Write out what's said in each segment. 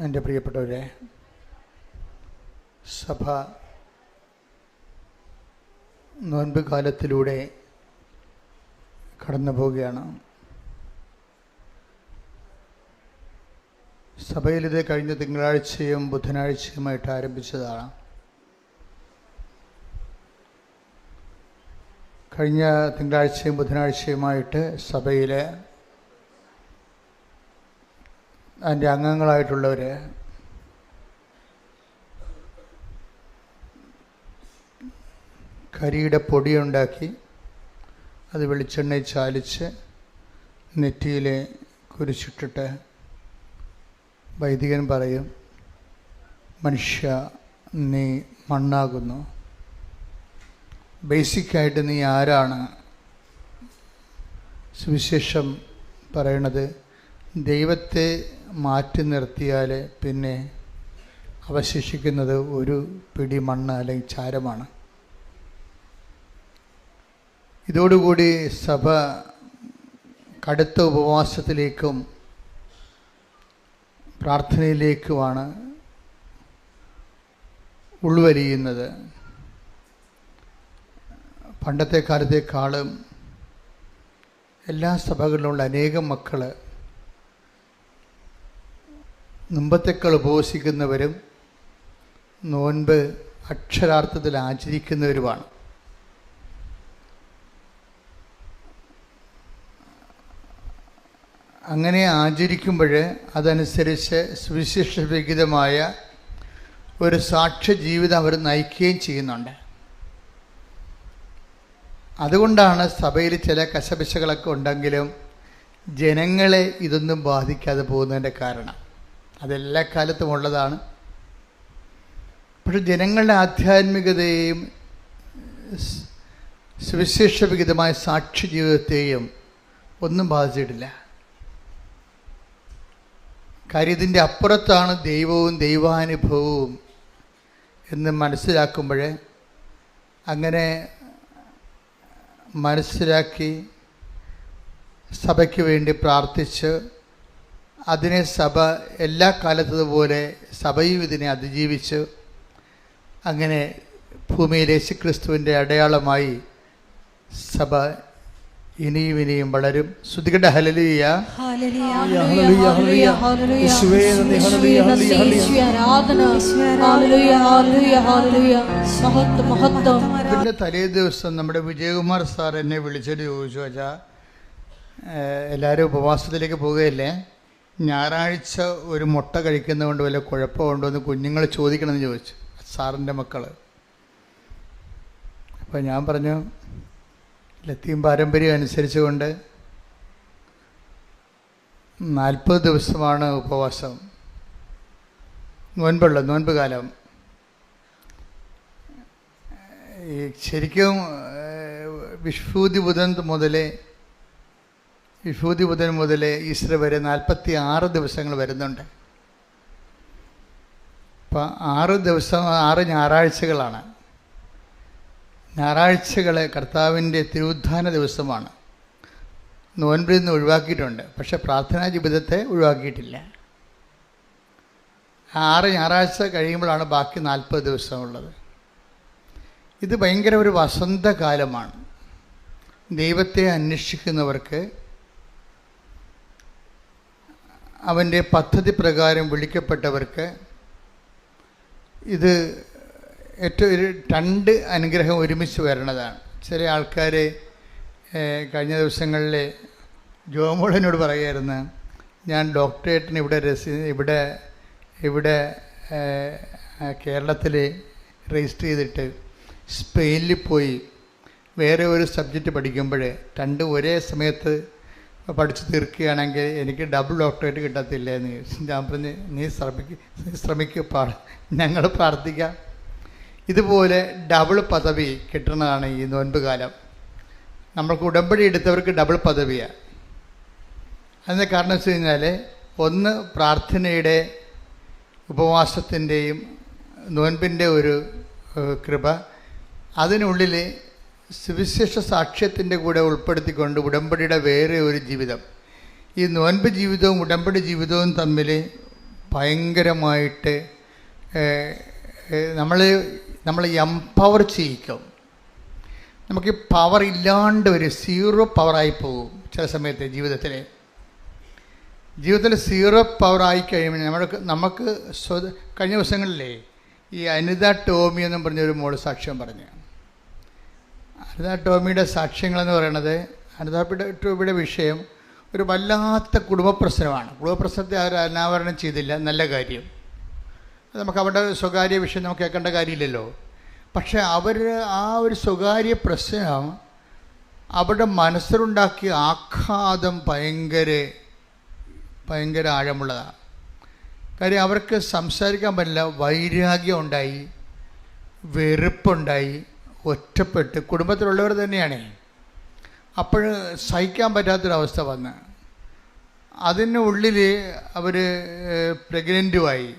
എൻ്റെ പ്രിയപ്പെട്ടവരെ, സഭ നോൻപ് കാലത്തിലൂടെ കടന്നു പോവുകയാണ്. സഭയിലിത് കഴിഞ്ഞ തിങ്കളാഴ്ചയും ബുധനാഴ്ചയുമായിട്ട് ആരംഭിച്ചതാണ്. കഴിഞ്ഞ തിങ്കളാഴ്ചയും ബുധനാഴ്ചയുമായിട്ട് സഭയിൽ അതിൻ്റെ അംഗങ്ങളായിട്ടുള്ളവർ കരിയുടെ പൊടിയുണ്ടാക്കി അത് വെളിച്ചെണ്ണയിൽ ചാലിച്ച് നെറ്റിയിൽ കുരിശിട്ടിട്ട് വൈദികൻ പറയും, മനുഷ്യ നീ മണ്ണാകുന്നു. ബേസിക്കായിട്ട് നീ ആരാണ്? സുവിശേഷം പറയണത് ദൈവത്തെ മാറ്റി നിർത്തിയാൽ പിന്നെ അവശേഷിക്കുന്നത് ഒരു പിടി മണ്ണ് അല്ലെങ്കിൽ ചാരമാണ്. ഇതോടുകൂടി സഭ കടുത്ത ഉപവാസത്തിലേക്കും പ്രാർത്ഥനയിലേക്കുമാണ് ഉൾവലിയുന്നത്. പണ്ടത്തെ കാലത്തേക്കാളും എല്ലാ സഭകളിലുള്ള അനേകം മക്കൾ മുമ്പത്തേക്കാൾ ഉപവസിക്കുന്നവരും നോൻപ് അക്ഷരാർത്ഥത്തിൽ ആചരിക്കുന്നവരുമാണ്. അങ്ങനെ ആചരിക്കുമ്പോൾ അതനുസരിച്ച് സുവിശേഷവിഹിതമായ ഒരു സാക്ഷ്യ ജീവിതം അവർ നയിക്കുകയും ചെയ്യുന്നുണ്ട്. അതുകൊണ്ടാണ് സഭയിൽ ചില കശപിശകളൊക്കെ ഉണ്ടെങ്കിലും ജനങ്ങളെ ഇതൊന്നും ബാധിക്കാതെ പോകുന്നതിൻ്റെ കാരണം. അതെല്ലാ കാലത്തും ഉള്ളതാണ്. പക്ഷെ ജനങ്ങളുടെ ആധ്യാത്മികതയെയും സുവിശേഷവിഹിതമായ സാക്ഷ്യ ജീവിതത്തെയും ഒന്നും ബാധിച്ചിട്ടില്ല. കാര്യം ഇതിൻ്റെ അപ്പുറത്താണ് ദൈവവും ദൈവാനുഭവവും എന്ന് മനസ്സിലാക്കുമ്പോൾ, അങ്ങനെ മനസ്സിലാക്കി സഭയ്ക്ക് വേണ്ടി പ്രാർത്ഥിച്ച് അതിനെ സഭ എല്ലാ കാലത്തതുപോലെ സഭയും ഇതിനെ അതിജീവിച്ച് അങ്ങനെ ഭൂമിയിൽ യേശുക്രിസ്തുവിൻ്റെ അടയാളമായി സഭ ഇനിയും ഇനിയും വളരും. ശ്രുതികട ഹല്ലേലൂയ, പിന്നെ തലേ ദിവസം നമ്മുടെ വിജയകുമാർ സാർ എന്നെ വിളിച്ചിട്ട് ചോദിച്ചു, അച്ഛാ എല്ലാവരും ഉപവാസത്തിലേക്ക് പോവുകയല്ലേ, ഞായറാഴ്ച ഒരു മുട്ട കഴിക്കുന്നതുകൊണ്ട് വല്ല കുഴപ്പമുണ്ടോ എന്ന് കുഞ്ഞുങ്ങൾ ചോദിക്കണമെന്ന് ചോദിച്ചു, സാറിൻ്റെ മക്കൾ. അപ്പോൾ ഞാൻ പറഞ്ഞു, ലത്തീൻ പാരമ്പര്യം അനുസരിച്ചുകൊണ്ട് 40 ദിവസമാണ് ഉപവാസം, നോൻപ് കാലം. ശരിക്കും വിഷുദ്ധി ബുധൻ മുതൽ ഈസ്റ്റർ വരെ 46 ദിവസങ്ങൾ വരുന്നുണ്ട്. അപ്പം 6 ഞായറാഴ്ചകളാണ്. ഞായറാഴ്ചകൾ കർത്താവിൻ്റെ തിരുവുദ്ധാന ദിവസമാണ്. നോൻപിൽ നിന്ന് ഒഴിവാക്കിയിട്ടുണ്ട്, പക്ഷെ പ്രാർത്ഥനാ ജീവിതത്തെ ഒഴിവാക്കിയിട്ടില്ല. 6 ഞായറാഴ്ച കഴിയുമ്പോഴാണ് ബാക്കി 40 ദിവസമുള്ളത്. ഇത് ഭയങ്കര ഒരു വസന്തകാലമാണ്. ദൈവത്തെ അന്വേഷിക്കുന്നവർക്ക്, അവൻ്റെ പദ്ധതി പ്രകാരം വിളിക്കപ്പെട്ടവർക്ക് ഇത് ഏറ്റവും 2 അനുഗ്രഹം ഒരുമിച്ച് വരണതാണ്. ചില ആൾക്കാർ കഴിഞ്ഞ ദിവസങ്ങളിൽ ജോമോളനോട് പറയുമായിരുന്നു, ഞാൻ ഡോക്ടറേറ്റിന് ഇവിടെ കേരളത്തിൽ രജിസ്റ്റർ ചെയ്തിട്ട് സ്പെയിനിൽ പോയി വേറെ ഒരു സബ്ജക്റ്റ് പഠിക്കുമ്പോൾ 2 ഒരേ സമയത്ത് പഠിച്ചു തീർക്കുകയാണെങ്കിൽ എനിക്ക് ഡബിൾ ഡോക്ടറേറ്റ് കിട്ടത്തില്ല എന്ന് ചോദിച്ചു. ഞാൻ പറഞ്ഞ്, നീ ശ്രമിക്കുക, ഞങ്ങൾ പ്രാർത്ഥിക്കാം. ഇതുപോലെ ഡബിൾ പദവി കിട്ടുന്നതാണ് ഈ നോൻപ് കാലം. നമ്മൾക്ക് ഉടമ്പടി എടുത്തവർക്ക് ഡബിൾ പദവിയാണ്. അതിൻ്റെ കാരണം വെച്ച് കഴിഞ്ഞാൽ, ഒന്ന് പ്രാർത്ഥനയുടെ ഉപവാസത്തിൻ്റെയും നോൻപിൻ്റെ ഒരു കൃപ, അതിനുള്ളിൽ സുവിശേഷ സാക്ഷ്യത്തിൻ്റെ കൂടെ ഉൾപ്പെടുത്തിക്കൊണ്ട് ഉടമ്പടിയുടെ വേറെ ഒരു ജീവിതം. ഈ നോൻപ് ജീവിതവും ഉടമ്പടി ജീവിതവും തമ്മിൽ ഭയങ്കരമായിട്ട് നമ്മൾ എംപവർ ചെയ്യിക്കും. നമുക്ക് പവർ ഇല്ലാണ്ട് ഒരു സീറോ പവറായി പോകും ചില സമയത്ത്. ജീവിതത്തിൽ സീറോ പവറായി കഴിയുമ്പോൾ നമുക്ക് കഴിഞ്ഞ ദിവസങ്ങളിലേ ഈ അനിത ടോമി എന്നും പറഞ്ഞൊരു മോള് സാക്ഷ്യം പറഞ്ഞു. അനിത ടോമിയുടെ സാക്ഷ്യങ്ങളെന്ന് പറയണത്, അനിത ടോമിയുടെ വിഷയം ഒരു വല്ലാത്ത കുടുംബ പ്രശ്നമാണ്. കുടുംബ പ്രശ്നത്തെ അവർ അനാവരണം ചെയ്തില്ല, നല്ല കാര്യം. നമുക്ക് അവരുടെ സ്വകാര്യ വിഷയം നമുക്ക് കേൾക്കേണ്ട കാര്യമില്ലല്ലോ. പക്ഷെ അവർ ആ ഒരു സ്വകാര്യ പ്രശ്നം അവരുടെ മനസ്സിലുണ്ടാക്കിയ ആഘാതം ഭയങ്കര ആഴമുള്ളതാണ്. കാര്യം അവർക്ക് സംസാരിക്കാൻ പറ്റില്ല, വൈരാഗ്യം ഉണ്ടായി, വെറുപ്പുണ്ടായി, ഒറ്റപ്പെട്ട്, കുടുംബത്തിലുള്ളവർ തന്നെയാണ്. അപ്പോൾ സഹിക്കാൻ പറ്റാത്തൊരവസ്ഥ വന്ന് അതിനുള്ളിൽ അവർ പ്രഗ്നൻറ്റുമായി.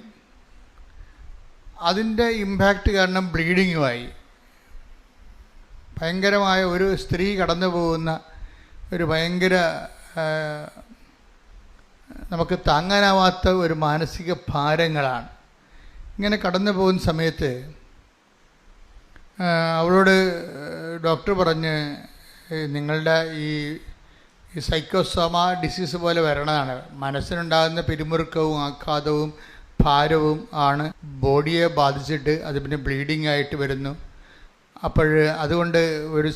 അതിൻ്റെ ഇമ്പാക്റ്റ് കാരണം ബ്ലീഡിങ്ങുമായി. ഭയങ്കരമായ ഒരു സ്ത്രീ കടന്നു പോകുന്ന ഒരു ഭയങ്കര നമുക്ക് താങ്ങാനാവാത്ത ഒരു മാനസിക ഭാരങ്ങളാണ്. ഇങ്ങനെ കടന്നു പോകുന്ന സമയത്ത് അവളോട് ഡോക്ടർ പറഞ്ഞ്, നിങ്ങളുടെ ഈ സൈക്കോസോമ ഡിസീസ് പോലെ വരണതാണ്. മനസ്സിനുണ്ടാകുന്ന പിരിമുറുക്കവും ആഘാതവും ഭാരവും ആണ് ബോഡിയെ ബാധിച്ചിട്ട് അത് പിന്നെ ബ്ലീഡിങ് ആയിട്ട് വരുന്നു. അതുകൊണ്ട് ഒരു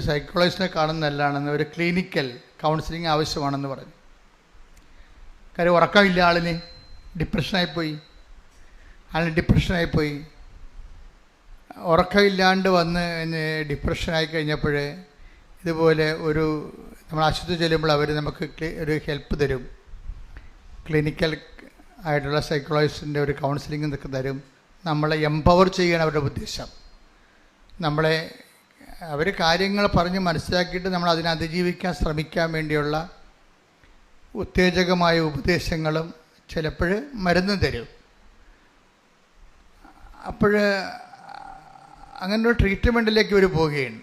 സൈക്കോളജിസ്റ്റിനെ കാണുന്ന നല്ലതാണെന്ന്, ഒരു ക്ലിനിക്കൽ കൗൺസിലിംഗ് ആവശ്യമാണെന്ന് പറഞ്ഞു. കാര്യം ഉറക്കമില്ല, ആളിന് ഡിപ്രഷനായിപ്പോയി. ഉറക്കമില്ലാണ്ട് വന്ന് ഡിപ്രഷനായി കഴിഞ്ഞപ്പോൾ ഇതുപോലെ നമ്മൾ ആശുപത്രി ചെല്ലുമ്പോൾ അവർ നമുക്ക് ഒരു ഹെൽപ്പ് തരും. ക്ലിനിക്കൽ ആയിട്ടുള്ള സൈക്കോളജിസ്റ്റിൻ്റെ ഒരു കൗൺസിലിംഗ് ഇതൊക്കെ തരും. നമ്മളെ എംപവർ ചെയ്യണം അവരുടെ ഉദ്ദേശം. അവർ കാര്യങ്ങൾ പറഞ്ഞ് മനസ്സിലാക്കിയിട്ട് നമ്മൾ അതിനെ അതിജീവിക്കാൻ ശ്രമിക്കാൻ വേണ്ടിയുള്ള ഉത്തേജകമായ ഉപദേശങ്ങളും ചിലപ്പോൾ മരുന്നും തരും. അങ്ങനൊരു ട്രീറ്റ്മെൻറ്റിലേക്ക് ഇവർ പോവുകയാണ്.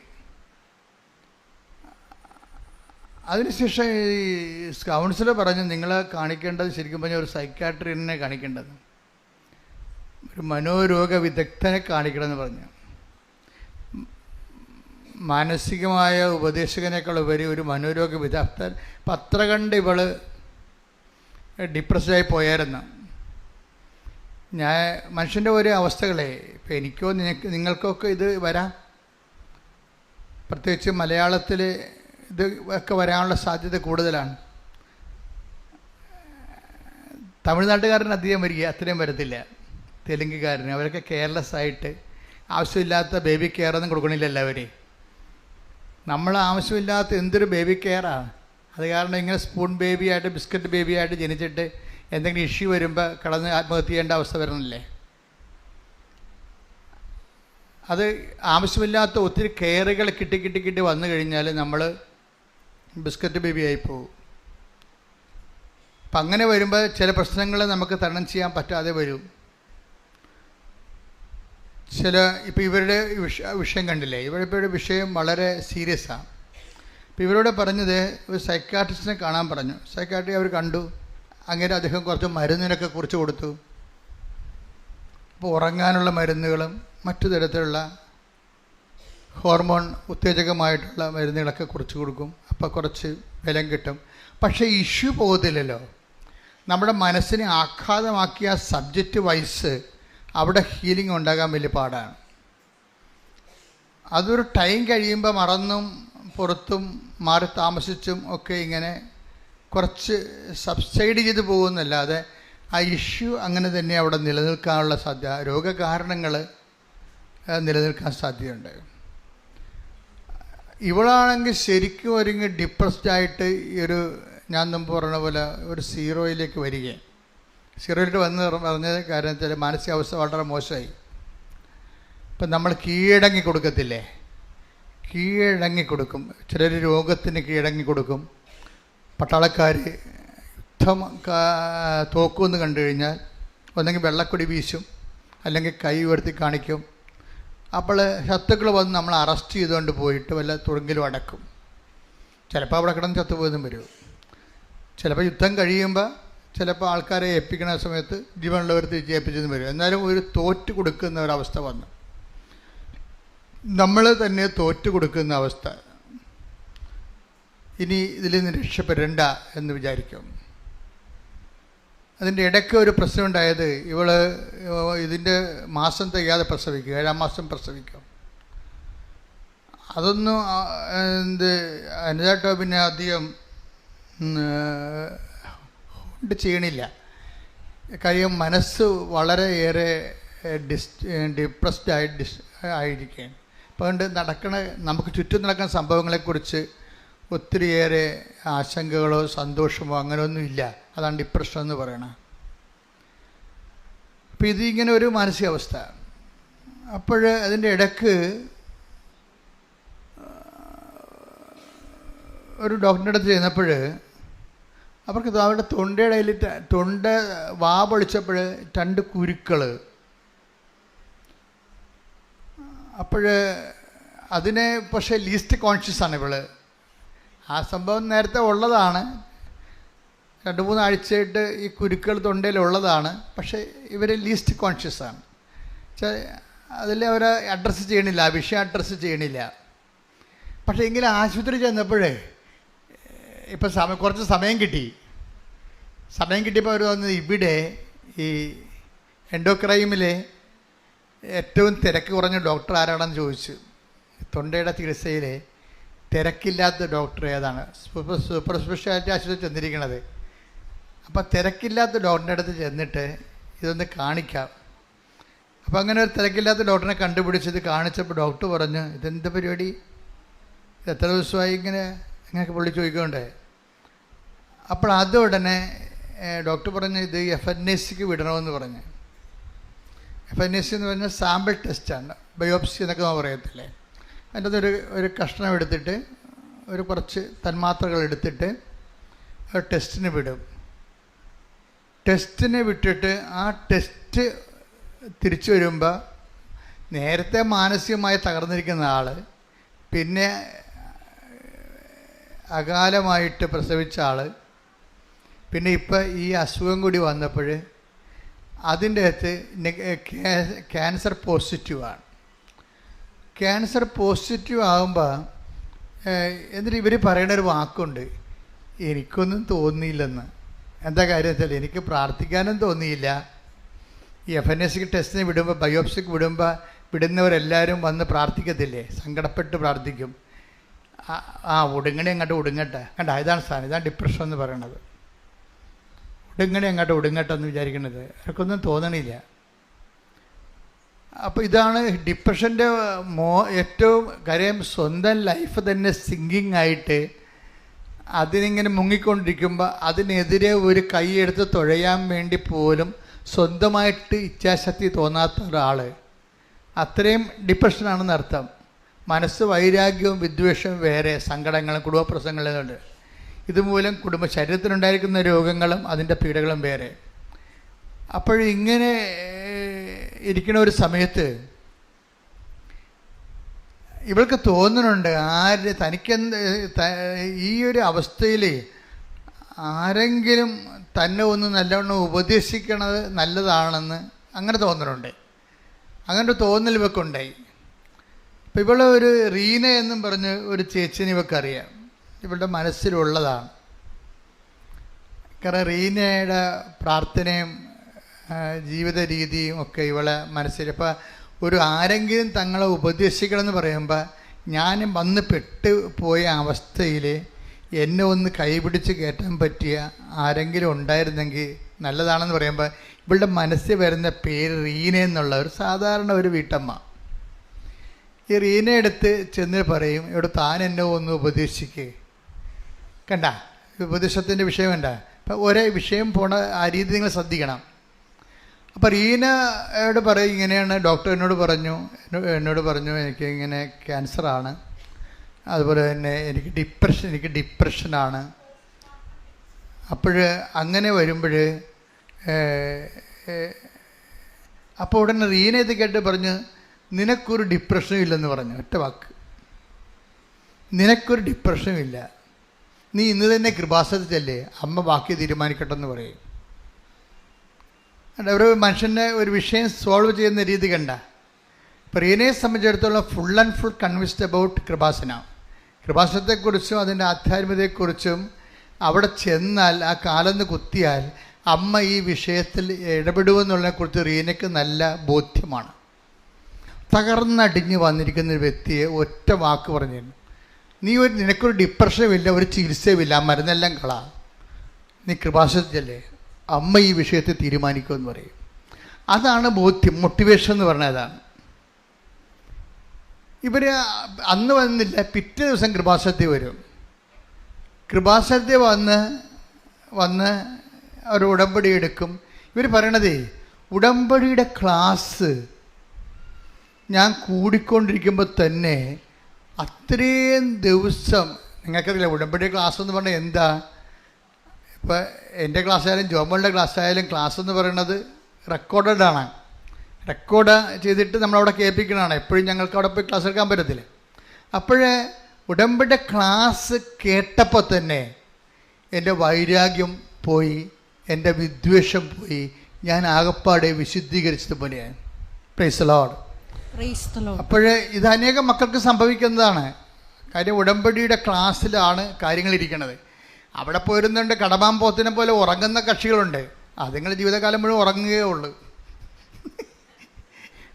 അതിനുശേഷം ഈ കൗൺസിലർ പറഞ്ഞു, നിങ്ങൾ കാണിക്കേണ്ടത് ശരിക്കും പറഞ്ഞാൽ ഒരു സൈക്കാട്രിനെ കാണിക്കേണ്ടത്, ഒരു മനോരോഗ വിദഗ്ധനെ കാണിക്കണമെന്ന് പറഞ്ഞു. മാനസികമായ ഉപദേശകനേക്കാൾ ഉപരി ഒരു മനോരോഗ വിദഗ്ധൻ. അത്ര കണ്ട് ഇവള് ഡിപ്രസ്ഡായി പോയായിരുന്നു. മനുഷ്യൻ്റെ ഓരോ അവസ്ഥകളെ ഇപ്പം എനിക്കോ നിങ്ങൾക്കൊക്കെ ഇത് വരാം. പ്രത്യേകിച്ച് മലയാളത്തിൽ ഇത് ഒക്കെ വരാനുള്ള സാധ്യത കൂടുതലാണ്. തമിഴ്നാട്ടുകാരന് അധികം വരിക, അത്രയും വരത്തില്ല. തെലുങ്കുകാരന് അവരൊക്കെ കെയർലെസ് ആയിട്ട് ആവശ്യമില്ലാത്ത ബേബി കെയറൊന്നും കൊടുക്കണില്ല എല്ലാവരെയും. നമ്മൾ ആവശ്യമില്ലാത്ത എന്തൊരു ബേബി കെയറാണ്. അത് കാരണം ഇങ്ങനെ സ്പൂൺ ബേബിയായിട്ട് ബിസ്ക്കറ്റ് ബേബിയായിട്ട് ജനിച്ചിട്ട് എന്തെങ്കിലും ഇഷ്യൂ വരുമ്പോൾ കടന്ന് ആത്മഹത്യ ചെയ്യേണ്ട അവസ്ഥ വരണമല്ലേ. അത് ആവശ്യമില്ലാത്ത ഒത്തിരി കെയറുകൾ കിട്ടി വന്നു കഴിഞ്ഞാൽ നമ്മൾ ബിസ്ക്കറ്റ് ബേബി ആയി പോകും. അപ്പം അങ്ങനെ വരുമ്പോൾ ചില പ്രശ്നങ്ങൾ നമുക്ക് തരണം ചെയ്യാൻ പറ്റാതെ വരും. ഇപ്പോൾ ഇവരുടെ വിഷയം കണ്ടില്ലേ, ഇവരുടെ വിഷയം വളരെ സീരിയസ് ആണ്. അപ്പോൾ ഇവരോട് പറഞ്ഞത് ഒരു സൈക്കാട്രിസ്റ്റിനെ കാണാൻ പറഞ്ഞു. സൈക്കാട്രി അവർ കണ്ടു. അങ്ങനെ അദ്ദേഹം കുറച്ച് മരുന്നിനൊക്കെ കുറിച്ച് കൊടുത്തു. അപ്പോൾ ഉറങ്ങാനുള്ള മരുന്നുകളും മറ്റു തരത്തിലുള്ള ഹോർമോൺ ഉത്തേജകമായിട്ടുള്ള മരുന്നുകളൊക്കെ കുറിച്ച് കൊടുക്കും. അപ്പോൾ കുറച്ച് ബലം കിട്ടും. പക്ഷേ ഇഷ്യൂ പോകത്തില്ലല്ലോ. നമ്മുടെ മനസ്സിനെ ആഘാതമാക്കിയ സബ്ജക്റ്റ് വൈസ് അവിടെ ഹീലിംഗ് ഉണ്ടാകാൻ വലിയ പാടാണ്. അതൊരു ടൈം കഴിയുമ്പോൾ മറന്നും പുറത്തും മാറി താമസിച്ചും ഒക്കെ ഇങ്ങനെ കുറച്ച് സബ്സൈഡ് ചെയ്ത് പോകുന്നല്ലാതെ ആ ഇഷ്യൂ അങ്ങനെ തന്നെ അവിടെ നിലനിൽക്കാനുള്ള സാധ്യത, രോഗകാരണങ്ങൾ നിലനിൽക്കാൻ സാധ്യതയുണ്ട്. ഇവളാണെങ്കിൽ ശരിക്കും ഒരുങ്ങി ഡിപ്രസ്ഡായിട്ട് ഞാൻ മുമ്പ് പറഞ്ഞ പോലെ ഒരു സീറോയിലേക്ക് വരികയും സീറോയിലേക്ക് പറഞ്ഞ കാര്യത്തിൽ മാനസികാവസ്ഥ വളരെ മോശമായി. ഇപ്പം നമ്മൾ കീഴടങ്ങി കൊടുക്കത്തില്ലേ, കീഴടങ്ങി കൊടുക്കും. ചിലർ രോഗത്തിന് കീഴടങ്ങി കൊടുക്കും. പട്ടാളക്കാർ യുദ്ധം തോക്കുമെന്ന് കണ്ടു കഴിഞ്ഞാൽ ഒന്നെങ്കിൽ വെള്ളക്കൊടി വീശും, അല്ലെങ്കിൽ കൈ ഉയർത്തി കാണിക്കും. അപ്പോൾ ശത്രുക്കൾ വന്ന് നമ്മൾ അറസ്റ്റ് ചെയ്തുകൊണ്ട് പോയിട്ട് വല്ല തുറങ്കിലും അടക്കും. ചിലപ്പോൾ അവിടെ കിടന്ന് ചത്തുപോയതും വരും. ചിലപ്പോൾ യുദ്ധം കഴിയുമ്പോൾ ചിലപ്പോൾ ആൾക്കാരെ ഏൽപ്പിക്കുന്ന സമയത്ത് ജീവനുള്ളവർ തിരിച്ച് ഏൽപ്പിച്ചെന്ന് വരും. എന്നാലും ഒരു തോറ്റ് കൊടുക്കുന്ന ഒരവസ്ഥ വന്നു. നമ്മൾ തന്നെ തോറ്റ് കൊടുക്കുന്ന അവസ്ഥ. ഇനി ഇതിൽ നിന്ന് രക്ഷപ്പെടേണ്ട എന്ന് വിചാരിക്കും. അതിൻ്റെ ഇടയ്ക്ക് ഒരു പ്രശ്നം ഉണ്ടായത്, ഇതിൻ്റെ മാസം തികയാതെ പ്രസവിക്കും, 7-ാം മാസം പ്രസവിക്കും. അതൊന്നും അനുജ പിന്നെ അധികം ചെയ്യണില്ല. കാര്യം മനസ്സ് വളരെയേറെ ഡിപ്രസ്ഡ് ആയിരിക്കുകയാണ്. അപ്പോൾ അതുകൊണ്ട് നമുക്ക് ചുറ്റും നടക്കുന്ന സംഭവങ്ങളെക്കുറിച്ച് ഒത്തിരിയേറെ ആശങ്കകളോ സന്തോഷമോ അങ്ങനെയൊന്നും ഇല്ല. അതാണ് ഡിപ്രഷൻ എന്ന് പറയണത്. അപ്പോൾ ഇതിങ്ങനെ ഒരു മാനസികാവസ്ഥ. അപ്പോൾ അതിൻ്റെ ഇടയ്ക്ക് ഒരു ഡോക്ടറിൻ്റെ അടുത്ത് ചെന്നപ്പോൾ അവർക്ക് അവരുടെ തൊണ്ടയുടെ ഇടയിൽ തൊണ്ട വാ പൊളിച്ചപ്പോൾ 2 കുരുക്കൾ. അപ്പോൾ അതിനെ പക്ഷേ ലീസ്റ്റ് കോൺഷ്യസ് ആണ് ഇവള്. ആ സംഭവം നേരത്തെ ഉള്ളതാണ്, 2-3 ആഴ്ചയായിട്ട് ഈ കുരുക്കൾ തൊണ്ടയിലുള്ളതാണ്. പക്ഷേ ഇവർ ലീസ്റ്റ് കോൺഷ്യസ് ആണ്. അതിൽ അവർ അഡ്രസ്സ് ചെയ്യണില്ല, ആ വിഷയം അഡ്രസ്സ് ചെയ്യണില്ല. പക്ഷേ എങ്കിലും ആശുപത്രി ചെന്നപ്പോഴേ ഇപ്പം കുറച്ച് സമയം കിട്ടിയപ്പോൾ അവർ വന്നത് ഇവിടെ ഈ എൻഡോക്രൈമിലെ ഏറ്റവും തിരക്ക് കുറഞ്ഞ ഡോക്ടർ ആരാണെന്ന് ചോദിച്ചു. തൊണ്ടയുടെ ചികിത്സയിലെ തിരക്കില്ലാത്ത ഡോക്ടർ ഏതാണ്? സൂപ്പർ സ്പെഷ്യാലിറ്റി ആശുപത്രി ചെന്നിരിക്കണത്. അപ്പോൾ തിരക്കില്ലാത്ത ഡോക്ടറിൻ്റെ അടുത്ത് ചെന്നിട്ട് ഇതൊന്ന് കാണിക്കാം. അപ്പോൾ അങ്ങനെ ഒരു തിരക്കില്ലാത്ത ഡോക്ടറിനെ കണ്ടുപിടിച്ചത് കാണിച്ചപ്പോൾ ഡോക്ടർ പറഞ്ഞു, ഇതെന്ത് പരിപാടി, എത്ര ദിവസമായി ഇങ്ങനെയൊക്കെ പുള്ളി ചോദിക്കണ്ടേ. അപ്പോൾ അത് ഉടനെ ഡോക്ടർ പറഞ്ഞു, ഇത് FNACക്ക് വിടണമെന്ന് പറഞ്ഞു. FNAC എന്ന് പറഞ്ഞാൽ സാമ്പിൾ ടെസ്റ്റാണ്, ബയോപ്സി എന്നൊക്കെ നമ്മൾ പറയത്തില്ലേ. അതിൻ്റെ ഒരു കഷ്ണം എടുത്തിട്ട് കുറച്ച് തന്മാത്രകൾ എടുത്തിട്ട് ടെസ്റ്റിന് വിടും. ടെസ്റ്റിന് വിട്ടിട്ട് ആ ടെസ്റ്റ് തിരിച്ചു വരുമ്പോൾ നേരത്തെ മാനസികമായി തകർന്നിരിക്കുന്ന ആൾ പിന്നെ അകാലമായിട്ട് പ്രസവിച്ച ആൾ പിന്നെ ഇപ്പം ഈ അസുഖം കൂടി വന്നപ്പോൾ അതിൻ്റെ അകത്ത് ക്യാൻസർ പോസിറ്റീവാണ്. ക്യാൻസർ പോസിറ്റീവ് ആകുമ്പോൾ എന്നിട്ട് ഇവർ പറയുന്നൊരു വാക്കുണ്ട്, എനിക്കൊന്നും തോന്നിയില്ലെന്ന്. എന്താ കാര്യം വെച്ചാൽ എനിക്ക് പ്രാർത്ഥിക്കാനും തോന്നിയില്ല. ഈ FNACക്ക് ടെസ്റ്റിന് വിടുമ്പോൾ, ബയോപ്സിക്ക് വിടുന്നവരെല്ലാവരും വന്ന് പ്രാർത്ഥിക്കത്തില്ലേ, സങ്കടപ്പെട്ട് പ്രാർത്ഥിക്കും. ഒടുങ്ങണേ അങ്ങോട്ട് ഒടുങ്ങട്ടെ. കണ്ട, ഇതാണ് സാധനം, ഇതാണ് ഡിപ്രഷൻ എന്ന് പറയണത്. ഒടുങ്ങണേ അങ്ങോട്ട് ഒടുങ്ങട്ടെ എന്ന് വിചാരിക്കുന്നത് അവർക്കൊന്നും തോന്നണില്ല. അപ്പോൾ ഇതാണ് ഡിപ്രഷൻ്റെ ഏറ്റവും കാര്യം. സ്വന്തം ലൈഫ് തന്നെ സിങ്കിങ് ആയിട്ട് അതിനിങ്ങനെ മുങ്ങിക്കൊണ്ടിരിക്കുമ്പോൾ അതിനെതിരെ ഒരു കൈയെടുത്ത് തുഴയാൻ വേണ്ടി പോലും സ്വന്തമായിട്ട് ഇച്ഛാശക്തി തോന്നാത്ത ഒരാൾ, അത്രയും ഡിപ്രഷനാണെന്ന് അർത്ഥം. മനസ്സ് വൈരാഗ്യവും വിദ്വേഷവും വേറെ, സങ്കടങ്ങളും കുടുംബ പ്രശ്നങ്ങളുണ്ട്. ഇതുമൂലം ശരീരത്തിനുണ്ടായിരിക്കുന്ന രോഗങ്ങളും അതിൻ്റെ പീഡകളും വേറെ. അപ്പോഴിങ്ങനെ ഇരിക്കുന്ന ഒരു സമയത്ത് ഇവൾക്ക് തോന്നുന്നുണ്ട്, ഈ ഒരു അവസ്ഥയിൽ ആരെങ്കിലും തന്നെ ഒന്ന് നല്ലവണ്ണം ഉപദേശിക്കണത് നല്ലതാണെന്ന് അങ്ങനെ തോന്നുന്നുണ്ട്. അങ്ങനെ തോന്നൽ ഇവൾക്കുണ്ടായി. ഇപ്പം ഇവളെ ഒരു റീന എന്നും പറഞ്ഞ് ഒരു ചേച്ചിനെ ഇവൾക്കറിയാം, ഇവളുടെ മനസ്സിലുള്ളതാണ്. കാരണം റീനയുടെ പ്രാർത്ഥനയും ജീവിത രീതിയും ഒക്കെ ഇവളെ മനസ്സിൽ. ഇപ്പം ആരെങ്കിലും തങ്ങളെ ഉപദേശിക്കണമെന്ന് പറയുമ്പോൾ ഞാൻ വന്ന് പെട്ടുപോയ അവസ്ഥയിൽ എന്നെ ഒന്ന് കൈപിടിച്ച് കയറ്റാൻ പറ്റിയ ആരെങ്കിലും ഉണ്ടായിരുന്നെങ്കിൽ നല്ലതാണെന്ന് പറയുമ്പോൾ ഇവളുടെ മനസ്സിൽ വരുന്ന പേര് റീന എന്നുള്ള ഒരു സാധാരണ ഒരു വീട്ടമ്മ. ഈ റീന എടുത്ത് ചെന്ന് പറയും, ഇവിടെ താൻ എന്നെ ഒന്ന് ഉപദേശിക്കേ. കണ്ട, ഉപദേശത്തിൻ്റെ വിഷയം കണ്ട. അപ്പം ഒരേ വിഷയം പോണ ആ രീതി നിങ്ങൾ ശ്രദ്ധിക്കണം. അപ്പോൾ റീനയോട് പറയും, ഇങ്ങനെയാണ് ഡോക്ടർ എന്നോട് പറഞ്ഞു എനിക്ക് ഇങ്ങനെ ക്യാൻസറാണ്, അതുപോലെ തന്നെ എനിക്ക് ഡിപ്രഷനാണ്. അപ്പോൾ അങ്ങനെ വരുമ്പോൾ അപ്പോൾ ഉടനെ റീന ഇത് കേട്ട് പറഞ്ഞു, നിനക്കൊരു ഡിപ്രഷനും ഇല്ലെന്ന് പറഞ്ഞു. ഒറ്റ വാക്ക്, നിനക്കൊരു ഡിപ്രഷനും ഇല്ല, നീ ഇന്ന് തന്നെ കൃപാസനത്തിൽ ചെല്ലേ, അമ്മ ബാക്കി തീരുമാനിക്കട്ടെ എന്ന് പറയും. ഒരു മനുഷ്യൻ്റെ ഒരു വിഷയം സോൾവ് ചെയ്യുന്ന രീതി കണ്ട. ഇപ്പോൾ റീനയെ സംബന്ധിച്ചിടത്തോളം full and full convinced about കൃപാസന, കൃപാസനത്തെക്കുറിച്ചും അതിൻ്റെ ആധ്യാത്മികതയെക്കുറിച്ചും അവിടെ ചെന്നാൽ ആ കാലന്ന് കുത്തിയാൽ അമ്മ ഈ വിഷയത്തിൽ ഇടപെടുമെന്നുള്ളതിനെക്കുറിച്ച് റീനയ്ക്ക് നല്ല ബോധ്യമാണ്. തകർന്നടിഞ്ഞ് വന്നിരിക്കുന്ന ഒരു വ്യക്തിയെ ഒറ്റ വാക്ക് പറഞ്ഞു, നിനക്കൊരു ഡിപ്രഷനുമില്ല, ഒരു ചികിത്സയുമില്ല, ആ മരുന്നെല്ലാം കളാ, നീ കൃപാസനത്തിലല്ലേ, അമ്മ ഈ വിഷയത്തെ തീരുമാനിക്കുമെന്ന് പറയും. അതാണ് ബോധ്യം, മോട്ടിവേഷൻ എന്ന് പറഞ്ഞാൽ അതാണ്. ഇവർ അന്ന് വന്നില്ല, പിറ്റേ ദിവസം കൃപാസനത്തിൽ വരും. കൃപാസനത്തിൽ വന്ന് അവർ ഉടമ്പടി എടുക്കും. ഇവർ പറയണതേ, ഉടമ്പടിയുടെ ക്ലാസ് ഞാൻ കൂടിക്കൊണ്ടിരിക്കുമ്പോൾ തന്നെ അത്രയും ദിവസം, നിങ്ങൾക്കറിയില്ല ഉടമ്പടി ക്ലാസ് എന്ന് പറഞ്ഞാൽ എന്താ. ഇപ്പോൾ എൻ്റെ ക്ലാസ് ആയാലും ജോമോളുടെ ക്ലാസ് ആയാലും ക്ലാസ് എന്ന് പറയുന്നത് റെക്കോർഡാണ്. റെക്കോർഡ് ചെയ്തിട്ട് നമ്മളവിടെ കേൾപ്പിക്കണതാണ്. എപ്പോഴും ഞങ്ങൾക്ക് അവിടെ പോയി ക്ലാസ് എടുക്കാൻ പറ്റത്തില്ല. അപ്പോഴേ ഉടമ്പടി ക്ലാസ് കേട്ടപ്പോൾ തന്നെ എൻ്റെ വൈരാഗ്യം പോയി, എൻ്റെ വിദ്വേഷം പോയി, ഞാൻ ആകപ്പാടെ വിശുദ്ധീകരിച്ചതുപോലെയാണ്. Price the Lord. അപ്പോഴേ ഇത് അനേകം മക്കൾക്ക് സംഭവിക്കുന്നതാണ്. കാര്യം ഉടമ്പടിയുടെ ക്ലാസ്സിലാണ് കാര്യങ്ങളിരിക്കുന്നത്. അവിടെ പോയിരുന്നുണ്ട് കടമാമ്പോത്തിനെ പോലെ ഉറങ്ങുന്ന കക്ഷികളുണ്ട്. അതുങ്ങൾ ജീവിതകാലം മുഴുവൻ ഉറങ്ങുകയേ ഉള്ളൂ.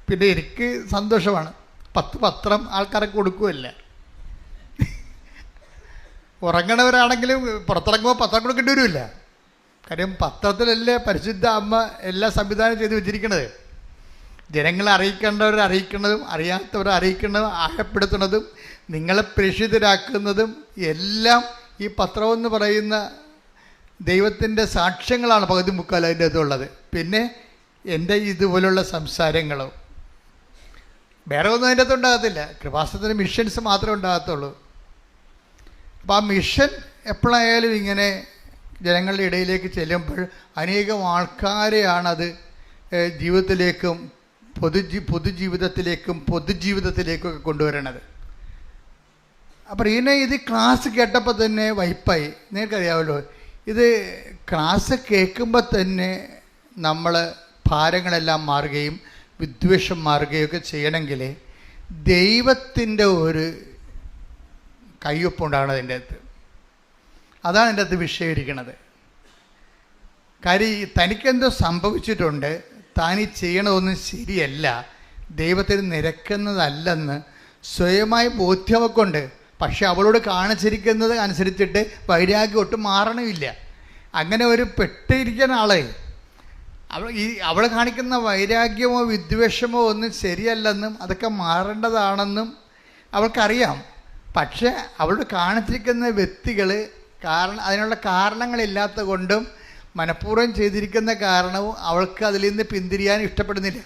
പിന്നെ എനിക്ക് സന്തോഷമാണ്, 10 പത്രം ആൾക്കാരൊക്കെ കൊടുക്കുമല്ല. ഉറങ്ങണവരാണെങ്കിലും പുറത്തിറങ്ങുമ്പോൾ പത്രം കൊടുക്കേണ്ടി വരുമില്ല. കാര്യം പത്രത്തിലല്ലേ പരിശുദ്ധ അമ്മ എല്ലാ സംവിധാനം ചെയ്ത് വെച്ചിരിക്കണത്. ജനങ്ങളെ അറിയിക്കേണ്ടവരെ അറിയിക്കുന്നതും അറിയാത്തവരെ അറിയിക്കുന്നതും ആഴപ്പെടുത്തുന്നതും നിങ്ങളെ പ്രേക്ഷിതരാക്കുന്നതും എല്ലാം ഈ പത്രമെന്ന് പറയുന്ന ദൈവത്തിൻ്റെ സാക്ഷ്യങ്ങളാണ് പകുതി മുക്കാൽ അതിൻ്റെ അകത്തുള്ളത്. പിന്നെ എൻ്റെ ഇതുപോലുള്ള സംസാരങ്ങളും വേറെ ഒന്നും അതിൻ്റെ അകത്ത് ഉണ്ടാകത്തില്ല. കൃപാസനത്തിന് മിഷൻസ് മാത്രമേ ഉണ്ടാകത്തുള്ളൂ. അപ്പോൾ ആ മിഷൻ എപ്പോഴായാലും ഇങ്ങനെ ജനങ്ങളുടെ ഇടയിലേക്ക് ചെല്ലുമ്പോൾ അനേകം ആൾക്കാരെയാണത് ജീവിതത്തിലേക്കും പൊതുജീവിതത്തിലേക്കും പൊതുജീവിതത്തിലേക്കൊക്കെ കൊണ്ടുവരണത്. അപ്പോൾ ഇത് ക്ലാസ് കേട്ടപ്പോൾ തന്നെ വൈപ്പായി. നിങ്ങൾക്കറിയാമല്ലോ, ഇത് ക്ലാസ് കേൾക്കുമ്പോൾ തന്നെ നമ്മൾ ഭാരങ്ങളെല്ലാം മാറുകയും വിദ്വേഷം മാറുകയും ഒക്കെ ചെയ്യണമെങ്കിൽ ദൈവത്തിൻ്റെ ഒരു കയ്യൊപ്പുണ്ടാകണം അതിൻ്റെ അകത്ത്. അതാണ് എൻ്റെ അകത്ത് വിഷയം ഇരിക്കുന്നത്. കാര്യം തനിക്കെന്തോ സംഭവിച്ചിട്ടുണ്ട്, താൻ ഈ ചെയ്യണതൊന്നും ശരിയല്ല, ദൈവത്തിന് നിരക്കുന്നതല്ലെന്ന് സ്വയമായി ബോധ്യമൊക്കെ ഉണ്ട്. പക്ഷെ അവളോട് കാണിച്ചിരിക്കുന്നത് അനുസരിച്ചിട്ട് വൈരാഗ്യം ഒട്ടും മാറണമില്ല. അങ്ങനെ ഒരു പെട്ടിരിക്കുന്ന ആളെ അവൾ കാണിക്കുന്ന വൈരാഗ്യമോ വിദ്വേഷമോ ഒന്നും ശരിയല്ലെന്നും അതൊക്കെ മാറേണ്ടതാണെന്നും അവൾക്കറിയാം. പക്ഷെ അവളോട് കാണിച്ചിരിക്കുന്ന വ്യക്തികൾ അതിനുള്ള കാരണങ്ങളില്ലാത്ത കൊണ്ടും മനഃപൂർവ്വം ചെയ്തിരിക്കുന്ന കാരണവും അവൾക്ക് അതിൽ നിന്ന് പിന്തിരിയാൻ ഇഷ്ടപ്പെടുന്നില്ല.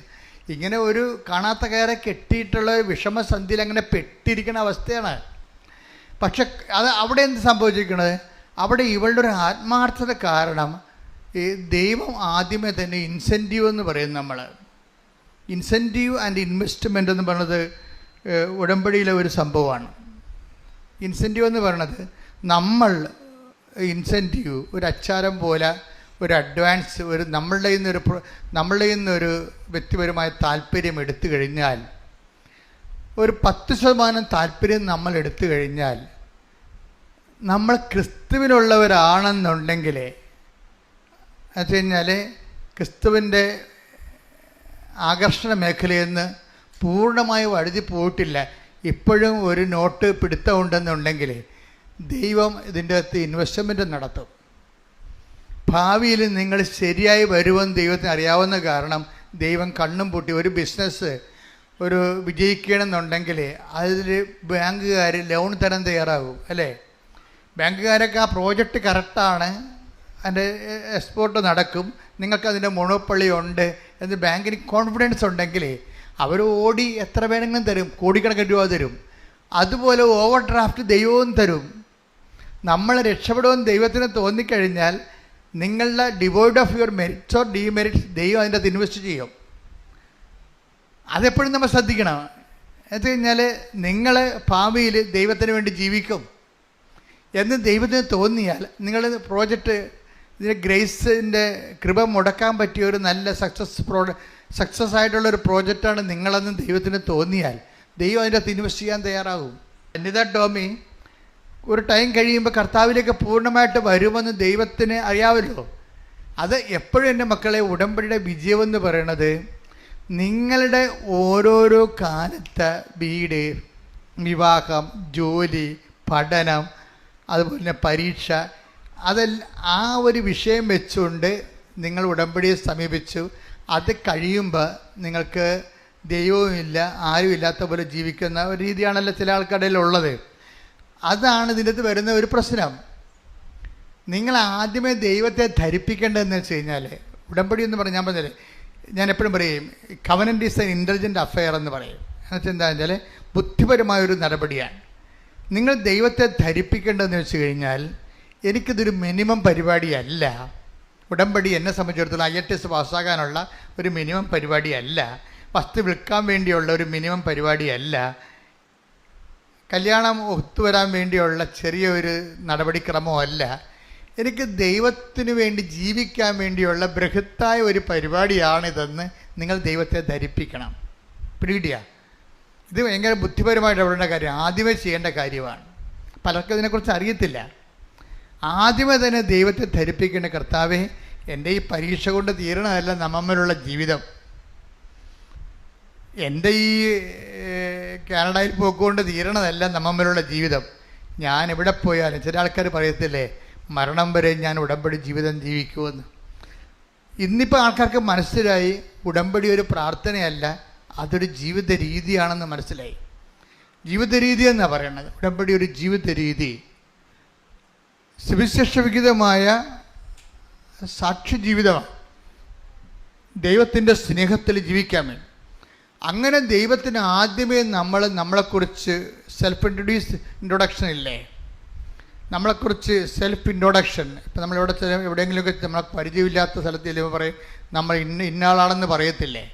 ഇങ്ങനെ ഒരു കാണാത്ത കയറെ കെട്ടിയിട്ടുള്ള വിഷമസന്ധിയിൽ അങ്ങനെ പെട്ടിരിക്കുന്ന അവസ്ഥയാണ്. പക്ഷെ അവിടെ എന്ത് സംഭവിച്ചിരിക്കുന്നത്, അവിടെ ഇവളുടെ ഒരു ആത്മാർത്ഥത കാരണം ഈ ദൈവം ആദ്യമേ തന്നെ ഇൻസെൻറ്റീവ് എന്ന് പറയും. നമ്മൾ ഇൻസെൻറ്റീവ് ആൻഡ് ഇൻവെസ്റ്റ്മെൻ്റ് എന്ന് പറയുന്നത് ഉടമ്പടിയിലെ ഒരു സംഭവമാണ്. ഇൻസെൻറ്റീവ് എന്ന് പറയുന്നത് നമ്മൾ ഇൻസെൻറ്റീവ് ഒരു അച്ചാരം പോലെ ഒരു അഡ്വാൻസ് നമ്മളുടെ നിന്നൊരു വ്യക്തിപരമായ താല്പര്യം എടുത്തു കഴിഞ്ഞാൽ, ഒരു 10% താല്പര്യം നമ്മൾ എടുത്തു കഴിഞ്ഞാൽ, നമ്മൾ ക്രിസ്തുവിനുള്ളവരാണെന്നുണ്ടെങ്കിൽ എന്ന് കഴിഞ്ഞാൽ ക്രിസ്തുവിൻ്റെ ആകർഷണ മേഖലയിൽ നിന്ന് പൂർണ്ണമായി വഴുതി പോയിട്ടില്ല, ഇപ്പോഴും ഒരു നോട്ട് പിടുത്തമുണ്ടെന്നുണ്ടെങ്കിൽ ദൈവം ഇതിൻ്റെ അകത്ത് ഇൻവെസ്റ്റ്മെൻറ്റ് നടത്തും. ഭാവിയിൽ നിങ്ങൾ ശരിയായി വരുമെന്ന് ദൈവത്തിന് അറിയാവുന്ന കാരണം ദൈവം കണ്ണും പൂട്ടി ഒരു ബിസിനസ് വിജയിക്കണമെന്നുണ്ടെങ്കിൽ അതിൽ ബാങ്കുകാർ ലോൺ തരാൻ തയ്യാറാകും, അല്ലേ? ബാങ്കുകാരൊക്കെ ആ പ്രോജക്റ്റ് കറക്റ്റാണ്, അതിൻ്റെ എക്സ്പോർട്ട് നടക്കും, നിങ്ങൾക്കതിൻ്റെ മൊണോപ്പൊളി ഉണ്ട് എന്ന് ബാങ്കിന് കോൺഫിഡൻസ് ഉണ്ടെങ്കിൽ അവർ ഓടി എത്ര വേണമെങ്കിലും തരും, കോടിക്കണക്കിന് രൂപ തരും. അതുപോലെ ഓവർ ഡ്രാഫ്റ്റ് ദൈവവും തരും. നമ്മൾ രക്ഷപ്പെടുമെന്ന് ദൈവത്തിന് തോന്നിക്കഴിഞ്ഞാൽ നിങ്ങളുടെ devoid of your merits or demerits ദൈവം അതിൻ്റെ അകത്ത് ഇൻവെസ്റ്റ് ചെയ്യും. അതെപ്പോഴും നമ്മൾ ശ്രദ്ധിക്കണം. എന്ന് കഴിഞ്ഞാൽ നിങ്ങൾ ഭാവിയിൽ ദൈവത്തിന് വേണ്ടി ജീവിക്കും എന്ന് ദൈവത്തിന് തോന്നിയാൽ നിങ്ങൾ പ്രോജക്റ്റ് ഇതിന് ഗ്രേസിൻ്റെ കൃപ മുടക്കാൻ പറ്റിയ ഒരു നല്ല സക്സസ് ആയിട്ടുള്ളൊരു പ്രോജക്റ്റാണ് നിങ്ങളെന്ന് ദൈവത്തിന് തോന്നിയാൽ ദൈവം അതിൻ്റെ അകത്ത് ഇൻവെസ്റ്റ് ചെയ്യാൻ തയ്യാറാകും. അനിത ടോമി ഒരു ടൈം കഴിയുമ്പോൾ കർത്താവിലേക്ക് പൂർണ്ണമായിട്ട് വരുമെന്ന് ദൈവത്തിന് അറിയാമല്ലോ. അത് എപ്പോഴും എൻ്റെ മക്കളെ ഉടമ്പടിയുടെ വിജയമെന്ന് പറയണത് നിങ്ങളുടെ ഓരോരോ കാലത്തെ വീട്, വിവാഹം, ജോലി, പഠനം, അതുപോലെ തന്നെ പരീക്ഷ, ആ ഒരു വിഷയം വെച്ചുകൊണ്ട് നിങ്ങൾ ഉടമ്പടിയെ സമീപിച്ചു. അത് കഴിയുമ്പോൾ നിങ്ങൾക്ക് ദൈവവുമില്ല, ആരും ഇല്ലാത്ത പോലെ ജീവിക്കുന്ന ഒരു രീതിയാണല്ലോ ചില ആൾക്കാരുടെ ഉള്ളത്. അതാണ് ഇതിൻ്റെ വരുന്ന ഒരു പ്രശ്നം. നിങ്ങൾ ആദ്യമേ ദൈവത്തെ ധരിപ്പിക്കേണ്ടതെന്ന് വെച്ച് കഴിഞ്ഞാൽ, ഉടമ്പടി എന്ന് പറഞ്ഞാൽ പറഞ്ഞാൽ ഞാൻ എപ്പോഴും പറയും covenant is N intelligent affair എന്ന് പറയും. എന്നുവെച്ചാൽ എന്താണെന്ന് വെച്ചാൽ ബുദ്ധിപരമായൊരു നടപടിയാണ്. നിങ്ങൾ ദൈവത്തെ ധരിപ്പിക്കേണ്ടതെന്ന് വെച്ച് കഴിഞ്ഞാൽ എനിക്കിതൊരു മിനിമം പരിപാടിയല്ല. ഉടമ്പടി എന്നെ സംബന്ധിച്ചിടത്തോളം IELTS പാസ്സാകാനുള്ള ഒരു മിനിമം പരിപാടിയല്ല, വസ്തു വിൽക്കാൻ വേണ്ടിയുള്ള ഒരു മിനിമം പരിപാടിയല്ല, കല്യാണം ഒത്തുവരാൻ വേണ്ടിയുള്ള ചെറിയൊരു നടപടിക്രമമല്ല. എനിക്ക് ദൈവത്തിന് വേണ്ടി ജീവിക്കാൻ വേണ്ടിയുള്ള ബൃഹത്തായ ഒരു പരിപാടിയാണിതെന്ന് നിങ്ങൾ ദൈവത്തെ ധരിപ്പിക്കണം. പിടികിട്ടിയ ഇത് ഭയങ്കര ബുദ്ധിപരമായിട്ട് ഇടപെടേണ്ട കാര്യം, ആദ്യമേ ചെയ്യേണ്ട കാര്യമാണ്. പലർക്കും ഇതിനെക്കുറിച്ച് അറിയത്തില്ല. ആദ്യമേ തന്നെ ദൈവത്തെ ധരിപ്പിക്കേണ്ട, കർത്താവേ എൻ്റെ ഈ പരീക്ഷ കൊണ്ട് തീരണമല്ല നമ്മമ്മലുള്ള ജീവിതം, എൻ്റെ ഈ കാനഡയിൽ പോക്കുകൊണ്ട് തീരണതല്ല നമ്മമ്മലുള്ള ജീവിതം. ഞാൻ എവിടെ പോയാലും ചില ആൾക്കാർ പറയത്തില്ലേ മരണം വരെ ഞാൻ ഉടമ്പടി ജീവിതം ജീവിക്കുമെന്ന്. ഇന്നിപ്പോൾ ആൾക്കാർക്ക് മനസ്സിലായി ഉടമ്പടി ഒരു പ്രാർത്ഥനയല്ല, അതൊരു ജീവിത രീതിയാണെന്ന് മനസ്സിലായി. ജീവിത രീതി എന്നാണ് പറയണത്. ഉടമ്പടി ഒരു ജീവിത രീതി, സുവിശേഷവിഹിതമായ സാക്ഷി ജീവിതമാണ്. ദൈവത്തിൻ്റെ സ്നേഹത്തിൽ ജീവിക്കാൻ വേണ്ടി. അങ്ങനെ ദൈവത്തിന് ആദ്യമേ നമ്മളെക്കുറിച്ച് സെൽഫ് ഇൻട്രൊഡക്ഷൻ ഇല്ലേ, നമ്മളെക്കുറിച്ച് സെൽഫ് ഇൻട്രൊഡക്ഷൻ. ഇപ്പം എവിടെയെങ്കിലുമൊക്കെ നമ്മളെ പരിചയമില്ലാത്ത സ്ഥലത്ത് ചെല്ലുമ്പോൾ പറയും നമ്മൾ ഇന്നയാളാണെന്ന് പറയത്തില്ലേ.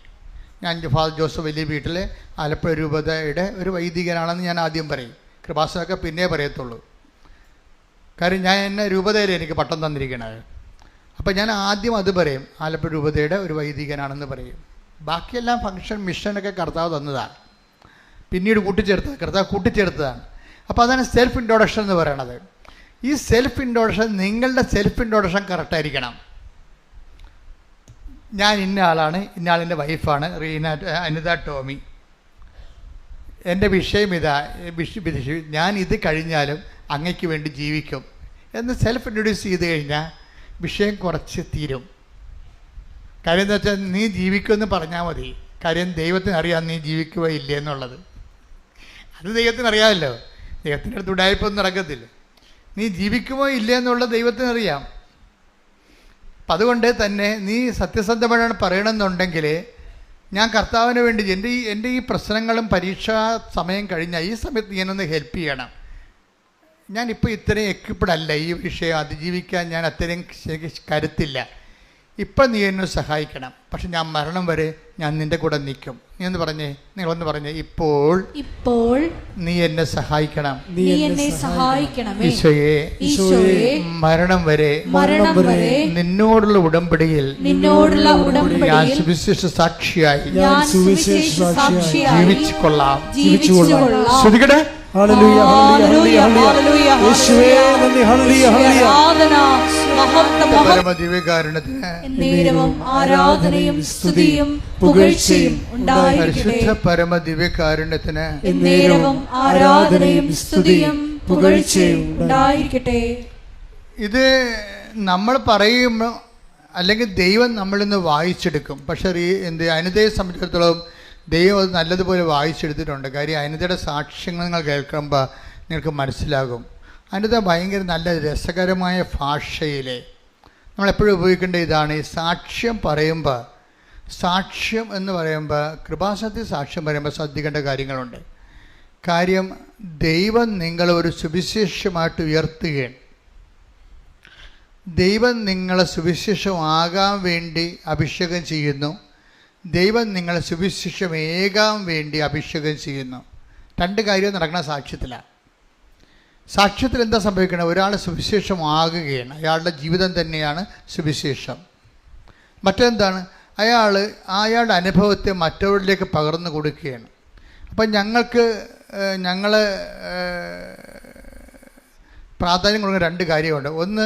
ഞാൻ ഫാദർ ജോസഫ് വലിയ വീട്ടിലെ ആലപ്പുഴ രൂപതയുടെ ഒരു വൈദികനാണെന്ന് ഞാൻ ആദ്യം പറയും. കൃപാസനൊക്കെ പിന്നെ പറയത്തുള്ളൂ. കാര്യം ഞാൻ എന്നെ രൂപതയിൽ എനിക്ക് പട്ടം തന്നിരിക്കണത്. അപ്പം ഞാൻ ആദ്യം അത് പറയും, ആലപ്പുഴ രൂപതയുടെ ഒരു വൈദികനാണെന്ന് പറയും. ബാക്കിയെല്ലാം ഫംഗ്ഷൻ മിഷനൊക്കെ കർത്താവ് തന്നതാണ്, പിന്നീട് കർത്താവ് കൂട്ടിച്ചേർത്തതാണ്. അപ്പോൾ അതാണ് സെൽഫ് ഇൻട്രൊഡക്ഷൻ എന്ന് പറയണത്. ഈ സെൽഫ് ഇൻട്രൊഡക്ഷൻ, നിങ്ങളുടെ സെൽഫ് ഇൻട്രൊഡക്ഷൻ കറക്റ്റായിരിക്കണം. ഞാൻ ഇന്ന ആളാണ്, ഇന്ന ആളിൻ്റെ വൈഫാണ് അനിത ടോമി, എൻ്റെ വിഷയം ഇതാ, ഞാൻ ഇത് കഴിഞ്ഞാലും അങ്ങയ്ക്ക് വേണ്ടി ജീവിക്കും എന്ന് സെൽഫ് ഇൻട്രൊഡ്യൂസ് ചെയ്ത് കഴിഞ്ഞാൽ വിഷയം കുറച്ച് തീരും. കാര്യം എന്താ വെച്ചാൽ നീ ജീവിക്കുമെന്ന് പറഞ്ഞാൽ മതി. കാര്യം ദൈവത്തിന് അറിയാം നീ ജീവിക്കുക ഇല്ലേ എന്നുള്ളത്. അത് ദൈവത്തിന് അറിയാമല്ലോ. ദൈവത്തിൻ്റെ അടുത്ത് ഉടായ്പൊന്നും നടക്കത്തില്ല. നീ ജീവിക്കുമോ ഇല്ലേ എന്നുള്ളത് ദൈവത്തിനറിയാം. അപ്പം അതുകൊണ്ട് തന്നെ നീ സത്യസന്ധമായിട്ടാണ് പറയണമെന്നുണ്ടെങ്കിൽ ഞാൻ കർത്താവിന് വേണ്ടി എൻ്റെ ഈ പ്രശ്നങ്ങളും പരീക്ഷാ സമയം കഴിഞ്ഞാൽ ഈ സമയത്ത് ഞാനൊന്ന് ഹെൽപ്പ് ചെയ്യണം. ഞാനിപ്പോൾ ഇത്രയും എക്വിപ്ഡ് അല്ല, ഈ വിഷയം അതിജീവിക്കാൻ ഞാൻ അത്രയും കരുത്തില്ല. ഇപ്പം നീ എന്നെ സഹായിക്കണം, പക്ഷെ ഞാൻ മരണം വരെ ഞാൻ നിൻ്റെ കൂടെ നിൽക്കും. നിങ്ങളൊന്ന് പറഞ്ഞേ ഇപ്പോൾ നീ എന്നെ സഹായിക്കണം. ഈശോയെ മരണം വരെ നിന്നോടുള്ള ഉടമ്പടിയിൽ ഞാൻ സുവിശേഷ സാക്ഷിയായി ജീവിച്ചു കൊള്ളാം. ശ്രദ്ധിക്കട്ടെ. ആരാധനയും സ്തുതിയും പുകഴ്ചയും പരിശുദ്ധ പരമദിവ്യകാരുണ്യത്തിന് ആരാധനയും സ്തുതിയും പുകഴ്ചയും ഉണ്ടായിരിക്കട്ടെ. ഇത് നമ്മൾ പറയുമ്പോൾ അല്ലെങ്കിൽ ദൈവം നമ്മളിൽ നിന്ന് വായിച്ചെടുക്കും. പക്ഷേ അനിതയെ സംബന്ധിച്ചിടത്തോളം ദൈവം അത് നല്ലതുപോലെ വായിച്ചെടുത്തിട്ടുണ്ട്. കാര്യം അനിതയുടെ സാക്ഷ്യങ്ങൾ നിങ്ങൾ കേൾക്കുമ്പോൾ നിങ്ങൾക്ക് മനസ്സിലാകും. അനിത ഭയങ്കര നല്ല രസകരമായ ഭാഷയിൽ നമ്മളെപ്പോഴും ഉപയോഗിക്കേണ്ട ഇതാണ്. ഈ സാക്ഷ്യം പറയുമ്പോൾ, സാക്ഷ്യം എന്ന് പറയുമ്പോൾ, കൃപാസനത്തിൽ സാക്ഷ്യം പറയുമ്പോൾ ശ്രദ്ധിക്കേണ്ട കാര്യങ്ങളുണ്ട്. കാര്യം ദൈവം നിങ്ങളെ ഒരു സുവിശേഷമായിട്ട് ഉയർത്തുകയാണ്. ദൈവം നിങ്ങളെ സുവിശേഷമാകാൻ വേണ്ടി അഭിഷേകം ചെയ്യുന്നു. ദൈവം നിങ്ങളെ സുവിശേഷമേകാൻ വേണ്ടി അഭിഷേകം ചെയ്യുന്നു. രണ്ട് കാര്യം നടക്കുന്ന സാക്ഷ്യത്തിലാണ്. സാക്ഷ്യത്തിൽ എന്താ സംഭവിക്കുന്നത്? ഒരാൾ സുവിശേഷമാകുകയാണ്, അയാളുടെ ജീവിതം തന്നെയാണ് സുവിശേഷം. മറ്റെന്താണ്? അയാളുടെ അനുഭവത്തെ മറ്റവരിലേക്ക് പകർന്നു കൊടുക്കുകയാണ്. അപ്പം ഞങ്ങൾ പ്രാധാന്യം കൊടുക്കുന്ന രണ്ട് കാര്യമുണ്ട്. ഒന്ന്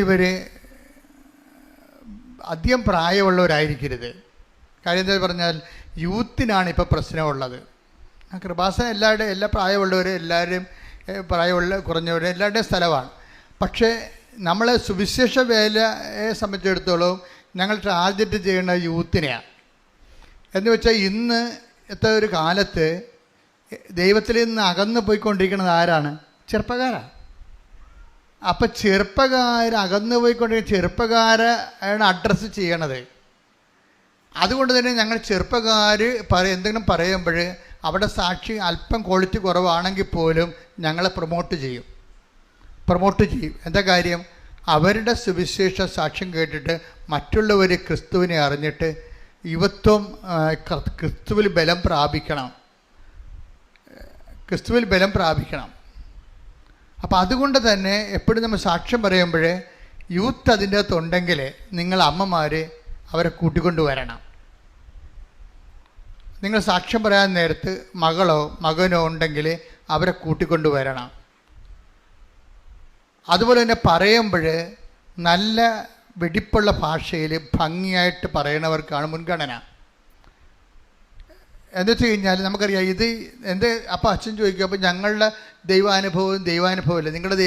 ഇവർ അധികം പ്രായമുള്ളവരായിരിക്കരുത്. കാര്യം എന്താ പറഞ്ഞാൽ യൂത്തിനാണ് ഇപ്പോൾ പ്രശ്നമുള്ളത്. കൃപാസനം എല്ലാ പ്രായമുള്ളവർ, എല്ലാവരും കുറഞ്ഞവർ എല്ലാവരുടെയും സ്ഥലമാണ്. പക്ഷേ നമ്മൾ സുവിശേഷ വേലയെ സംബന്ധിച്ചിടത്തോളം ഞങ്ങൾ ടാർഗറ്റ് ചെയ്യേണ്ട യൂത്തിനെയാണ്. എന്ന് വെച്ചാൽ ഇന്നത്തെ ഒരു കാലത്ത് ദൈവത്തിൽ നിന്ന് അകന്നു പോയിക്കൊണ്ടിരിക്കുന്നത് ആരാണ്? ചെറുപ്പക്കാരാണ്. അപ്പം അകന്നു പോയിക്കൊണ്ടിരിക്കുന്ന ചെറുപ്പക്കാരാണ് അഡ്രസ്സ് ചെയ്യണത്. അതുകൊണ്ട് തന്നെ ഞങ്ങൾ ചെറുപ്പക്കാർ എന്തെങ്കിലും പറയുമ്പോൾ അവിടെ സാക്ഷി അല്പം ക്വാളിറ്റി കുറവാണെങ്കിൽ പോലും ഞങ്ങളെ പ്രൊമോട്ട് ചെയ്യും. എന്താ കാര്യം? അവരുടെ സുവിശേഷ സാക്ഷ്യം കേട്ടിട്ട് മറ്റുള്ളവർ ക്രിസ്തുവിനെ അറിഞ്ഞിട്ട് യുവത്വം ക്രിസ്തുവിൽ ബലം പ്രാപിക്കണം. അപ്പോൾ അതുകൊണ്ട് തന്നെ എപ്പോഴും നമ്മൾ സാക്ഷ്യം പറയുമ്പോൾ യൂത്ത് അതിൻ്റെ അകത്തുണ്ടെങ്കിൽ നിങ്ങൾ അമ്മമാർ അവരെ കൂട്ടിക്കൊണ്ടുവരണം. നിങ്ങൾ സാക്ഷ്യം പറയാൻ നേരത്ത് മകനോ ഉണ്ടെങ്കിൽ അവരെ കൂട്ടിക്കൊണ്ടുവരണം. അതുപോലെ തന്നെ പറയുമ്പോൾ നല്ല വെടിപ്പുള്ള ഭാഷയിൽ ഭംഗിയായിട്ട് പറയണവർക്കാണ് മുൻഗണന. എന്ന് വെച്ച് കഴിഞ്ഞാൽ നമുക്കറിയാം അപ്പോൾ അച്ഛൻ ചോദിക്കും, അപ്പോൾ ഞങ്ങളുടെ ദൈവാനുഭവമില്ല, നിങ്ങളുടെ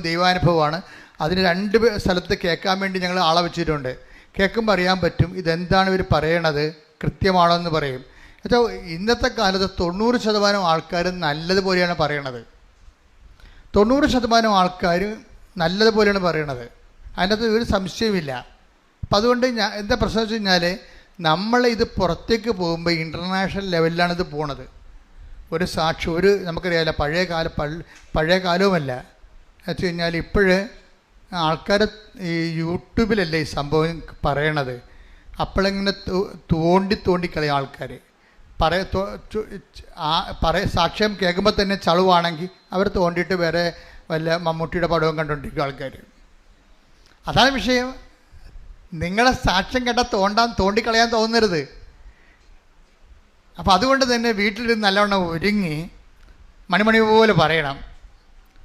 ദൈവാനുഭവമാണ്. അതിന് 2 സ്ഥലത്ത് കേൾക്കാൻ വേണ്ടി ഞങ്ങൾ ആളെ വെച്ചിട്ടുണ്ട്. കേൾക്കുമ്പോൾ അറിയാൻ പറ്റും ഇതെന്താണ് ഇവർ പറയണത്, കൃത്യമാണോ എന്ന് പറയും. എന്നുവെച്ചാൽ ഇന്നത്തെ കാലത്ത് 90% ആൾക്കാർ നല്ലതുപോലെയാണ് പറയണത്. 90% ആൾക്കാർ നല്ലതുപോലെയാണ് പറയണത്. അതിനകത്ത് ഒരു സംശയമില്ല. അപ്പം അതുകൊണ്ട് എന്താ പ്രശ്നം വെച്ച് കഴിഞ്ഞാൽ ഇത് പുറത്തേക്ക് പോകുമ്പോൾ ഇൻ്റർനാഷണൽ ലെവലിലാണ് ഇത് പോണത്. ഒരു നമുക്കറിയാമല്ല, പഴയ കാലവുമല്ല. എന്ന് വെച്ച് കഴിഞ്ഞാൽ ഇപ്പോഴ് ആൾക്കാർ ഈ യൂട്യൂബിലല്ലേ ഈ സംഭവം പറയണത്. അപ്പോഴിങ്ങനെ തോണ്ടിക്കളയും ആൾക്കാർ. സാക്ഷ്യം കേൾക്കുമ്പോൾ തന്നെ ചളുവാണെങ്കിൽ അവർ തോണ്ടിയിട്ട് വേറെ വല്ല മമ്മൂട്ടിയുടെ പടവും കണ്ടുകൊണ്ടിരിക്കും ആൾക്കാർ. അതാണ് വിഷയം. നിങ്ങളെ സാക്ഷ്യം കേട്ടാൽ തോണ്ടിക്കളയാൻ തോന്നരുത്. അപ്പം അതുകൊണ്ട് തന്നെ വീട്ടിലിരുന്ന് നല്ലവണ്ണം ഒരുങ്ങി മണിമണി പോലെ പറയണം.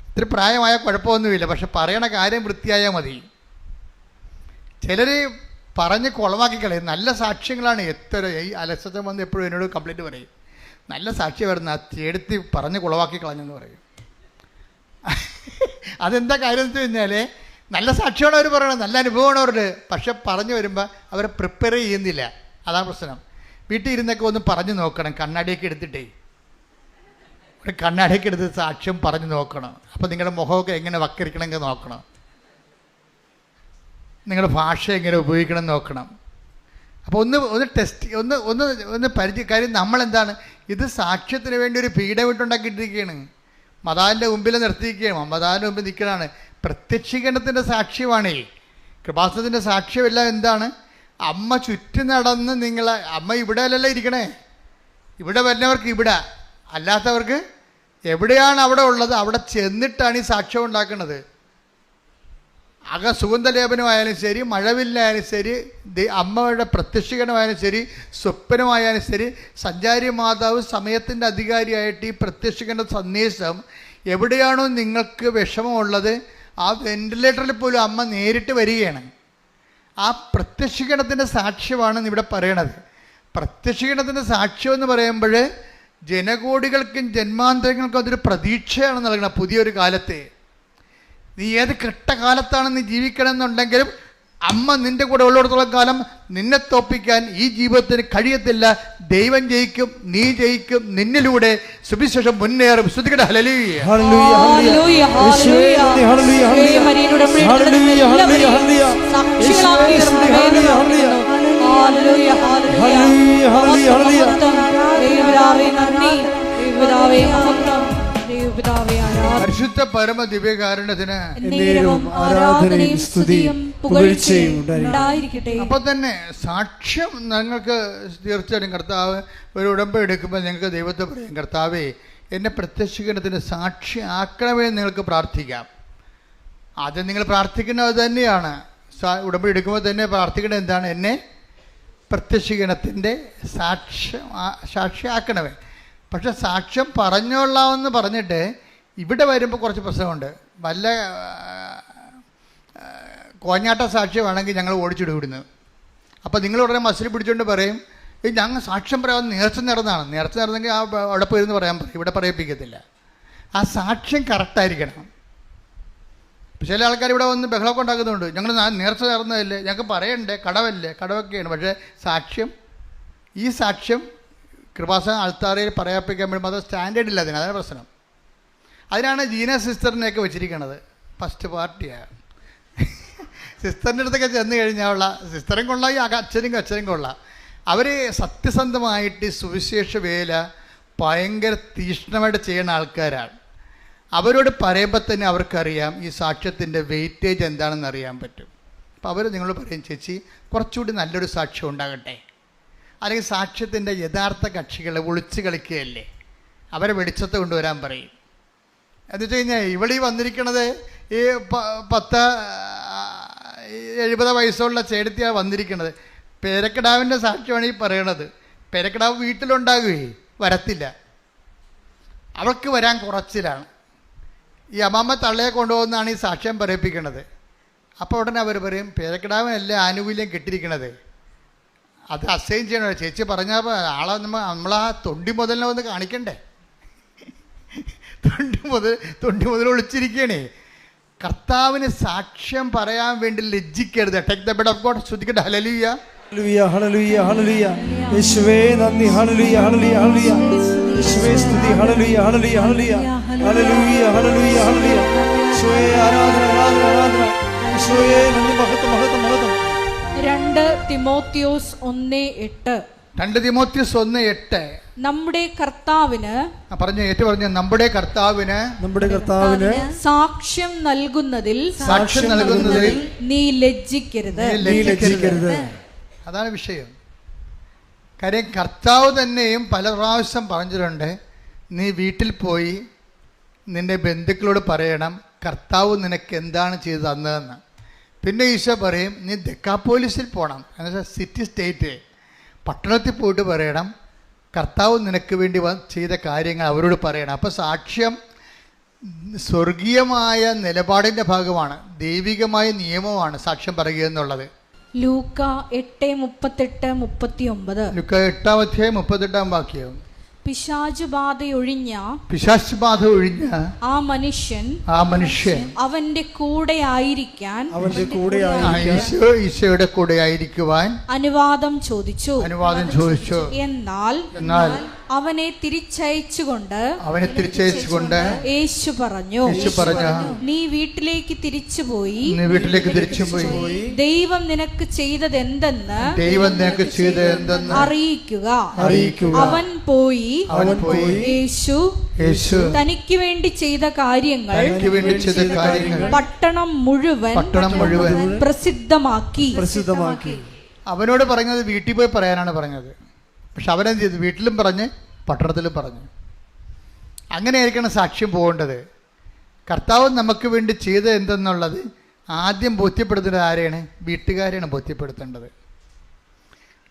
ഇത്തിരി പ്രായമായ കുഴപ്പമൊന്നുമില്ല, പക്ഷെ പറയണ കാര്യം വൃത്തിയായാൽ മതി. ചിലർ പറഞ്ഞ് കുളമാക്കി കളയും. നല്ല സാക്ഷ്യങ്ങളാണ്. ഈ അലസത വന്ന് എപ്പോഴും എന്നോട് കംപ്ലൈൻറ്റ് പറയും, നല്ല സാക്ഷ്യം വരുന്ന എടുത്ത് പറഞ്ഞ് കുളമാക്കി കളഞ്ഞെന്ന് പറയും. അതെന്താ കാര്യം എന്ന് വെച്ച് കഴിഞ്ഞാൽ നല്ല സാക്ഷ്യമാണ് അവർ പറയണത്, നല്ല അനുഭവമാണ് അവരുടെ. പക്ഷെ പറഞ്ഞു വരുമ്പോൾ അവരെ പ്രിപ്പയർ ചെയ്യുന്നില്ല. അതാണ് പ്രശ്നം. വീട്ടിൽ ഇരുന്നൊക്കെ ഒന്ന് പറഞ്ഞു നോക്കണം. കണ്ണാടിയൊക്കെ എടുത്തിട്ടേ ഒരു കണ്ണാടിയൊക്കെ എടുത്ത് സാക്ഷ്യം പറഞ്ഞു നോക്കണം. അപ്പോൾ നിങ്ങളുടെ മുഖമൊക്കെ എങ്ങനെ വക്കരിക്കണമെങ്കിൽ നോക്കണം, നിങ്ങളുടെ ഭാഷ എങ്ങനെ ഉപയോഗിക്കണം നോക്കണം. അപ്പോൾ ഒന്ന് ടെസ്റ്റ് ഒന്ന് കാര്യം നമ്മളെന്താണ് ഇത് സാക്ഷ്യത്തിന് വേണ്ടി ഒരു പീഠമിട്ടുണ്ടാക്കിയിട്ടിരിക്കുകയാണ്. മതാവിൻ്റെ മുമ്പിൽ നിർത്തിയിരിക്കുകയാണ്. മതാവിൻ്റെ മുമ്പിൽ നിൽക്കലാണ്. പ്രത്യക്ഷീകരണത്തിൻ്റെ സാക്ഷ്യമാണേ. കൃപാസനത്തിൻ്റെ സാക്ഷ്യമെല്ലാം എന്താണ്? അമ്മ ചുറ്റും നടന്ന് അമ്മ ഇവിടെ അല്ലല്ലോ ഇരിക്കണേ. ഇവിടെ വരുന്നവർക്ക് ഇവിടെ, അല്ലാത്തവർക്ക് എവിടെയാണ് അവിടെ ഉള്ളത് അവിടെ ചെന്നിട്ടാണ് ഈ സാക്ഷ്യം ഉണ്ടാക്കുന്നത്. സുഗന്ധലേപനമായാലും ശരി, മഴവില്ലായാലും ശരി, അമ്മയുടെ പ്രത്യക്ഷീകരണമായാലും ശരി, സ്വപ്നമായാലും ശരി, സഞ്ചാരി മാതാവ് സമയത്തിൻ്റെ അധികാരിയായിട്ട് ഈ പ്രത്യക്ഷീകരണ സന്ദേശം എവിടെയാണോ നിങ്ങൾക്ക് വിഷമമുള്ളത് ആ വെന്റിലേറ്ററിൽ പോലും അമ്മ നേരിട്ട് വരികയാണ്. ആ പ്രത്യക്ഷീകരണത്തിൻ്റെ സാക്ഷ്യമാണ് ഇവിടെ പറയണത്. പ്രത്യക്ഷീകരണത്തിൻ്റെ സാക്ഷ്യം എന്ന് പറയുമ്പോൾ ജനകോടികൾക്കും ജന്മാന്തരങ്ങൾക്കും അതൊരു പ്രതീക്ഷയാണ് നൽകണം. പുതിയൊരു കാലത്തെ നീ ഏത് കെട്ടകാലത്താണ് നീ ജീവിക്കണം എന്നുണ്ടെങ്കിലും അമ്മ നിൻ്റെ കൂടെ ഉള്ളിടത്തോളം കാലം നിന്നെ തോപ്പിക്കാൻ ഈ ജീവിതത്തിന് കഴിയത്തില്ല. ദൈവം ജയിക്കും, നീ ജയിക്കും, നിന്നിലൂടെ സുവിശേഷം മുന്നേറും. ശ്രുതികട ഹല്ലേലൂയ. പരിശുദ്ധ പരമ ദിവ്യകാരുണ്യത്തിന് ആരാധനയും സ്തുതിയും പുകഴ്ചയും ഉണ്ടായിരിക്കട്ടെ. അപ്പോൾ തന്നെ സാക്ഷ്യം നിങ്ങൾക്ക് തീർച്ചയായിട്ടും കർത്താവ് ഒരു ഉടമ്പടി എടുക്കുമ്പോൾ നിങ്ങൾക്ക് ദൈവത്തെ പറയും, കർത്താവേ എന്നെ പ്രത്യക്ഷീകരണത്തിന് സാക്ഷി ആക്കണമേ നിങ്ങൾക്ക് പ്രാർത്ഥിക്കാം. ആദ്യം നിങ്ങൾ പ്രാർത്ഥിക്കുന്നത് തന്നെയാണ്. ഉടമ്പടി എടുക്കുമ്പോൾ തന്നെ പ്രാർത്ഥിക്കേണ്ടത് എന്താണ്? എന്നെ പ്രത്യക്ഷീകരണത്തിൻ്റെ സാക്ഷിയാക്കണമേ. പക്ഷെ സാക്ഷ്യം പറഞ്ഞോളാമെന്ന് പറഞ്ഞിട്ട് ഇവിടെ വരുമ്പോൾ കുറച്ച് പ്രശ്നമുണ്ട്. വല്ല കോഞ്ഞാട്ട സാക്ഷ്യമാണെങ്കിൽ ഞങ്ങൾ ഓടിച്ചിടും ഇവിടുന്ന്. അപ്പോൾ നിങ്ങൾ ഉടനെ മസിൽ പിടിച്ചുകൊണ്ട് പറയും, ഞങ്ങൾ സാക്ഷ്യം പറയാൻ നേർച്ച നേർന്നതാണ്. നേർച്ച നേർന്നെങ്കിൽ അവിടെ പോയിരുന്ന് പറയാൻ പറയും, ഇവിടെ പറയിപ്പിക്കത്തില്ല. ആ സാക്ഷ്യം കറക്റ്റായിരിക്കണം. ചില ആൾക്കാർ ഇവിടെ വന്ന് ബഹളമൊക്കെ ഉണ്ടാക്കുന്നുണ്ട്, ഞങ്ങൾ നേർച്ച നേർന്നതല്ലേ, ഞങ്ങൾക്ക് പറയണ്ടേ, കടവല്ലേ, കടവൊക്കെയാണ്. പക്ഷേ ഈ സാക്ഷ്യം കൃപാസന ആൾത്താരയിൽ പറയാപ്പിക്കാൻ വേണ്ടി അത് സ്റ്റാൻഡേർഡ് ഇല്ല. അതാണ് പ്രശ്നം. അതിനാണ് ജീന സിസ്റ്ററിനെയൊക്കെ വെച്ചിരിക്കുന്നത്. ഫസ്റ്റ് പാർട്ടിയാണ്. സിസ്റ്ററിൻ്റെ അടുത്തൊക്കെ ചെന്ന് കഴിഞ്ഞാലുള്ള സിസ്റ്ററും കൊള്ളാം, ഈ അച്ഛനും കൊള്ളാം. അവർ സത്യസന്ധമായിട്ട് സുവിശേഷ വേല ഭയങ്കര തീക്ഷ്ണമായിട്ട് ചെയ്യുന്ന ആൾക്കാരാണ്. അവരോട് പറയുമ്പോൾ തന്നെ അവർക്കറിയാം ഈ സാക്ഷ്യത്തിൻ്റെ വെയിറ്റേജ് എന്താണെന്ന് അറിയാൻ പറ്റും. അപ്പോൾ അവർ നിങ്ങളോട് പറയും, ചേച്ചി കുറച്ചുകൂടി നല്ലൊരു സാക്ഷ്യം ഉണ്ടാകട്ടെ, അല്ലെങ്കിൽ സാക്ഷ്യത്തിൻ്റെ യഥാർത്ഥ കക്ഷികളെ ഒളിച്ച് കളിക്കുകയല്ലേ, അവരെ വെളിച്ചത്ത് കൊണ്ടുവരാൻ പറയും. എന്ന് വെച്ച് കഴിഞ്ഞാൽ ഇവിടെ വന്നിരിക്കണത് ഈ 70 വയസ്സുള്ള ചേട്ടത്തിയാണ് വന്നിരിക്കുന്നത്. പേരക്കിടാവിൻ്റെ സാക്ഷ്യമാണ് ഈ പറയണത്. പേരക്കിടാവ് വീട്ടിലുണ്ടാകുകയെ വരത്തില്ല, അവൾക്ക് വരാൻ കുറച്ചിലാണ്. ഈ അമ്മമ്മ തള്ളയെ കൊണ്ടുപോകുന്നതാണ് ഈ സാക്ഷ്യം പറയിപ്പിക്കുന്നത്. അപ്പോൾ ഉടനെ അവർ പറയും, പേരക്കിടാവിനല്ല ആനുകൂല്യം കിട്ടിയിരിക്കണത്, അത് അസൈൻ ചെയ്യണോ. ചേച്ചി പറഞ്ഞാൽ ആളെ നമ്മളാ തൊണ്ടി മുതലിനെ ഒന്ന് കാണിക്കണ്ടേ. തൊണ്ടി മുതൽ ഒളിച്ചിരിക്കണേ. കർത്താവിന് സാക്ഷ്യം പറയാൻ വേണ്ടി ലജ്ജിക്കരുത്. Take the bread of God. ശ്രദ്ധിക്കട്ടെ. ഹല്ലേലൂയ, ഹല്ലേലൂയ, ഹല്ലേലൂയ, ഹല്ലേലൂയ. യേശുവേ നന്ദി. ഹല്ലേലൂയ, ഹല്ലേലൂയ, ഹല്ലേലൂയ. യേശുവേ സ്തുതി. ഹല്ലേലൂയ, ഹല്ലേലൂയ, ഹല്ലേലൂയ. ഹല്ലേലൂയ, ഹല്ലേലൂയ, ഹല്ലേലൂയ. യേശുവേ ആരാധന, ആരാധന, ആരാധന. യേശുവേ നന്ദി. മഹത്വം, മഹത്വം, മഹത്വം. 2 തിമോത്തിയോസ് 1:8. 2 തിമോത്തിയോസ് 1:8. നമ്മുടെ കർത്താവിന് നമ്മുടെ കർത്താവിന് സാക്ഷ്യം നൽകുന്നതിൽ നീ ലജ്ജിക്കരുത്. അതാണ് വിഷയം. കാര്യം കർത്താവ് തന്നെയും പല പ്രാവശ്യം പറഞ്ഞിട്ടുണ്ട്, നീ വീട്ടിൽ പോയി നിന്റെ ബന്ധുക്കളോട് പറയണം കർത്താവ് നിനക്ക് എന്താണ് ചെയ്ത് തന്നതെന്ന്. പിന്നെ ഈശോ പറയും, നീ ദെക്കാപ്പോലിസിൽ പോകണം, എന്നുവെച്ചാൽ സിറ്റി സ്റ്റേറ്റ് പട്ടണത്തിൽ പോയിട്ട് പറയണം കർത്താവ് നിനക്ക് വേണ്ടി ചെയ്ത കാര്യങ്ങൾ അവരോട് പറയണം. അപ്പോൾ സാക്ഷ്യം സ്വർഗീയമായ നിലപാടിൻ്റെ ഭാഗമാണ്, ദൈവികമായ നിയമമാണ് സാക്ഷ്യം പറയുക എന്നുള്ളത്. ലൂക്ക 8:38-39. ലൂക്ക 8:38 വാക്യം. പിശാചുബാധ ഒഴിഞ്ഞ ആ മനുഷ്യൻ അവന്റെ കൂടെ ആയിരിക്കാൻ ഈശോയുടെ കൂടെ ആയിരിക്കുവാൻ അനുവാദം ചോദിച്ചു. എന്നാൽ അവനെ തിരിച്ചയച്ചുകൊണ്ട് യേശു പറഞ്ഞു, നീ വീട്ടിലേക്ക് തിരിച്ചുപോയി ദൈവം നിനക്ക് ചെയ്തതെന്തെന്ന് അറിയിക്കുക. അവൻ പോയി യേശു തനിക്ക് വേണ്ടി ചെയ്ത കാര്യങ്ങൾ പട്ടണം മുഴുവൻ പ്രസിദ്ധമാക്കി. അവനോട് പറഞ്ഞത് വീട്ടിൽ പോയി പറയാനാണ് പറഞ്ഞത്. പക്ഷെ അവനെന്ത് ചെയ്തു? വീട്ടിലും പറഞ്ഞ് പട്ടണത്തിലും പറഞ്ഞു. അങ്ങനെയായിരിക്കണം സാക്ഷ്യം പോകേണ്ടത്. കർത്താവ് നമുക്ക് വേണ്ടി ചെയ്തത് എന്തെന്നുള്ളത് ആദ്യം ബോധ്യപ്പെടുത്തേണ്ടത് ആരെയാണ്? വീട്ടുകാരെയാണ് ബോധ്യപ്പെടുത്തേണ്ടത്.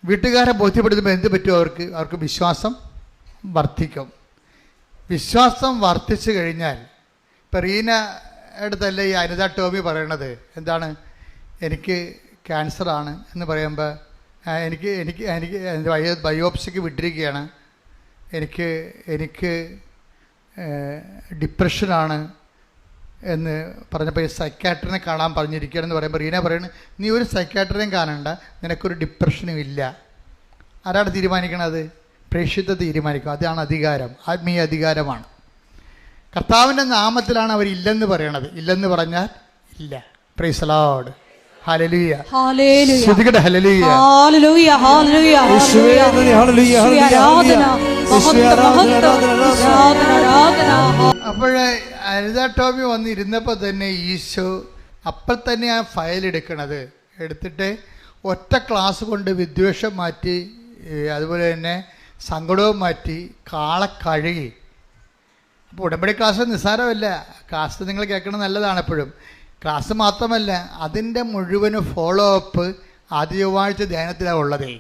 വീട്ടുകാരെ ബോധ്യപ്പെടുത്തുമ്പോൾ എന്ത് പറ്റും? അവർക്ക് വിശ്വാസം വർദ്ധിക്കും. വിശ്വാസം വർദ്ധിച്ചു കഴിഞ്ഞാൽ, ഇപ്പം റീന അടുത്തല്ലേ ഈ അനിത ടോമി പറയണത് എന്താണ്? എനിക്ക് ക്യാൻസറാണ് എന്ന് പറയുമ്പോൾ എനിക്ക് ബയോപ്സിക്ക് വിട്ടിരിക്കുകയാണ്, എനിക്ക് ഡിപ്രഷനാണ് എന്ന് പറഞ്ഞപ്പോൾ ഈ സൈക്കാട്രിനെ കാണാൻ പറഞ്ഞിരിക്കുകയാണെന്ന് പറയുമ്പോൾ റീന പറയുന്നത്, നീ ഒരു സൈക്കാട്രിനെയും കാണണ്ട, നിനക്കൊരു ഡിപ്രഷനും ഇല്ല. ആരാണ് തീരുമാനിക്കണത്? പ്രേക്ഷിത തീരുമാനിക്കും. അതാണ് അധികാരം, ആത്മീയ അധികാരമാണ്. കർത്താവിൻ്റെ നാമത്തിലാണ് അവർ ഇല്ലെന്ന് പറയണത്. ഇല്ലെന്ന് പറഞ്ഞാൽ ഇല്ല. Praise the Lord. ഹല്ലേലൂയ. ശ്രുതികട ഹല്ലേലൂയ. ഹല്ലേലൂയ. ഹല്ലേലൂയ. അപ്പോഴേ അനിത ടോമി വന്നിരുന്നപ്പോൾ തന്നെ ഈശോ അപ്പോൾ തന്നെ ആ ഫയൽ എടുത്തിട്ട് ഒറ്റ ക്ലാസ് കൊണ്ട് വിദ്വേഷം മാറ്റി, അതുപോലെ തന്നെ സങ്കടവും മാറ്റി, കാളെ കഴുകി അപ്പോൾ ഉടമ്പടി ക്ലാസ് നിസ്സാരമല്ല. ക്ലാസ് നിങ്ങൾ കേൾക്കണം, നല്ലതാണ് എപ്പോഴും. ക്ലാസ് മാത്രമല്ല, അതിൻ്റെ മുഴുവനും ഫോളോ അപ്പ് ആദ്യ ചൊവ്വാഴ്ച ധ്യാനത്തിലാണ് ഉള്ളതേ.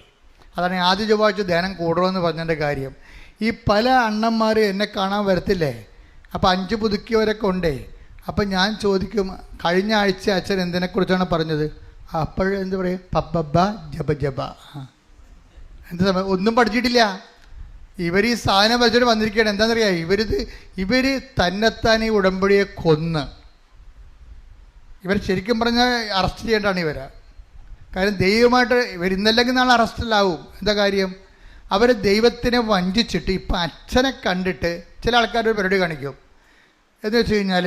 അതാണ് ആദ്യ ചൊവ്വാഴ്ച ധ്യാനം കൂടണമെന്ന് പറഞ്ഞതിൻ്റെ കാര്യം. ഈ പല അണ്ണന്മാർ എന്നെ കാണാൻ വരത്തില്ലേ, അപ്പോൾ 5 പുതുക്കിയവരൊക്കെ ഉണ്ടേ. അപ്പം ഞാൻ ചോദിക്കും, കഴിഞ്ഞ ആഴ്ച അച്ഛൻ എന്തിനെക്കുറിച്ചാണ് പറഞ്ഞത്? അപ്പോഴെന്ത് പറയും? പബ്ബ ജബ ജബ. എന്ത് സമയം ഒന്നും പഠിച്ചിട്ടില്ല. ഇവർ ഈ സാധനം വെച്ചിട്ട് വന്നിരിക്കുകയാണ്. എന്താണെന്നറിയാം, ഇവർ തന്നെത്താൻ ഈ ഉടമ്പടിയെ കൊന്ന് ഇവർ ശരിക്കും പറഞ്ഞാൽ അറസ്റ്റ് ചെയ്യേണ്ടതാണ് ഇവരെ. കാര്യം ദൈവമായിട്ട് ഇവർ ഇന്നല്ലെങ്കിൽ നാളെ അറസ്റ്റിലാവും. എന്താ കാര്യം? അവർ ദൈവത്തിനെ വഞ്ചിച്ചിട്ട് ഇപ്പം അച്ഛനെ കണ്ടിട്ട് ചില ആൾക്കാർ ഒരു പരിപാടി കാണിക്കും. എന്ന് വെച്ച് കഴിഞ്ഞാൽ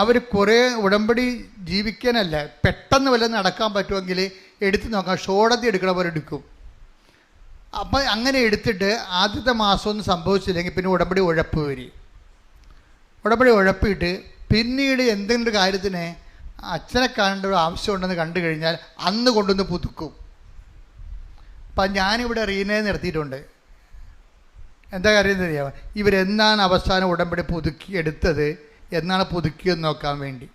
അവർ കുറേ ഉടമ്പടി ജീവിക്കാനല്ല, പെട്ടെന്ന് വല്ലതും നടക്കാൻ പറ്റുമെങ്കിൽ എടുത്ത് നോക്കാം, ഷോടത്തി എടുക്കണ പോലെ എടുക്കും. അപ്പം അങ്ങനെ എടുത്തിട്ട് ആദ്യത്തെ മാസമൊന്നും സംഭവിച്ചില്ലെങ്കിൽ പിന്നെ ഉടമ്പടി ഉഴപ്പ് വരും. ഉടമ്പടി ഉഴപ്പിയിട്ട് പിന്നീട് എന്തെങ്കിലും കാര്യത്തിന് അച്ഛനെ കാണേണ്ട ഒരു ആവശ്യമുണ്ടെന്ന് കണ്ടു കഴിഞ്ഞാൽ അന്ന് കൊണ്ടുവന്ന് പുതുക്കും. അപ്പം ഞാനിവിടെ റീനയെ നിർത്തിയിട്ടുണ്ട്. എന്താ കാര്യം എന്ന് അറിയാമോ? ഇവരെന്നാണ് അവസാനം ഉടമ്പടി പുതുക്കി എടുത്തത്, എന്നാണ് പുതുക്കിയെന്ന് നോക്കാൻ വേണ്ടി.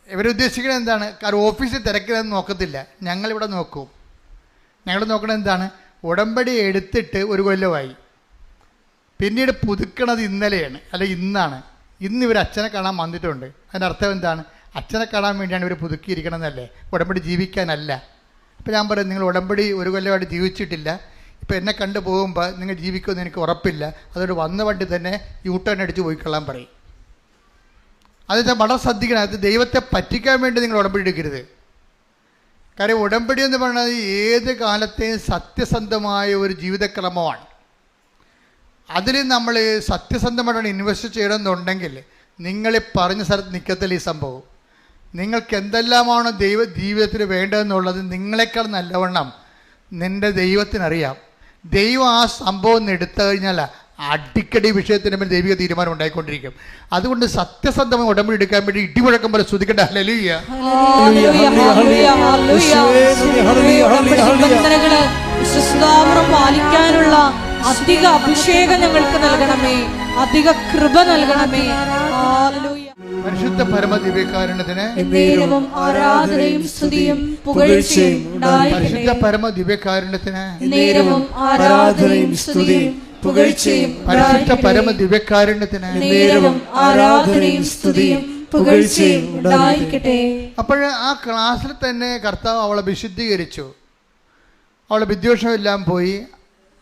ഇവരുദ്ദേശിക്കുന്നത് എന്താണ്? കാരണം ഓഫീസിൽ തിരക്കിലൊന്നും നോക്കത്തില്ല, ഞങ്ങളിവിടെ നോക്കും. ഞങ്ങൾ നോക്കണത് എന്താണ്? ഉടമ്പടി എടുത്തിട്ട് 1 കൊല്ലമായി, പിന്നീട് പുതുക്കണത് ഇന്നലെയാണ്, അല്ല ഇന്നാണ്. ഇന്ന് ഇവർ അച്ഛനെ കാണാൻ വന്നിട്ടുണ്ട്. അതിൻ്റെ അർത്ഥം എന്താണ്? അച്ഛനെ കാണാൻ വേണ്ടിയാണ് ഇവർ പുതുക്കിയിരിക്കണമെന്നല്ലേ, ഉടമ്പടി ജീവിക്കാനല്ല. അപ്പോൾ ഞാൻ പറയും, നിങ്ങൾ ഉടമ്പടി 1 കൊല്ലമായിട്ട് ജീവിച്ചിട്ടില്ല, ഇപ്പോൾ എന്നെ കണ്ടു പോകുമ്പോൾ നിങ്ങൾ ജീവിക്കുമെന്ന് എനിക്ക് ഉറപ്പില്ല, അതുകൊണ്ട് വന്ന വണ്ടി തന്നെ യൂട്ടേൺ അടിച്ച് പോയിക്കൊള്ളാൻ പറയും. അത് വളരെ ശ്രദ്ധിക്കണം. അത് ദൈവത്തെ പറ്റിക്കാൻ വേണ്ടി നിങ്ങൾ ഉടമ്പടി എടുക്കരുത്. കാര്യം ഉടമ്പടി എന്ന് പറയുന്നത് ഏത് കാലത്തെയും സത്യസന്ധമായ ഒരു ജീവിതക്രമമാണ്. അതിൽ നമ്മൾ സത്യസന്ധമായിട്ടാണ് ഇൻവെസ്റ്റ് ചെയ്യണമെന്നുണ്ടെങ്കിൽ നിങ്ങൾ പറഞ്ഞ സ്ഥലത്ത് നിൽക്കത്തില്ല ഈ സംഭവം. നിങ്ങൾക്ക് എന്തെല്ലാമാണോ ജീവിതത്തിൽ വേണ്ടതെന്നുള്ളത് നിങ്ങളെക്കാൾ നല്ലവണ്ണം നിൻ്റെ ദൈവത്തിനറിയാം. ദൈവം ആ സംഭവം എടുത്തു കഴിഞ്ഞാൽ അടിക്കടി വിഷയത്തിന് മേൽ ദൈവിക തീരുമാനം ഉണ്ടായിക്കൊണ്ടിരിക്കും. അതുകൊണ്ട് സത്യസന്ധമായി ഉടമ്പടി എടുക്കാൻ വേണ്ടി ഇടിമുഴക്കം പോലെ സ്തുതിക്കട്ടെ. ഹല്ലേലൂയ. പാലിക്കാനുള്ള അധിക അഭിഷേകം ഞങ്ങൾക്ക് നൽകണമേ, അധിക കൃപ നൽകണമേ. പരിശുദ്ധ പരമ ദിവ്യകാരുണ്യത്തിന് ആരാധനയും സ്തുതിയും പുകഴ്ചയും പരിശുദ്ധ പരമ ദിവ്യകാരുണ്യത്തിന് ആരാധനയും സ്തുതിയും പുകഴ്ചയും പരിശുദ്ധ പരമ ദിവ്യകാരുണ്യത്തിന് ആരാധനയും സ്തുതിയും പുകഴ്ചയും ഉണ്ടായിരിക്കട്ടെ. അപ്പോൾ ആ ക്ലാസ്സിൽ തന്നെ കർത്താവ് അവളെ വിശുദ്ധീകരിച്ചു. അവളുടെ വിദ്വേഷമെല്ലാം പോയി,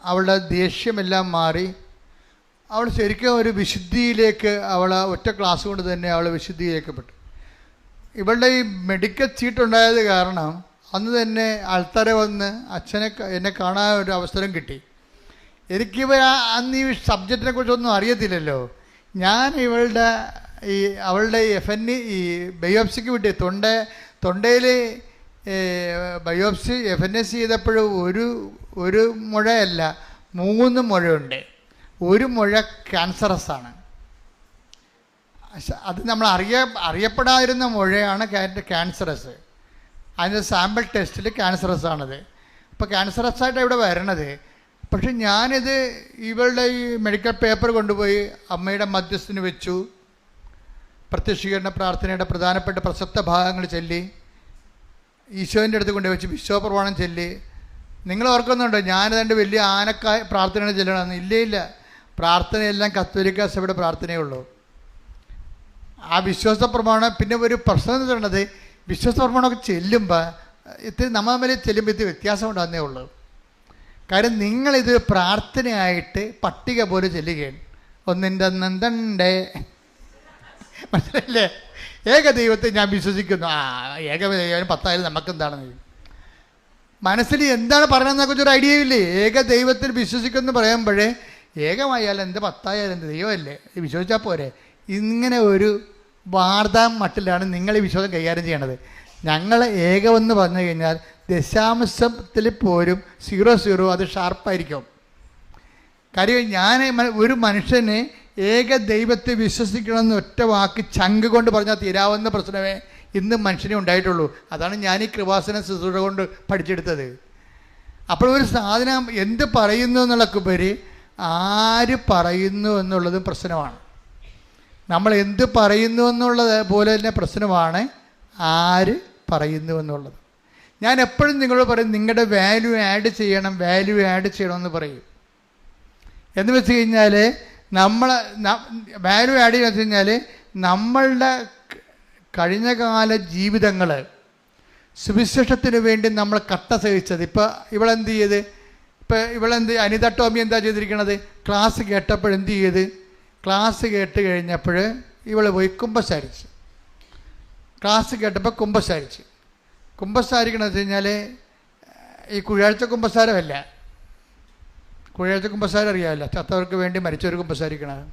അവളുടെ ദേഷ്യമെല്ലാം മാറി. അവൾ ശരിക്കും ഒരു വിശുദ്ധിയിലേക്ക്, അവൾ ഒറ്റ ക്ലാസ് കൊണ്ട് തന്നെ അവൾ വിശുദ്ധീകരിക്കപ്പെട്ടു. ഇവളുടെ ഈ മെഡിക്കൽ സീറ്റുണ്ടായത് കാരണം അന്ന് തന്നെ ആൾക്കാരെ വന്ന് എന്നെ കാണാൻ ഒരു അവസരം കിട്ടി. അന്ന് ഈ സബ്ജക്റ്റിനെ കുറിച്ചൊന്നും അറിയത്തില്ലല്ലോ. ഞാൻ അവളുടെ ഈ ബയോപ്സിക്ക് വിട്ടി, തൊണ്ടയിൽ ബയോപ്സി FNAC ചെയ്തപ്പോഴും ഒരു മുഴയല്ല 3 മുഴയുണ്ട്. 1 മുഴ ക്യാൻസറസ് ആണ്. അത് നമ്മൾ അറിയപ്പെടാതിരുന്ന മുഴയാണ് ക്യാൻസറസ്. അതിൻ്റെ സാമ്പിൾ ടെസ്റ്റിൽ ക്യാൻസറസ് ആണത്. അപ്പോൾ ക്യാൻസറസ് ആയിട്ട് ഇവിടെ വരണത്. പക്ഷെ ഞാനിത് ഇവളുടെ ഈ മെഡിക്കൽ പേപ്പർ കൊണ്ടുപോയി അമ്മയുടെ മധ്യസ്ഥന് വെച്ചു. പ്രത്യക്ഷീകരണ പ്രാർത്ഥനയുടെ പ്രധാനപ്പെട്ട പ്രസക്ത ഭാഗങ്ങൾ ചൊല്ലി ഈശോൻ്റെ അടുത്ത് കൊണ്ടുവച്ച് വിശ്വപ്രമാണം ചൊല്ലി. നിങ്ങൾ ഓർക്കുന്നുണ്ടോ ഞാനതിൻ്റെ വലിയ ആനക്കായ പ്രാർത്ഥനയാണ് ചെല്ലണമെന്ന്? ഇല്ല, പ്രാർത്ഥനയെല്ലാം കത്തോലിക്ക സഭയുടെ പ്രാർത്ഥനയുള്ളൂ. ആ വിശ്വാസ പ്രമാണം. പിന്നെ ഒരു പ്രശ്നം എന്ന് പറയുന്നത്, വിശ്വാസ പ്രമാണമൊക്കെ ചെല്ലുമ്പോൾ ഇത്തിരി നമ്മൾ തമ്മിൽ ചെല്ലുമ്പോൾ ഇത്തിരി വ്യത്യാസം ഉണ്ടാകുന്നേ ഉള്ളൂ. കാര്യം നിങ്ങളിത് പ്രാർത്ഥനയായിട്ട് പട്ടിക പോലെ ചെല്ലുകയാണ്. 1 മനസ്സിലല്ലേ? ഏക ദൈവത്തെ ഞാൻ വിശ്വസിക്കുന്നു. ഏക ദൈവം 10,000 നമുക്കെന്താണെന്ന് മനസ്സിൽ എന്താണ് പറയണമെന്നതിനെ കുറിച്ചൊരു ഐഡിയ ഇല്ലേ? ഏക ദൈവത്തിൽ വിശ്വസിക്കുമെന്ന് പറയുമ്പോഴേ ഏകമായാലും എന്ത് 10,000 എന്ത് ദൈവമല്ലേ, വിശ്വസിച്ചാൽ പോരെ. ഇങ്ങനെ ഒരു വാർത്താ മട്ടിലാണ് നിങ്ങൾ ഈ വിശ്വാസം കൈകാര്യം ചെയ്യണത്. ഞങ്ങൾ ഏകമെന്ന് പറഞ്ഞു കഴിഞ്ഞാൽ ദശാംശത്തിൽ പോലും 00 അത് ഷാർപ്പായിരിക്കും. കാര്യം ഒരു മനുഷ്യന് ഏക ദൈവത്തെ വിശ്വസിക്കണമെന്ന് ഒറ്റ വാക്ക് ചങ്ക് കൊണ്ട് പറഞ്ഞാൽ തീരാവുന്ന പ്രശ്നമേ ഇന്ന് മനുഷ്യനെ ഉണ്ടായിട്ടുള്ളൂ. അതാണ് ഞാൻ ഈ കൃപാസന ശുശ്രൂഷ കൊണ്ട് പഠിച്ചെടുത്തത്. അപ്പോൾ ഒരു സാധനം എന്ത് പറയുന്നു എന്നുള്ളക്കുപരി ആര് പറയുന്നു എന്നുള്ളതും പ്രശ്നമാണ്. നമ്മൾ എന്ത് പറയുന്നു എന്നുള്ളത് പോലെ തന്നെ പ്രശ്നമാണ് ആര് പറയുന്നു എന്നുള്ളത്. ഞാൻ എപ്പോഴും നിങ്ങളോട് പറയും, നിങ്ങളുടെ വാല്യൂ ആഡ് ചെയ്യണമെന്ന് പറയും. എന്ന് വെച്ച് കഴിഞ്ഞാൽ വാല്യൂ ആഡ് ചെയ്യുക വെച്ച് കഴിഞ്ഞാൽ നമ്മളുടെ കഴിഞ്ഞകാല ജീവിതങ്ങൾ സുവിശേഷത്തിന് വേണ്ടി നമ്മൾ കട്ട സഹിച്ചത്. ഇവളെന്ത് അനിത ടോമി എന്താ ചെയ്തിരിക്കണത്? ക്ലാസ് കേട്ടപ്പോഴെന്ത് ചെയ്ത്? ക്ലാസ് കേട്ട് കഴിഞ്ഞപ്പോൾ ഇവൾ പോയി കുമ്പസാരിച്ച്. ക്ലാസ് കേട്ടപ്പോൾ കുമ്പസാരിക്കണമെന്ന് വെച്ച് കഴിഞ്ഞാൽ ഈ കുഴിയാഴ്ച കുമ്പസാരമല്ല. കുഴിയാഴ്ച കുമ്പസാരം അറിയാമല്ലോ, ചത്തവർക്ക് വേണ്ടി മരിച്ചവർ കുമ്പസാരിക്കണത്.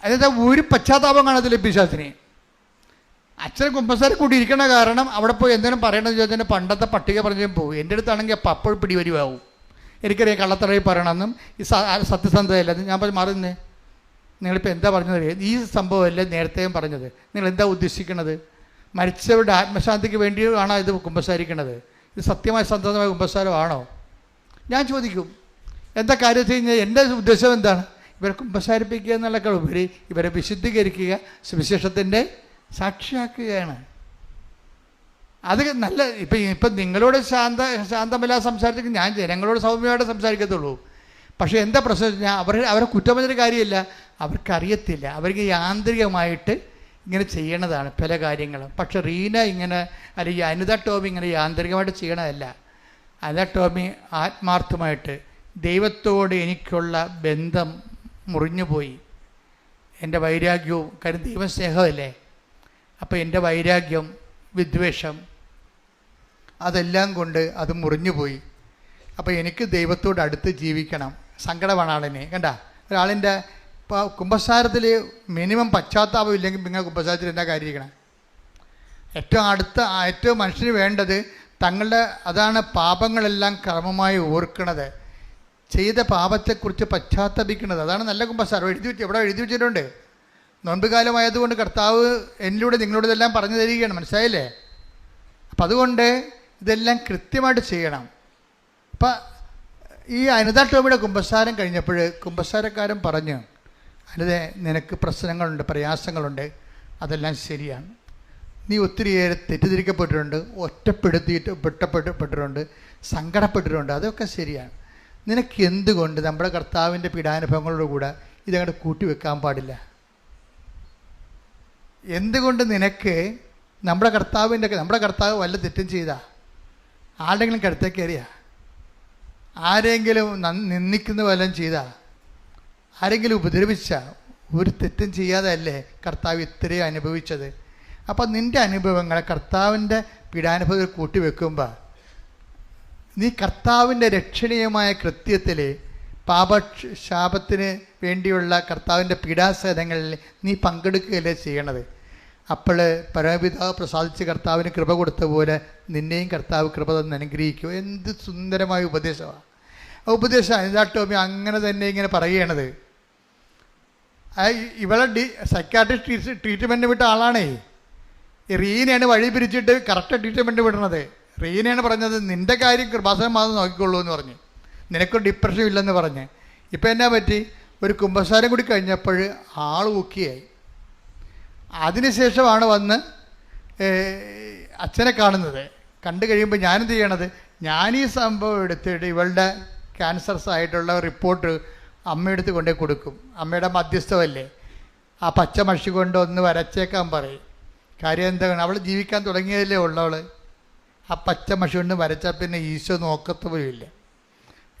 അതായത് ഒരു പശ്ചാത്താപം കാണത്തില്ല പിശാചിന്. അച്ഛൻ കുമ്പസാരം കൂടി ഇരിക്കണ കാരണം അവിടെ പോയി എന്തെങ്കിലും പറയണമെന്ന് ചോദിച്ചാൽ പണ്ടത്തെ പട്ടിക പറഞ്ഞു പോകും. എൻ്റെ അടുത്താണെങ്കിൽ അപ്പം അപ്പോൾ പിടിവരുവാവും. എനിക്കറിയാം കള്ളത്തറയിൽ പറയണമെന്നും ഈ സത്യസന്ധതയല്ലെന്നും. ഞാൻ പറഞ്ഞു, മാറുന്നേ, നിങ്ങളിപ്പോൾ എന്താ പറഞ്ഞത്? ഈ സംഭവമല്ലേ നേരത്തെയും പറഞ്ഞത്? നിങ്ങൾ എന്താ ഉദ്ദേശിക്കണത്? മരിച്ചവരുടെ ആത്മശാന്തിക്ക് വേണ്ടിയാണോ ഇത് കുമ്പസാരിക്കണത്? ഇത് സത്യമായ സന്തോഷമായ കുമ്പസാരമാണോ? ഞാൻ ചോദിക്കും. എന്താ കാര്യം വെച്ച് കഴിഞ്ഞാൽ എൻ്റെ ഉദ്ദേശം എന്താണ്? ഇവരെ കുമ്പസാരിപ്പിക്കുക എന്നുള്ളതൊക്കെ ഉപരി ഇവരെ വിശുദ്ധീകരിക്കുക, സുവിശേഷത്തിൻ്റെ സാക്ഷിയാക്കുകയാണ്. അത് നല്ല. ഇപ്പം നിങ്ങളോട് ശാന്തമില്ലാതെ സംസാരിച്ചെങ്കിൽ ഞാൻ ജനങ്ങളോട് സൗമ്യമായിട്ട് സംസാരിക്കത്തുള്ളൂ. പക്ഷേ എന്താ പ്രശ്നം വെച്ച് കഴിഞ്ഞാൽ അവരെ കുറ്റം പറഞ്ഞൊരു കാര്യമില്ല, അവർക്കറിയത്തില്ല. അവർക്ക് യാന്ത്രികമായിട്ട് ഇങ്ങനെ ചെയ്യണതാണ് പല കാര്യങ്ങളും. പക്ഷെ റീന ഇങ്ങനെ, അല്ലെങ്കിൽ അനിത ടോമി ഇങ്ങനെ യാന്ത്രികമായിട്ട് ചെയ്യണതല്ല. അനിത ടോമി ആത്മാർത്ഥമായിട്ട് ദൈവത്തോട് എനിക്കുള്ള ബന്ധം മുറിഞ്ഞുപോയി. എൻ്റെ വൈരാഗ്യവും, കാര്യം ദൈവം സ്നേഹമല്ലേ. അപ്പോൾ എൻ്റെ വൈരാഗ്യം, വിദ്വേഷം, അതെല്ലാം കൊണ്ട് അത് മുറിഞ്ഞുപോയി. അപ്പോൾ എനിക്ക് ദൈവത്തോട് അടുത്ത് ജീവിക്കണം. സങ്കടമാണ് ആളിനെ. കണ്ട, ഒരാളിൻ്റെ ഇപ്പോൾ കുമ്പസാരത്തിൽ മിനിമം പശ്ചാത്താപം ഇല്ലെങ്കിൽ പിന്നെ കുമ്പസാരത്തിൽ എന്താ കാര്യമായിരിക്കണം? ഏറ്റവും മനുഷ്യന് വേണ്ടത് അതാണ് പാപങ്ങളെല്ലാം ക്രമമായി ഓർക്കണത്, ചെയ്ത പാപത്തെക്കുറിച്ച് പശ്ചാത്തപിക്കുന്നത്. അതാണ് നല്ല കുമ്പസാരം. എവിടെ എഴുതി വെച്ചിട്ടുണ്ട്. നോമ്പ് കാലമായതുകൊണ്ട് കർത്താവ് എന്നിലൂടെ നിങ്ങളോട് ഇതെല്ലാം പറഞ്ഞു തരികയാണ്. മനസ്സിലായില്ലേ? അപ്പം അതുകൊണ്ട് ഇതെല്ലാം കൃത്യമായിട്ട് ചെയ്യണം. അപ്പം ഈ അനിത ടോമിയുടെ കുമ്പസാരം കഴിഞ്ഞപ്പോൾ കുമ്പസാരക്കാരൻ പറഞ്ഞു, അനിതേ, നിനക്ക് പ്രശ്നങ്ങളുണ്ട്, പ്രയാസങ്ങളുണ്ട്, അതെല്ലാം ശരിയാണ്. നീ ഒത്തിരിയേറെ തെറ്റിദ്ധരിക്കപ്പെട്ടിട്ടുണ്ട്, ഒറ്റപ്പെട്ടിട്ടുണ്ട്, സങ്കടപ്പെട്ടിട്ടുണ്ട്, അതൊക്കെ ശരിയാണ്. നിനക്ക് എന്തുകൊണ്ട് നമ്മുടെ കർത്താവിൻ്റെ പീഡാനുഭവങ്ങളോട് കൂടെ ഇതങ്ങോട്ട് കൂട്ടിവെക്കാൻ പാടില്ല? എന്തുകൊണ്ട് നിനക്ക് നമ്മുടെ കർത്താവ് വല്ല തെറ്റും ചെയ്താ? ആരുടെങ്കിലും കടുത്തേക്ക് കയറിയാ? ആരെങ്കിലും നിന്ദിക്കുന്ന വല്ലതും ചെയ്താ? ആരെങ്കിലും ഉപദ്രവിച്ച? ഒരു തെറ്റും ചെയ്യാതെ അല്ലേ കർത്താവ് ഇത്രയും അനുഭവിച്ചത്? അപ്പം നിൻ്റെ അനുഭവങ്ങളെ കർത്താവിൻ്റെ പീഡാനുഭവത്തിൽ കൂട്ടിവെക്കുമ്പോൾ നീ കർത്താവിൻ്റെ രക്ഷണീയമായ കൃത്യത്തിൽ പാപശാപത്തിന് വേണ്ടിയുള്ള കർത്താവിൻ്റെ പീഡാസഹനങ്ങളിൽ നീ പങ്കെടുക്കുകയല്ലേ ചെയ്യണത്. അപ്പോൾ പരമപിതാവ് പ്രസാദിച്ച് കർത്താവിന് കൃപ കൊടുത്ത പോലെ നിന്നെയും കർത്താവ് കൃപ തന്ന് അനുഗ്രഹിക്കുക. എന്ത് സുന്ദരമായ ഉപദേശമാണ് ആ ഉപദേശം. അനിത ടോമി അങ്ങനെ തന്നെ ഇങ്ങനെ പറയുകയാണത്. ഇവളെ സൈക്കാട്രിസ്റ്റ് ട്രീറ്റ്മെൻറ്റ് വിട്ട ആളാണേ. റീനയാണ് വഴി പിരിച്ചിട്ട് കറക്റ്റ് ട്രീറ്റ്മെൻറ്റ് വിടണത്. റീനയാണ് പറഞ്ഞത്, നിൻ്റെ കാര്യം കൃപാസനം മാത്രം നോക്കിക്കൊള്ളൂ എന്ന് പറഞ്ഞ്, നിനക്ക് ഡിപ്രഷൻ ഇല്ലെന്ന് പറഞ്ഞ്. ഇപ്പം എന്നാ പറ്റി? ഒരു കുമ്പസാരം കൂടി കഴിഞ്ഞപ്പോൾ ആൾ ഊക്കിയായി. അതിനുശേഷമാണ് വന്ന് അച്ഛനെ കാണുന്നത്. കണ്ടു കഴിയുമ്പോൾ ഞാനെന്ത് ചെയ്യണത്? ഞാനീ സംഭവം എടുത്തിട്ട് ഇവളുടെ ക്യാൻസർസ് ആയിട്ടുള്ള റിപ്പോർട്ട് അമ്മയെടുത്ത് കൊണ്ടേ കൊടുക്കും. അമ്മയുടെ മധ്യസ്ഥമല്ലേ. ആ പച്ച മഷി കൊണ്ട് ഒന്ന് വരച്ചേക്കാൻ പറയും. കാര്യം എന്താണ്? അവൾ ജീവിക്കാൻ തുടങ്ങിയതല്ലേ ഉള്ളവൾ. ആ പച്ച മഷി കൊണ്ട് വരച്ചാൽ പിന്നെ ഈശോ നോക്കത്തുപോലുമില്ല,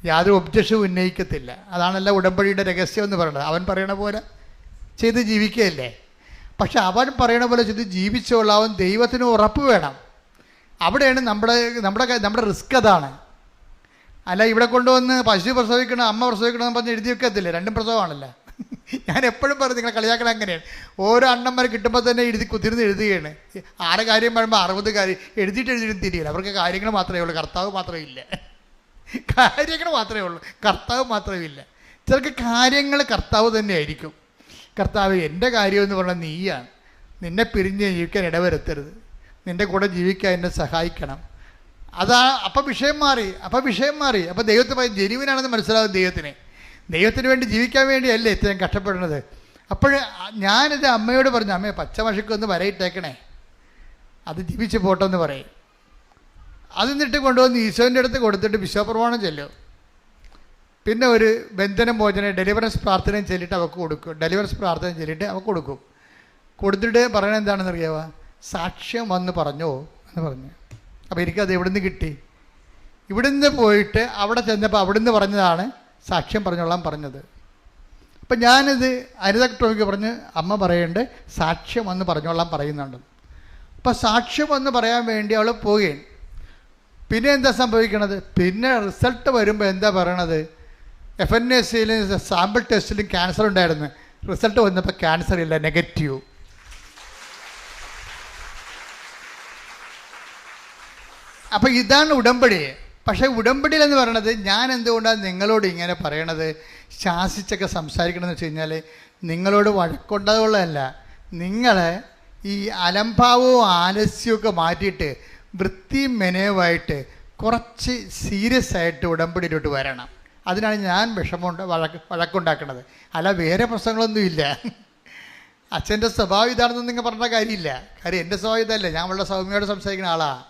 യാതൊരു ഒബ്ജക്ഷനും ഉന്നയിക്കത്തില്ല. അതാണല്ലോ ഉടമ്പടിയുടെ രഹസ്യം എന്ന് പറയുന്നത്. അവൻ പറയണ പോലെ ചെയ്ത് ജീവിക്കുകയല്ലേ. പക്ഷെ അവൻ പറയണ പോലെ ചെയ്ത് ജീവിച്ചോളാവും. ദൈവത്തിന് ഉറപ്പ് വേണം. അവിടെയാണ് നമ്മുടെ റിസ്ക്. അതാണ്. അല്ല ഇവിടെ കൊണ്ടുവന്ന് പശു പ്രസവിക്കണം, അമ്മ പ്രസവിക്കണമെന്ന് പറഞ്ഞ് എഴുതി വെക്കത്തില്ലേ? രണ്ടും പ്രസവമാണല്ലോ. ഞാൻ എപ്പോഴും പറയും, നിങ്ങളെ കളിയാക്കണം അങ്ങനെയാണ്. ഓരോ അണ്ണന്മാർ കിട്ടുമ്പോൾ തന്നെ കുത്തിരുന്ന് എഴുതുകയാണ്. 6 കാര്യം പറയുമ്പോൾ 60 കാര്യം എഴുതിയിട്ട് തിരിയില്ല. അവർക്ക് കാര്യങ്ങൾ മാത്രമേ ഉള്ളൂ, കർത്താവ് മാത്രമേ ഇല്ല. കാര്യങ്ങൾ മാത്രമേ ഉള്ളൂ, കർത്താവ് മാത്രമേ ഇല്ല. ചിലർക്ക് കാര്യങ്ങൾ കർത്താവ് തന്നെ ആയിരിക്കും. കർത്താവ്, എൻ്റെ കാര്യമെന്ന് പറഞ്ഞാൽ നീയാണ്. നിന്നെ പിരിഞ്ഞ് ജീവിക്കാൻ ഇടവരുത്തരുത്, നിൻ്റെ കൂടെ ജീവിക്കാൻ എന്നെ സഹായിക്കണം. അപ്പം വിഷയം മാറി. അപ്പം ദൈവത്തെ ജനുവിനാണെന്ന് മനസ്സിലാകും. ദൈവത്തിന് വേണ്ടി ജീവിക്കാൻ വേണ്ടിയല്ലേ ഇത്രയും കഷ്ടപ്പെടുന്നത്. അപ്പോൾ ഞാനിത് അമ്മയോട് പറഞ്ഞു, അമ്മയെ പച്ചമഷിക്കൊന്ന് വരയിട്ടേക്കണേ, അത് ജീവിച്ച് പോട്ടെന്ന് പറയും. അത് എന്നിട്ട് കൊണ്ടുവന്ന് ഈശോൻ്റെ അടുത്ത് കൊടുത്തിട്ട് വിശ്വപ്രമാണം ചെല്ലും. പിന്നെ ഒരു ബന്ധനം മോചനം ഡെലിവറൻസ് പ്രാർത്ഥനയും ചൊല്ലിയിട്ട് അവൾക്ക് കൊടുക്കും. ഡെലിവറൻസ് പ്രാർത്ഥന ചൊല്ലിയിട്ട് അവൾക്ക് കൊടുക്കും. കൊടുത്തിട്ട് പറയണത് എന്താണെന്ന് അറിയാവോ? സാക്ഷ്യം വന്ന് പറഞ്ഞോ എന്ന് പറഞ്ഞു. അപ്പോൾ എനിക്കത് എവിടെ നിന്ന് കിട്ടി? ഇവിടുന്ന് പോയിട്ട് അവിടെ ചെന്നപ്പോൾ അവിടുന്ന് പറഞ്ഞതാണ് സാക്ഷ്യം പറഞ്ഞോളാൻ പറഞ്ഞത്. അപ്പം ഞാനിത് അനിതക്ടോയ്ക്ക് പറഞ്ഞ് അമ്മ പറയേണ്ടത് സാക്ഷ്യം വന്ന് പറഞ്ഞോളാൻ പറയുന്നുണ്ട്. അപ്പം സാക്ഷ്യം വന്ന് പറയാൻ വേണ്ടി അവൾ പോവുകയാണ്. പിന്നെ എന്താ സംഭവിക്കണത്? പിന്നെ റിസൾട്ട് വരുമ്പോൾ എന്താ പറയണത്? FNACയിലും സാമ്പിൾ ടെസ്റ്റിലും ക്യാൻസർ ഉണ്ടായിരുന്നു. റിസൾട്ട് വന്നപ്പോൾ ക്യാൻസർ ഇല്ല, നെഗറ്റീവ്. അപ്പോൾ ഇതാണ് ഉടമ്പടി. പക്ഷേ ഉടമ്പടിയിൽ എന്ന് പറയണത്, ഞാൻ എന്തുകൊണ്ടാണ് നിങ്ങളോട് ഇങ്ങനെ പറയണത്, ശാസിച്ചൊക്കെ സംസാരിക്കണമെന്ന് വെച്ച് കഴിഞ്ഞാൽ നിങ്ങളോട് വഴക്കുണ്ടാവുള്ളതല്ല, നിങ്ങളെ ഈ അലംഭാവവും ആലസ്യവും മാറ്റിയിട്ട് വൃത്തിയും മെനയുമായിട്ട് കുറച്ച് സീരിയസ് ആയിട്ട് ഉടമ്പടിയിലോട്ട് വരണം. അതിനാണ് ഞാൻ വഴക്കുണ്ടാക്കുന്നത്. അല്ല വേറെ പ്രശ്നങ്ങളൊന്നുമില്ല. അച്ഛൻ്റെ സ്വഭാവം ഇതാണെന്ന് നിങ്ങൾ പറഞ്ഞ കാര്യമില്ല. കാര്യം എൻ്റെ സ്വഭാവം ഇതല്ല, ഞാൻ വളരെ സൗമ്യയോട് സംസാരിക്കുന്ന ആളാണ്.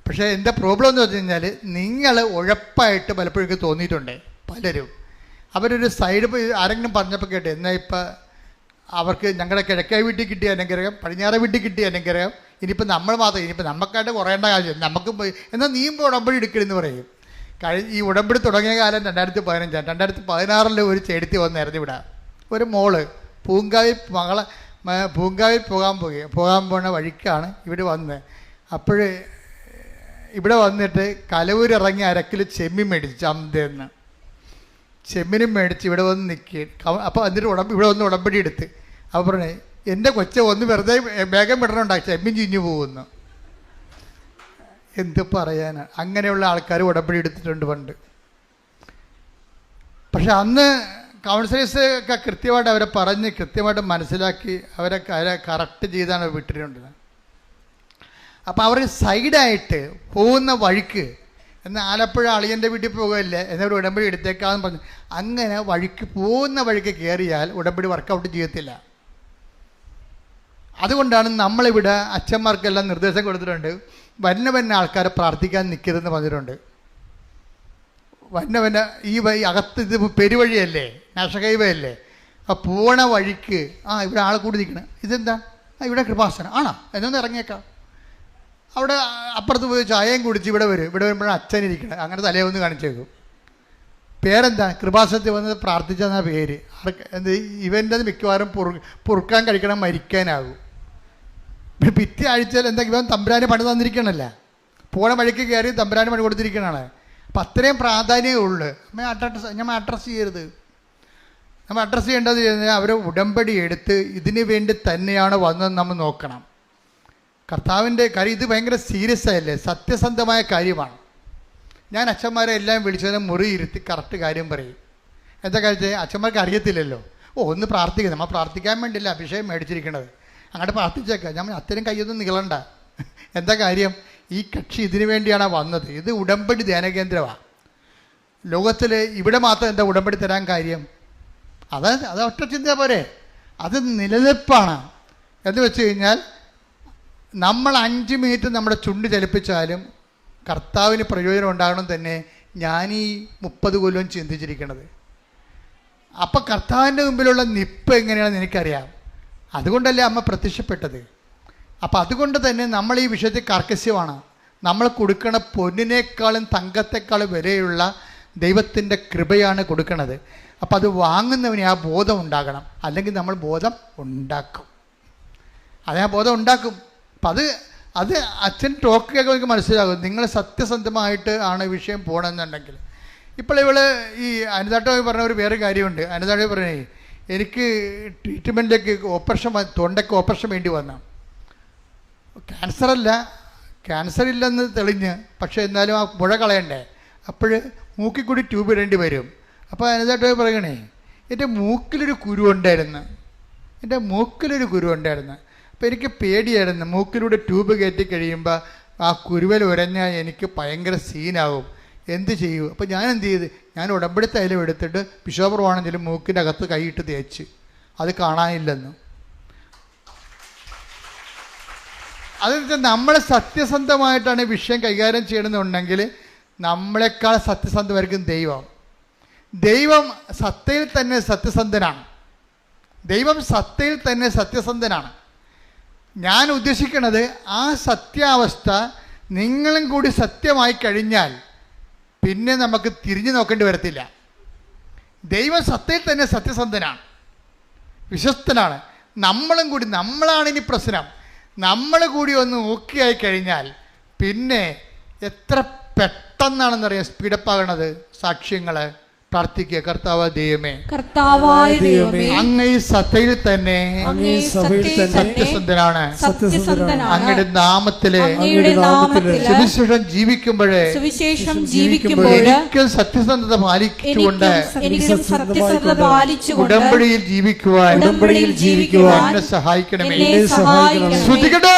പക്ഷേ എൻ്റെ പ്രോബ്ലം എന്ന് വെച്ച് കഴിഞ്ഞാൽ നിങ്ങൾ ഉഴപ്പായിട്ട് പലപ്പോഴും തോന്നിയിട്ടുണ്ട് പലരും. അവരൊരു സൈഡ് ആരെങ്കിലും പറഞ്ഞപ്പോൾ കേട്ട്, എന്നാൽ ഇപ്പം അവർക്ക് ഞങ്ങളുടെ കിഴക്കേ വീട്ടിൽ കിട്ടിയ അനുഗ്രഹം, പടിഞ്ഞാറേ വീട്ടിൽ കിട്ടിയ അനുഗ്രഹം, ഇനിയിപ്പോൾ നമ്മൾ മാത്രം, ഇനിയിപ്പോൾ നമുക്കായിട്ട് കുറയേണ്ട കാര്യം, നമുക്ക് എന്നാൽ നീയുമ്പോൾ ഉടമ്പടി എടുക്കണമെന്ന് പറയും. ഈ ഉടമ്പടി തുടങ്ങിയ കാലം 2015. 2016 ഒരു ചെടുത്തി വന്നായിരുന്നു ഇവിടെ. ഒരു മോള് പൂങ്കാവിൽ പോകാൻ പോണ വഴിക്കാണ് ഇവിടെ വന്ന്. അപ്പോൾ ഇവിടെ വന്നിട്ട് കലവൂരിറങ്ങി 1 കിലോ ചെമ്മീൻ മേടിച്ചു ചന്തയെന്ന്. ചെമ്മീനും മേടിച്ച് ഇവിടെ വന്ന് നിൽക്കുക. അപ്പോൾ എന്നിട്ട് ഇവിടെ വന്ന് ഉടമ്പടി എടുത്ത്. അപ്പോൾ പറഞ്ഞേ, എൻ്റെ കൊച്ചെ ഒന്ന് വെറുതെ വേഗം വിടണുണ്ടാക്കി, ചെമ്മീൻ ചീഞ്ഞു പോകുന്നു. എന്ത് പറയാനാണ്? അങ്ങനെയുള്ള ആൾക്കാർ ഉടമ്പടി എടുത്തിട്ടുണ്ട് പണ്ട്. പക്ഷെ അന്ന് കൗൺസിലേഴ്സ് ഒക്കെ കൃത്യമായിട്ട് അവരെ പറഞ്ഞ് കൃത്യമായിട്ട് മനസ്സിലാക്കി അവരെ കറക്റ്റ് ചെയ്താണ് വിട്ടിട്ടുണ്ട്. അപ്പോൾ അവർ സൈഡായിട്ട് പോകുന്ന വഴിക്ക്, എന്നാൽ ആലപ്പുഴ അളിയൻ്റെ വീട്ടിൽ പോകുകയല്ലേ എന്നവർ ഉടമ്പടി എടുത്തേക്കാന്ന് പറഞ്ഞു. അങ്ങനെ വഴിക്ക് പോകുന്ന വഴിക്ക് കയറിയാൽ ഉടമ്പടി വർക്കൗട്ട് ചെയ്യത്തില്ല. അതുകൊണ്ടാണ് നമ്മളിവിടെ അച്ഛന്മാർക്കെല്ലാം നിർദ്ദേശം കൊടുത്തിട്ടുണ്ട്, വന്ന ആൾക്കാരെ പ്രാർത്ഥിക്കാൻ നിൽക്കരുതെന്ന് പറഞ്ഞിട്ടുണ്ട്. വന്ന ഈ അകത്ത് ഇത് പെരുവഴിയല്ലേ, നാഷണൽ ഹൈവേ അല്ലേ, ആ പോണ വഴിക്ക് ഇവിടെ ആൾ കൂടി നിൽക്കണം. ഇതെന്താ? ഇവിടെ കൃപാസനം ആണോ? എന്നൊന്ന് ഇറങ്ങിയേക്കാം. അവിടെ അപ്പുറത്ത് പോയി ചായയും കുടിച്ച് ഇവിടെ വരുമ്പോഴാണ് അച്ഛനിരിക്കണം. അങ്ങനെ തലേന്ന് കാണിച്ചേക്കും. പേരെന്താ? കൃപാസനത്തിൽ വന്നത് പ്രാർത്ഥിച്ചെന്ന പേര്. എന്ത് ഇവൻ്റെ മിക്കവാറും പൊറുക്കാൻ കഴിക്കണം, മരിക്കാനാകും. പിറ്റേ ആഴ്ചയിൽ എന്താ ഇവൻ തമ്പുരാന് പണി തന്നിരിക്കണല്ല, പോണ വഴിക്ക് കയറി തമ്പുരാന് പണി കൊടുത്തിരിക്കണതാണ്. അപ്പം അത്രയും പ്രാധാന്യമേ ഉള്ളൂ. നമ്മൾ അഡ്രസ്സ് ചെയ്യരുത്. നമ്മൾ അഡ്രസ്സ് ചെയ്യേണ്ടത് അവർ ഉടമ്പടി എടുത്ത് ഇതിനു വേണ്ടി തന്നെയാണ് വന്നതെന്ന് നമ്മൾ നോക്കണം. കർത്താവിൻ്റെ കാര്യം ഇത് ഭയങ്കര സീരിയസ് ആയല്ലേ, സത്യസന്ധമായ കാര്യമാണ്. ഞാൻ അച്ഛന്മാരെ എല്ലാം വിളിച്ചതിനെ മുറി ഇരുത്തി കറക്റ്റ് കാര്യം പറയും. എന്താ കാര്യം? അച്ഛന്മാർക്ക് അറിയത്തില്ലല്ലോ. ഒന്ന് പ്രാർത്ഥിക്കുക, നമ്മൾ പ്രാർത്ഥിക്കാൻ വേണ്ടിയില്ല അഭിഷേകം മേടിച്ചിരിക്കണത്, അങ്ങോട്ട് പ്രാർത്ഥിച്ചേക്കാം. ഞാൻ അത്തരം കയ്യൊന്നും നീളണ്ട. എന്താ കാര്യം? ഈ കക്ഷി ഇതിനു വേണ്ടിയാണ് വന്നത്. ഇത് ഉടമ്പടി ധ്യാനകേന്ദ്രമാണ്. ലോകത്തിൽ ഇവിടെ മാത്രം എന്താ ഉടമ്പടി തരാൻ കാര്യം? അത് ഒറ്റ ചിന്ത പോരെ. അത് നിലനിൽപ്പാണ്. എന്ന് വെച്ച് കഴിഞ്ഞാൽ നമ്മൾ 5 മിനിറ്റ് നമ്മുടെ ചുണ്ട് ചലിപ്പിച്ചാലും കർത്താവിന് പ്രയോജനം ഉണ്ടാകണം തന്നെ ഞാൻ ഈ 30 കൊല്ലം ചിന്തിച്ചിരിക്കണത്. അപ്പം കർത്താവിൻ്റെ മുമ്പിലുള്ള നിപ്പ് എങ്ങനെയാണെന്ന് എനിക്കറിയാം. അതുകൊണ്ടല്ലേ അമ്മ പ്രത്യക്ഷപ്പെട്ടത്. അപ്പം അതുകൊണ്ട് തന്നെ നമ്മൾ ഈ വിഷയത്തിൽ കർക്കശ്യമാണ്. നമ്മൾ കൊടുക്കണ പൊന്നിനേക്കാളും തങ്കത്തെക്കാളും വിലയുള്ള ദൈവത്തിൻ്റെ കൃപയാണ് കൊടുക്കണത്. അപ്പം അത് വാങ്ങുന്നവന് ആ ബോധം ഉണ്ടാകണം. അല്ലെങ്കിൽ നമ്മൾ ബോധം ഉണ്ടാക്കും. ആ ബോധം ഉണ്ടാക്കും. അപ്പം അത് അച്ഛൻ ടോക്ക് കേൾക്കുമ്പോൾ എനിക്ക് മനസ്സിലാകും നിങ്ങൾ സത്യസന്ധമായിട്ട് ആണ് വിഷയം പോകണമെന്നുണ്ടെങ്കിൽ. ഇപ്പോൾ ഈ അനിതാട്ടോയി പറഞ്ഞ ഒരു വേറെ കാര്യമുണ്ട്. അനിതാട്ടോയി പറഞ്ഞേ, എനിക്ക് ട്രീറ്റ്മെൻറ്റിലേക്ക് തൊണ്ടയ്ക്ക് ഓപ്പറേഷൻ വേണ്ടി വന്നു. ക്യാൻസർ ഇല്ലെന്ന് തെളിഞ്ഞ്, പക്ഷേ എന്നാലും ആ മുഴ കളയണ്ടേ. അപ്പോൾ മൂക്കിൽ കൂടി ട്യൂബ് ഇടേണ്ടി വരും. അപ്പോൾ അനിതാട്ടോയി പറയണേ, എൻ്റെ മൂക്കിലൊരു കുരു ഉണ്ടായിരുന്നു. അപ്പോൾ എനിക്ക് പേടിയായിരുന്നു, മൂക്കിലൂടെ ട്യൂബ് കയറ്റി കഴിയുമ്പോൾ ആ കുരുവൽ ഉരഞ്ഞാൽ എനിക്ക് ഭയങ്കര സീനാവും, എന്ത് ചെയ്യൂ? അപ്പോൾ ഞാൻ എന്ത് ചെയ്ത്, ഞാൻ ഉടമ്പടി തൈലം എടുത്തിട്ട് ബിഷോപ്രമാണെങ്കിലും മൂക്കിൻ്റെ അകത്ത് കൈയിട്ട് തേച്ച് അത് കാണാനില്ലെന്നും. അതെന്ന് നമ്മൾ സത്യസന്ധമായിട്ടാണ് വിഷയം കൈകാര്യം ചെയ്യണമെന്നുണ്ടെങ്കിൽ നമ്മളെക്കാൾ സത്യസന്ധമായിരിക്കും ദൈവം. ദൈവം സത്തയിൽ തന്നെ സത്യസന്ധനാണ്. ദൈവം സത്തയിൽ തന്നെ സത്യസന്ധനാണ്. ഞാൻ ഉദ്ദേശിക്കുന്നത് ആ സത്യാവസ്ഥ നിങ്ങളും കൂടി സത്യമായി കഴിഞ്ഞാൽ പിന്നെ നമുക്ക് തിരിഞ്ഞു നോക്കേണ്ടി വരത്തില്ല. ദൈവം സത്തയിൽ തന്നെ സത്യസന്ധനാണ്, വിശ്വസ്തനാണ്. നമ്മളും കൂടി, നമ്മളാണ് ഇനി പ്രശ്നം. നമ്മൾ കൂടി ഒന്ന് ഓക്കെ ആയി കഴിഞ്ഞാൽ പിന്നെ എത്ര പെട്ടെന്നാണെന്നറിയാം സ്പീഡപ്പ് ആകണത്. സാക്ഷ്യങ്ങൾ പ്രാർത്ഥിക്കുക. കർത്താവായ ദൈവമേ, കർത്താവായ ദൈവമേ, അങ്ങ് ഈ സത്തയിൽ തന്നെ സത്യസന്ധനാണ്. അങ്ങയുടെ നാമത്തിലെ സുവിശേഷം ജീവിക്കുമ്പോഴേ എനിക്കും സത്യസന്ധത പാലിച്ചുകൊണ്ട് ഉടമ്പടിയിൽ ജീവിക്കുവാൻ എന്നെ സഹായിക്കണമേ. ശ്രുതികട്ടെ.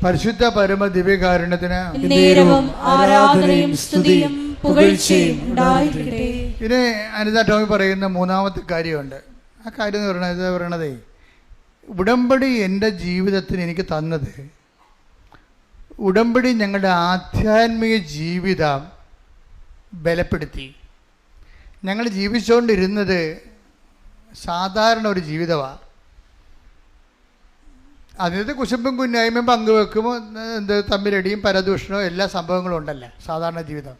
പരിശുദ്ധ പരമ ദിവ്യകാരുണ്യത്തിന് നേരവും ആരാധനയും സ്തുതിയും പുകഴ്ചയും ഉണ്ടായിരിക്കട്ടെ. പിന്നെ അനിത ടോമി പറയുന്ന മൂന്നാമത്തെ കാര്യമുണ്ട്. ആ കാര്യം എന്ന് പറയണതേ, ഉടമ്പടി എൻ്റെ ജീവിതത്തിന് എനിക്ക് തന്നത്, ഉടമ്പടി ഞങ്ങളുടെ ആധ്യാത്മിക ജീവിതം ബലപ്പെടുത്തി. ഞങ്ങൾ ജീവിച്ചുകൊണ്ടിരുന്നത് സാധാരണ ഒരു ജീവിതമാണ്. അതിനകത്ത് കുശുമ്പും കുന്നായ്മയും പങ്കുവെക്കുമ്പോൾ തമ്മിലടിയും പരദൂഷണവും എല്ലാ സംഭവങ്ങളും ഉണ്ടല്ലോ സാധാരണ ജീവിതം.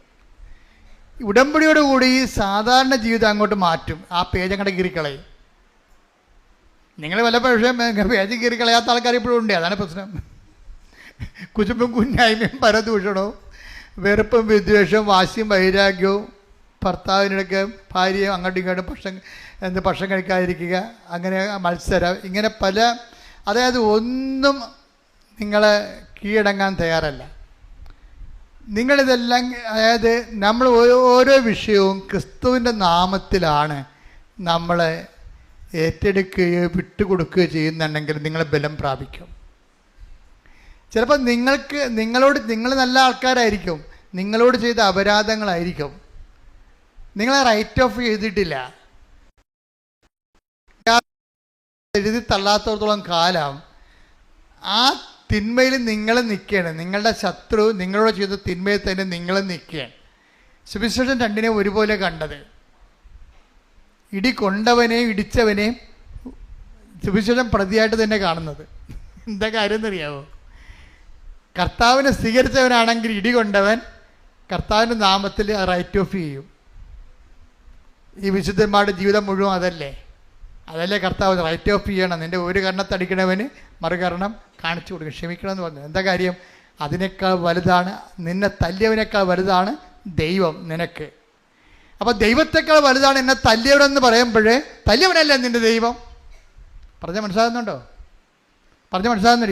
ഉടമ്പടിയോടുകൂടി ഈ സാധാരണ ജീവിതം അങ്ങോട്ട് മാറ്റും. ആ പേജ് അങ്ങോട്ട് കീറിക്കളയും. നിങ്ങൾ വല്ല പക്ഷേ പേജ് കീറിക്കളയാത്ത ആൾക്കാർ ഇപ്പോഴും ഉണ്ട്. അതാണ് പ്രശ്നം. കുശുമ്പും കുന്നായ്മയും പരദൂഷണവും വെറുപ്പും വിദ്വേഷവും വാശിയും വൈരാഗ്യവും ഭർത്താവിനിടയ്ക്ക് ഭാര്യയും അങ്ങോട്ടും ഇങ്ങോട്ടും ഭക്ഷണം കഴിക്കാതിരിക്കുക, അങ്ങനെ മത്സരം, ഇങ്ങനെ പല, അതായത് ഒന്നും നിങ്ങളെ കീഴടങ്ങാൻ തയ്യാറല്ല. നിങ്ങളിതെല്ലാം, അതായത് നമ്മൾ ഓരോ വിഷയവും ക്രിസ്തുവിൻ്റെ നാമത്തിലാണ് നമ്മൾ ഏറ്റെടുക്കുകയോ വിട്ടുകൊടുക്കുകയോ ചെയ്യുന്നുണ്ടെങ്കിൽ നിങ്ങൾ ബലം പ്രാപിക്കും. ചിലപ്പോൾ നിങ്ങൾ നല്ല ആൾക്കാരായിരിക്കും, നിങ്ങളോട് ചെയ്ത അപരാധങ്ങളായിരിക്കും, നിങ്ങളെ റൈറ്റ് ഓഫ് ചെയ്തിട്ടില്ല. എഴുതി തള്ളാത്തോടത്തോളം കാലം ആ തിന്മയിൽ നിങ്ങൾ നിൽക്കുകയാണ്. നിങ്ങളുടെ ശത്രു നിങ്ങളോട് ചെയ്ത തിന്മയിൽ തന്നെ നിങ്ങൾ നിൽക്കുകയാണ്. സുവിശേഷം രണ്ടിനെയും ഒരുപോലെ കണ്ടത്. ഇടി കൊണ്ടവനെയും ഇടിച്ചവനെയും സുവിശേഷം പ്രതിയായിട്ട് തന്നെ കാണുന്നത്. എന്താ കാര്യം എന്നറിയാമോ? കർത്താവിനെ സ്വീകരിച്ചവനാണെങ്കിൽ ഇടി കൊണ്ടവൻ കർത്താവിൻ്റെ നാമത്തിൽ റൈറ്റ് ഓഫ് ചെയ്യും. ഈ വിശുദ്ധന്മാരുടെ ജീവിതം മുഴുവൻ അതല്ലേ കർത്താവ് റൈറ്റ് ഓഫ് ചെയ്യണം. നിൻ്റെ ഒരു കർണത്തടിക്കണവന് മറുകരണം കാണിച്ചു കൊടുക്കും, ക്ഷമിക്കണമെന്ന് പറഞ്ഞു. എന്താ കാര്യം? അതിനേക്കാൾ വലുതാണ്, നിന്നെ തല്ലിയവനേക്കാൾ വലുതാണ് ദൈവം നിനക്ക്. അപ്പോൾ ദൈവത്തെക്കാൾ വലുതാണ് എന്നെ തല്ലിയവനെന്ന് പറയുമ്പോഴേ തല്ലിയവനല്ലേ നിൻ്റെ ദൈവം. പറഞ്ഞാൽ മനസ്സിലാകുന്നുണ്ടോ?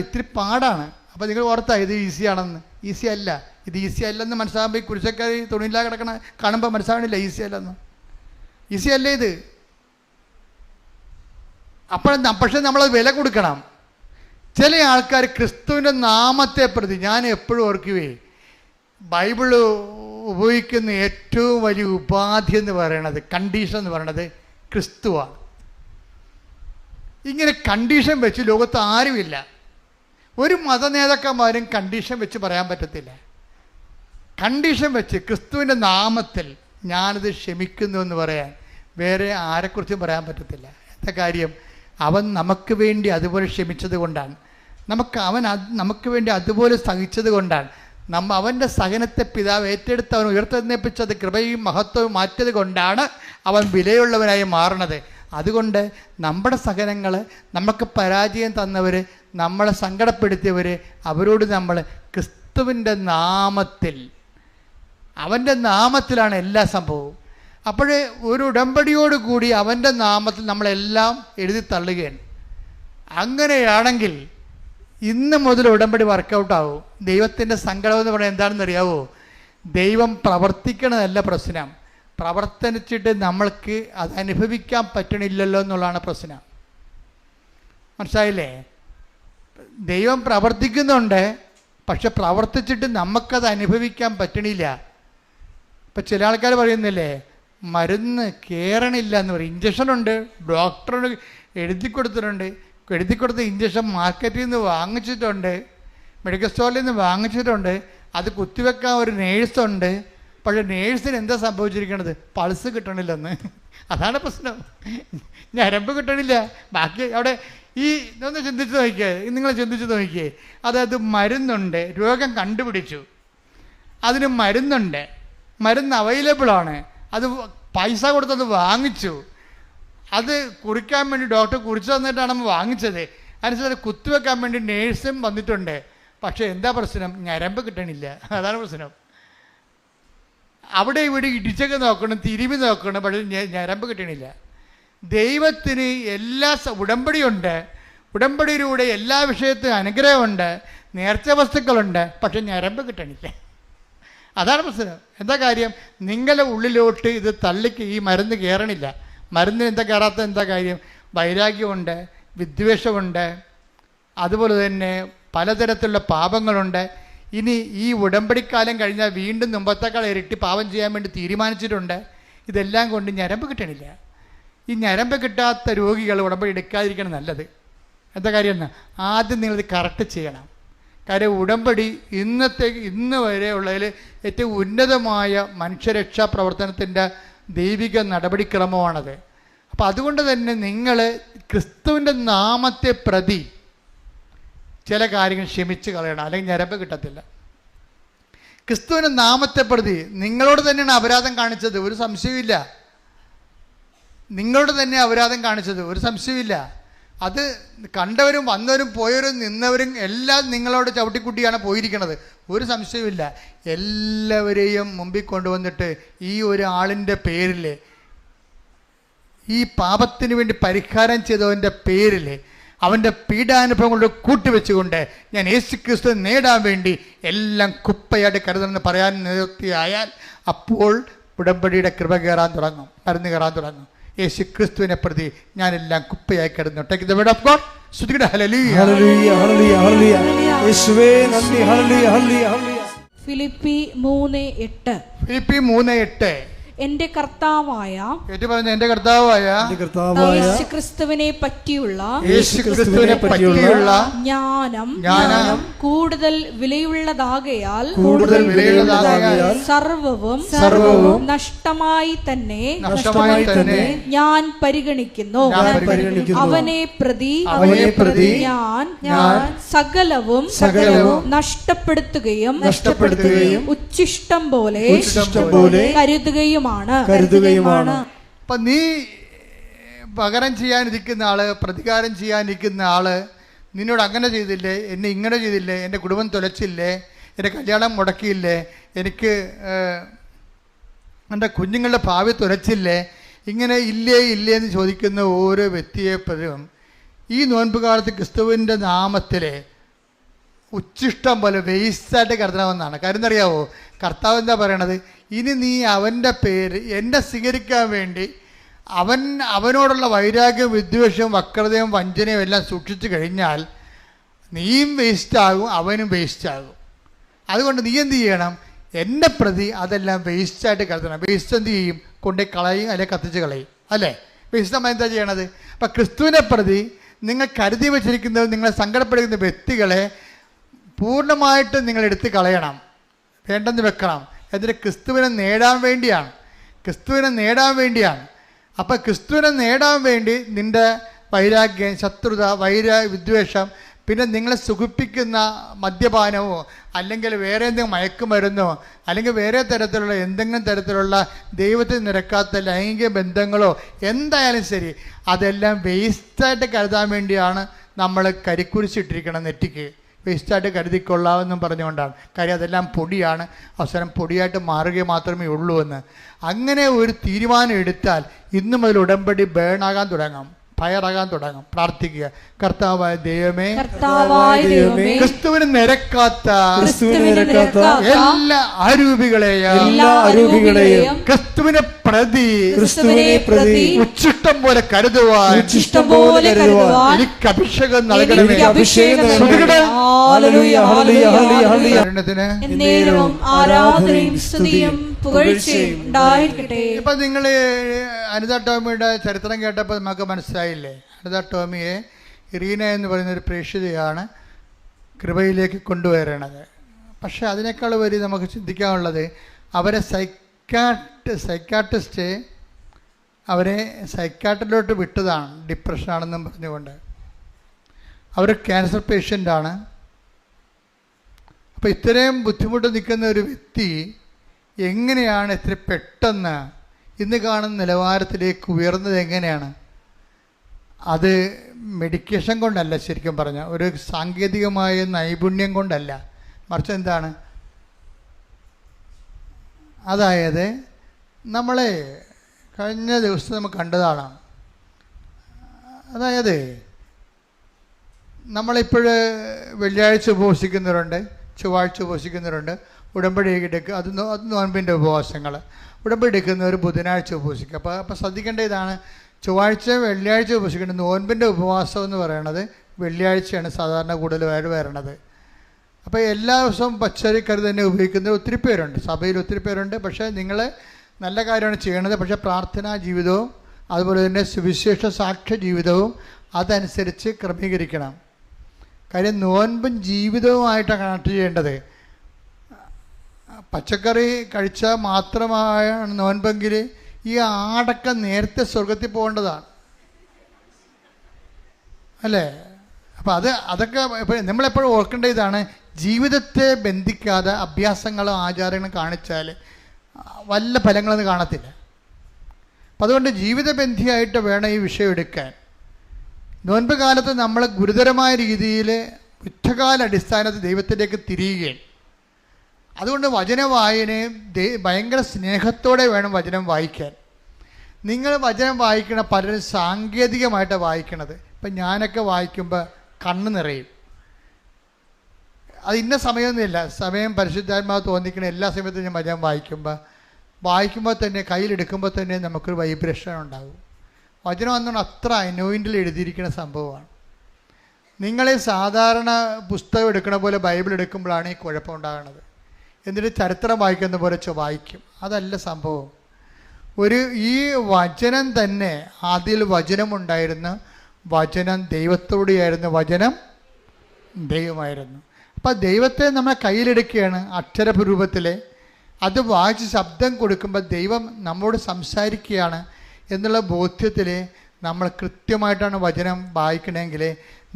ഇത്തിരി പാടാണ്. അപ്പോൾ നിങ്ങൾ ഓർത്താ ഇത് ഈസിയാണെന്ന്. ഈസി അല്ല, ഇത് ഈസി അല്ലെന്ന് മനസ്സിലാകുമ്പോൾ ഈ കുരിശക്കാർ തുണിയില്ലാ കിടക്കണ കാണുമ്പോൾ മനസ്സിലാവണില്ല ഈസി അല്ലെന്ന്. ഈസി അല്ലേ ഇത്? പക്ഷേ നമ്മളത് വില കൊടുക്കണം. ചില ആൾക്കാർ ക്രിസ്തുവിൻ്റെ നാമത്തെ പ്രതി, ഞാൻ എപ്പോഴും ഓർക്കുവേ, ബൈബിള് ഉപയോഗിക്കുന്ന ഏറ്റവും വലിയ ഉപാധി എന്ന് പറയണത്, കണ്ടീഷൻ എന്ന് പറയണത് ക്രിസ്തുവാണ്. ഇങ്ങനെ കണ്ടീഷൻ വെച്ച് ലോകത്ത് ആരുമില്ല. ഒരു മതനേതാക്കന്മാരും കണ്ടീഷൻ വെച്ച് പറയാൻ പറ്റത്തില്ല. കണ്ടീഷൻ വെച്ച് ക്രിസ്തുവിൻ്റെ നാമത്തിൽ ഞാനത് ക്ഷമിക്കുന്നു എന്ന് പറയാൻ വേറെ ആരെക്കുറിച്ചും പറയാൻ പറ്റത്തില്ല. എന്താ കാര്യം? അവൻ നമുക്ക് വേണ്ടി അതുപോലെ ക്ഷമിച്ചത് കൊണ്ടാണ്, അവൻ നമുക്ക് വേണ്ടി അതുപോലെ സഹിച്ചത് കൊണ്ടാണ്, അവൻ്റെ സഹനത്തെ പിതാവ് ഏറ്റെടുത്ത് അവൻ ഉയർത്തെഴുന്നേൽപ്പിച്ചത് കൃപയും മഹത്വവും മാറ്റിയത് കൊണ്ടാണ് അവൻ വിലയുള്ളവനായി മാറണത്. അതുകൊണ്ട് നമ്മുടെ സഹനങ്ങൾ, നമുക്ക് പരാജയം തന്നവർ, നമ്മളെ സങ്കടപ്പെടുത്തിയവർ, അവരോട് നമ്മൾ ക്രിസ്തുവിൻ്റെ നാമത്തിൽ, അവൻ്റെ നാമത്തിലാണ് എല്ലാ സംഭവവും. അപ്പോഴേ ഒരു ഉടമ്പടിയോടുകൂടി അവൻ്റെ നാമത്തിൽ നമ്മളെല്ലാം എഴുതി തള്ളുകയാണ്. അങ്ങനെയാണെങ്കിൽ ഇന്ന് മുതൽ ഉടമ്പടി വർക്കൗട്ടാവും. ദൈവത്തിൻ്റെ സങ്കടം എന്ന് പറയുന്നത് എന്താണെന്ന് അറിയാവോ? ദൈവം പ്രവർത്തിക്കണതല്ല പ്രശ്നം, പ്രവർത്തിച്ചിട്ട് നമ്മൾക്ക് അത് അനുഭവിക്കാൻ പറ്റണില്ലല്ലോ എന്നുള്ളതാണ് പ്രശ്നം. മനസ്സിലായില്ലേ? ദൈവം പ്രവർത്തിക്കുന്നുണ്ട്, പക്ഷെ പ്രവർത്തിച്ചിട്ട് നമുക്കത് അനുഭവിക്കാൻ പറ്റണില്ല. ഇപ്പം ചില ആൾക്കാർ പറയുന്നില്ലേ, മരുന്ന് കയറണില്ല എന്ന് പറയും. ഇഞ്ചക്ഷനുണ്ട്, ഡോക്ടർ എഴുതി കൊടുത്ത ഇഞ്ചക്ഷൻ മാർക്കറ്റിൽ നിന്ന് വാങ്ങിച്ചിട്ടുണ്ട്, മെഡിക്കൽ സ്റ്റോറിൽ നിന്ന് വാങ്ങിച്ചിട്ടുണ്ട്, അത് കുത്തിവെക്കാൻ ഒരു നേഴ്സുണ്ട്. പക്ഷേ നേഴ്സിന് എന്താ സംഭവിച്ചിരിക്കണത്? പൾസ് കിട്ടണില്ലെന്ന്. അതാണ് പ്രശ്നം. ഞരമ്പ് കിട്ടണില്ല. ബാക്കി അവിടെ ഇതൊന്ന് ചിന്തിച്ച് നോക്കിയേ, നിങ്ങൾ ചിന്തിച്ച് നോക്കിയേ. അതായത് മരുന്നുണ്ട്, രോഗം കണ്ടുപിടിച്ചു, അതിന് മരുന്നുണ്ട്, മരുന്ന് അവൈലബിളാണ്, അത് പൈസ കൊടുത്തത് വാങ്ങിച്ചു, അത് കുറിക്കാൻ വേണ്ടി ഡോക്ടർ കുറിച്ച് തന്നിട്ടാണ് നമ്മൾ വാങ്ങിച്ചത്. അതിനനുസരിച്ച് കുത്തിവെക്കാൻ വേണ്ടി നേഴ്സും വന്നിട്ടുണ്ട്. പക്ഷേ എന്താ പ്രശ്നം? ഞരമ്പ് കിട്ടണില്ല. അതാണ് പ്രശ്നം. അവിടെ ഇവിടെ ഇടിച്ചൊക്കെ നോക്കണം, തിരുമ്പി നോക്കണം, പക്ഷേ ഞരമ്പ് കിട്ടണില്ല. ദൈവത്തിന് എല്ലാ ഉടമ്പടിയുണ്ട്, ഉടമ്പടിയിലൂടെ എല്ലാ വിഷയത്തിലും അനുഗ്രഹമുണ്ട്, നേർച്ച വസ്തുക്കളുണ്ട്, പക്ഷെ ഞരമ്പ് കിട്ടണില്ല. അതാണ് പ്രശ്നം. എന്താ കാര്യം? നിങ്ങളുടെ ഉള്ളിലോട്ട് ഇത് തള്ളിക്ക് ഈ മരുന്ന് കയറണില്ല. മരുന്നിന് എന്താ കയറാത്ത എന്താ കാര്യം? വൈരാഗ്യമുണ്ട്, വിദ്വേഷമുണ്ട്, അതുപോലെ തന്നെ പലതരത്തിലുള്ള പാപങ്ങളുണ്ട്. ഇനി ഈ ഉടമ്പടിക്കാലം കഴിഞ്ഞാൽ വീണ്ടും മുമ്പത്തേക്കാൾ ഇരട്ടി പാപം ചെയ്യാൻ വേണ്ടി തീരുമാനിച്ചിട്ടുണ്ട്. ഇതെല്ലാം കൊണ്ട് ഞരമ്പ് കിട്ടണില്ല. ഈ ഞരമ്പ് കിട്ടാത്ത രോഗികൾ ഉടമ്പടി എടുക്കാതിരിക്കണം നല്ലത്. എന്താ കാര്യം എന്നാൽ ആദ്യം നിങ്ങളിത് കറക്റ്റ് ചെയ്യണം. കാര്യം ഉടമ്പടി ഇന്ന് വരെ ഉള്ളതിൽ ഏറ്റവും ഉന്നതമായ മനുഷ്യരക്ഷാ പ്രവർത്തനത്തിൻ്റെ ദൈവിക നടപടിക്രമമാണത്. അപ്പോൾ അതുകൊണ്ട് തന്നെ നിങ്ങൾ ക്രിസ്തുവിൻ്റെ നാമത്തെ പ്രതി ചില കാര്യങ്ങൾ ക്ഷമിച്ച് കളയണം, അല്ലെങ്കിൽ ഞരമ്പ് കിട്ടത്തില്ല. ക്രിസ്തുവിൻ്റെ നാമത്തെ പ്രതി നിങ്ങളോട് തന്നെയാണ് അപരാധം കാണിച്ചത്, ഒരു സംശയമില്ല. നിങ്ങളോട് തന്നെ അപരാധം കാണിച്ചത്, ഒരു സംശയമില്ല. അത് കണ്ടവരും വന്നവരും പോയവരും നിന്നവരും എല്ലാം നിങ്ങളോട് ചവിട്ടിക്കുട്ടിയാണ് പോയിരിക്കുന്നത്, ഒരു സംശയമില്ല. എല്ലാവരെയും മുമ്പിൽ കൊണ്ടുവന്നിട്ട് ഈ ഒരാളിൻ്റെ പേരിൽ, ഈ പാപത്തിന് വേണ്ടി പരിഹാരം ചെയ്തവൻ്റെ പേരിൽ, അവൻ്റെ പീഡാനുഭവങ്ങളോട് കൂട്ടിവെച്ചുകൊണ്ട് ഞാൻ യേശുക്രിസ്തു നേടാൻ വേണ്ടി എല്ലാം കുപ്പയായിട്ട് കരുതണമെന്ന് പറയാൻ നിർത്തിയായാൽ അപ്പോൾ ഉടമ്പടിയുടെ കൃപ കയറാൻ തുടങ്ങും, മരുന്ന് കയറാൻ തുടങ്ങും. യേശു ക്രിസ്തുവിനെ പ്രതി ഞാനെല്ലാം കുപ്പയായി കിടന്നു. Take the word of God. സ്തുതിക്കട്ടെ. ഹല്ലേലൂയ, ഹല്ലേലൂയ, ഹല്ലേലൂയ, ഹല്ലേലൂയ. യേശുവേ നന്ദി. ഹല്ലേലൂയ, ഹല്ലേലൂയ, ഹല്ലേലൂയ. ഫിലിപ്പി 3:8. ഫിലിപ്പി 3:8. എന്റെ കർത്താവായ യേശുക്രിസ്തുവിനെ പറ്റിയുള്ള ജ്ഞാനം കൂടുതൽ വിലയുള്ളതാകയാൽ സർവവും നഷ്ടമായി തന്നെ ഞാൻ പരിഗണിക്കുന്നു. അവനെ പ്രതി ഞാൻ സകലവും നഷ്ടപ്പെടുത്തുകയും ഉച്ഛിഷ്ടം പോലെ കരുതുകയും. അപ്പൊ നീ പകരം ചെയ്യാനിരിക്കുന്ന ആള്, പ്രതികാരം ചെയ്യാനിരിക്കുന്ന ആള് നിന്നോട് അങ്ങനെ ചെയ്തില്ലേ, എന്നെ ഇങ്ങനെ ചെയ്തില്ലേ, എൻ്റെ കുടുംബം തുലച്ചില്ലേ, എൻ്റെ കല്യാണം മുടക്കിയില്ലേ, എനിക്ക് എൻ്റെ കുഞ്ഞുങ്ങളുടെ ഭാവി തുലച്ചില്ലേ, ഇങ്ങനെ ഇല്ലേ എന്ന് ചോദിക്കുന്ന ഓരോ വ്യക്തിയെപ്പോഴും ഈ നോൻപ് കാലത്ത് ക്രിസ്തുവിൻ്റെ നാമത്തിൽ ഉച്ഛിഷ്ടം പോലെ വേസ്റ്റായിട്ട് കരുതണമെന്നാണ്. കാര്യം എന്നറിയാവോ? കർത്താവ് എന്താ പറയണത്? ഇനി നീ അവൻ്റെ പേര് എന്നെ സ്വീകരിക്കാൻ വേണ്ടി അവനോടുള്ള വൈരാഗ്യവും വിദ്വേഷവും വക്രതയും വഞ്ചനയും എല്ലാം സൂക്ഷിച്ചു കഴിഞ്ഞാൽ നീയും വേസ്റ്റാകും, അവനും വേസ്റ്റാകും. അതുകൊണ്ട് നീ എന്ത് ചെയ്യണം? എന്നെ പ്രതി അതെല്ലാം വേസ്റ്റായിട്ട് കരുതണം. വേസ്റ്റ് എന്ത് ചെയ്യും? കൊണ്ടേ കളയും, അല്ലെങ്കിൽ കത്തിച്ച് കളയും, അല്ലേ? വേസ്റ്റ് നമ്മൾ എന്താ ചെയ്യണത്? അപ്പം ക്രിസ്തുവിനെ പ്രതി നിങ്ങൾ കരുതി വച്ചിരിക്കുന്നത്, നിങ്ങളെ സങ്കടപ്പെടുന്ന വ്യക്തികളെ പൂർണ്ണമായിട്ട് നിങ്ങൾ എടുത്ത് കളയണം, വേണ്ടെന്ന് വെക്കണം. എന്നിട്ട് ക്രിസ്തുവിനെ നേടാൻ വേണ്ടിയാണ്. അപ്പം ക്രിസ്തുവിനെ നേടാൻ വേണ്ടി നിൻ്റെ വൈരാഗ്യം, ശത്രുത, വിദ്വേഷം, പിന്നെ നിങ്ങളെ സുഖിപ്പിക്കുന്ന മദ്യപാനമോ അല്ലെങ്കിൽ വേറെ എന്തെങ്കിലും മയക്കുമരുന്നോ അല്ലെങ്കിൽ വേറെ തരത്തിലുള്ള എന്തെങ്കിലും തരത്തിലുള്ള ദൈവത്തിൽ നിരക്കാത്ത ലൈംഗിക ബന്ധങ്ങളോ എന്തായാലും ശരി, അതെല്ലാം വേസ്റ്റായിട്ട് കരുതാൻ വേണ്ടിയാണ് നമ്മൾ കരിക്കുരിശിട്ടിരിക്കണം നെറ്റിക്ക്. വേസ്റ്റായിട്ട് കരുതിക്കൊള്ളാമെന്നും പറഞ്ഞുകൊണ്ടാണ്. കാര്യം അതെല്ലാം പൊടിയാണ്, അവസാനം പൊടിയായിട്ട് മാറുക മാത്രമേ ഉള്ളൂ എന്ന്. അങ്ങനെ ഒരു തീരുമാനം എടുത്താൽ ഇന്നു മുതൽ ഉടമ്പടി ബേണാകാൻ തുടങ്ങും. ഫയറാകാൻ തുടങ്ങും. പ്രാർത്ഥിക്കുക. കർത്താവായ ദൈവമേ, ക്രിസ്തുവിന് നിരക്കാത്ത എല്ലാ അരൂപികളെയും ക്രിസ്തുവിനെ പ്രതി ഉച്ചിഷ്ടം പോലെ കരുതുവാൻ എനിക്ക് അഭിഷേകം നൽകണമേ. ഇപ്പൊ നിങ്ങൾ അനിത ടോമിയുടെ ചരിത്രം കേട്ടപ്പോൾ നമുക്ക് മനസ്സിലായില്ലേ? അനിത ടോമിയെ ഇറീന എന്ന് പറയുന്ന ഒരു പ്രേക്ഷിതയാണ് കൃപയിലേക്ക് കൊണ്ടുവരണത്. പക്ഷെ അതിനേക്കാൾ വരി നമുക്ക് ചിന്തിക്കാനുള്ളത്, അവരെ സൈക്കാട്രിസ്റ്റ് അവരെ സൈക്കാട്രിലോട്ട് വിട്ടതാണ്, ഡിപ്രഷനാണെന്നും പറഞ്ഞുകൊണ്ട്. അവർ ക്യാൻസർ പേഷ്യൻ്റാണ്. അപ്പോൾ ഇത്രയും ബുദ്ധിമുട്ട് നിൽക്കുന്ന ഒരു വ്യക്തി എങ്ങനെയാണ് ഇത്ര പെട്ടെന്ന് ഇന്ന് കാണുന്ന നിലവാരത്തിലേക്ക് ഉയർന്നത്? എങ്ങനെയാണ്? അത് മെഡിക്കേഷൻ കൊണ്ടല്ല, ശരിക്കും പറഞ്ഞാൽ ഒരു സാങ്കേതികമായ നൈപുണ്യം കൊണ്ടല്ല, മറിച്ച് എന്താണ്? അതായത് നമ്മളെ കഴിഞ്ഞ ദിവസം നമുക്ക് കണ്ടതാണ്. അതായത് നമ്മളിപ്പോൾ വെള്ളിയാഴ്ച ഉപവസിക്കുന്നവരുണ്ട്, ചൊവ്വാഴ്ച ഉപവസിക്കുന്നവരുണ്ട്, ഉടമ്പടി എടുക്കുക, അത് നോൻപിൻ്റെ ഉപവാസങ്ങൾ. ഉടമ്പടി എടുക്കുന്നവർ ബുധനാഴ്ച ഉപവസിക്കുക. അപ്പോൾ ശ്രദ്ധിക്കേണ്ട ഇതാണ്, ചൊവ്വാഴ്ച വെള്ളിയാഴ്ച ഉപവസിക്കേണ്ടത്. നോൻപിൻ്റെ ഉപവാസം എന്ന് പറയുന്നത് വെള്ളിയാഴ്ചയാണ് സാധാരണ കൂടുതൽ വരണത്. അപ്പോൾ എല്ലാ ദിവസവും പച്ചരിക്കറി തന്നെ ഉപയോഗിക്കുന്ന ഒത്തിരി പേരുണ്ട്, സഭയിൽ ഒത്തിരി പേരുണ്ട്. പക്ഷേ നിങ്ങൾ നല്ല കാര്യമാണ് ചെയ്യണത്. പക്ഷേ പ്രാർത്ഥനാ ജീവിതവും അതുപോലെ തന്നെ സുവിശേഷ സാക്ഷ്യ ജീവിതവും അതനുസരിച്ച് ക്രമീകരിക്കണം. കാര്യം നോൻപും ജീവിതവുമായിട്ടാണ് കണക്ട് ചെയ്യേണ്ടത്. പച്ചക്കറി കഴിച്ചാൽ മാത്രമാണ് നോൻപെങ്കിൽ ഈ ആടൊക്കെ നേരത്തെ സ്വർഗത്തിൽ പോകേണ്ടതാണ്, അല്ലേ? അപ്പോൾ അതൊക്കെ നമ്മളെപ്പോഴും ഓർക്കേണ്ട ഇതാണ്, ജീവിതത്തെ ബന്ധിക്കാതെ അഭ്യാസങ്ങളും ആചാരങ്ങളും കാണിച്ചാൽ വല്ല ഫലങ്ങളൊന്നും കാണത്തില്ല. അപ്പം അതുകൊണ്ട് ജീവിതബന്ധിയായിട്ട് വേണം ഈ വിഷയം എടുക്കാൻ. നോൻപ് കാലത്ത് നമ്മൾ ഗുരുതരമായ രീതിയിൽ യുദ്ധകാല അടിസ്ഥാനത്തിൽ ദൈവത്തിലേക്ക് തിരിയുകയും, അതുകൊണ്ട് വചന വായനയും ഭയങ്കര സ്നേഹത്തോടെ വേണം വചനം വായിക്കാൻ. നിങ്ങൾ വചനം വായിക്കണ പലരും സാങ്കേതികമായിട്ടാണ് വായിക്കണത്. ഇപ്പം ഞാനൊക്കെ വായിക്കുമ്പോൾ കണ്ണ് നിറയും. അത് ഇന്ന സമയമൊന്നുമില്ല, സമയം പരിശുദ്ധാത്മാവ് തോന്നിക്കണ എല്ലാ സമയത്തും ഞാൻ വചനം വായിക്കുമ്പോൾ തന്നെ കയ്യിലെടുക്കുമ്പോൾ തന്നെ നമുക്കൊരു വൈബ്രേഷൻ ഉണ്ടാകും. വചനം എന്നുകൊണ്ട് അത്ര അനോയിൻറ്റിൽ എഴുതിയിരിക്കുന്ന സംഭവമാണ്. നിങ്ങളെ സാധാരണ പുസ്തകം എടുക്കണ പോലെ ബൈബിൾ എടുക്കുമ്പോഴാണ് ഈ കുഴപ്പമുണ്ടാകുന്നത്. എന്നിട്ട് ചരിത്രം വായിക്കുന്ന പോലെ വായിക്കും. അതല്ല സംഭവം. ഈ വചനം തന്നെ, അതിൽ വചനമുണ്ടായിരുന്നു, വചനം ദൈവത്തോടെയായിരുന്നു, വചനം ദൈവമായിരുന്നു. അപ്പം ദൈവത്തെ നമ്മൾ കയ്യിലെടുക്കുകയാണ് അക്ഷരരൂപത്തിൽ. അത് വായിച്ച് ശബ്ദം കൊടുക്കുമ്പോൾ ദൈവം നമ്മോട് സംസാരിക്കുകയാണ് എന്നുള്ള ബോധ്യത്തിൽ നമ്മൾ കൃത്യമായിട്ടാണ് വചനം വായിക്കണമെങ്കിൽ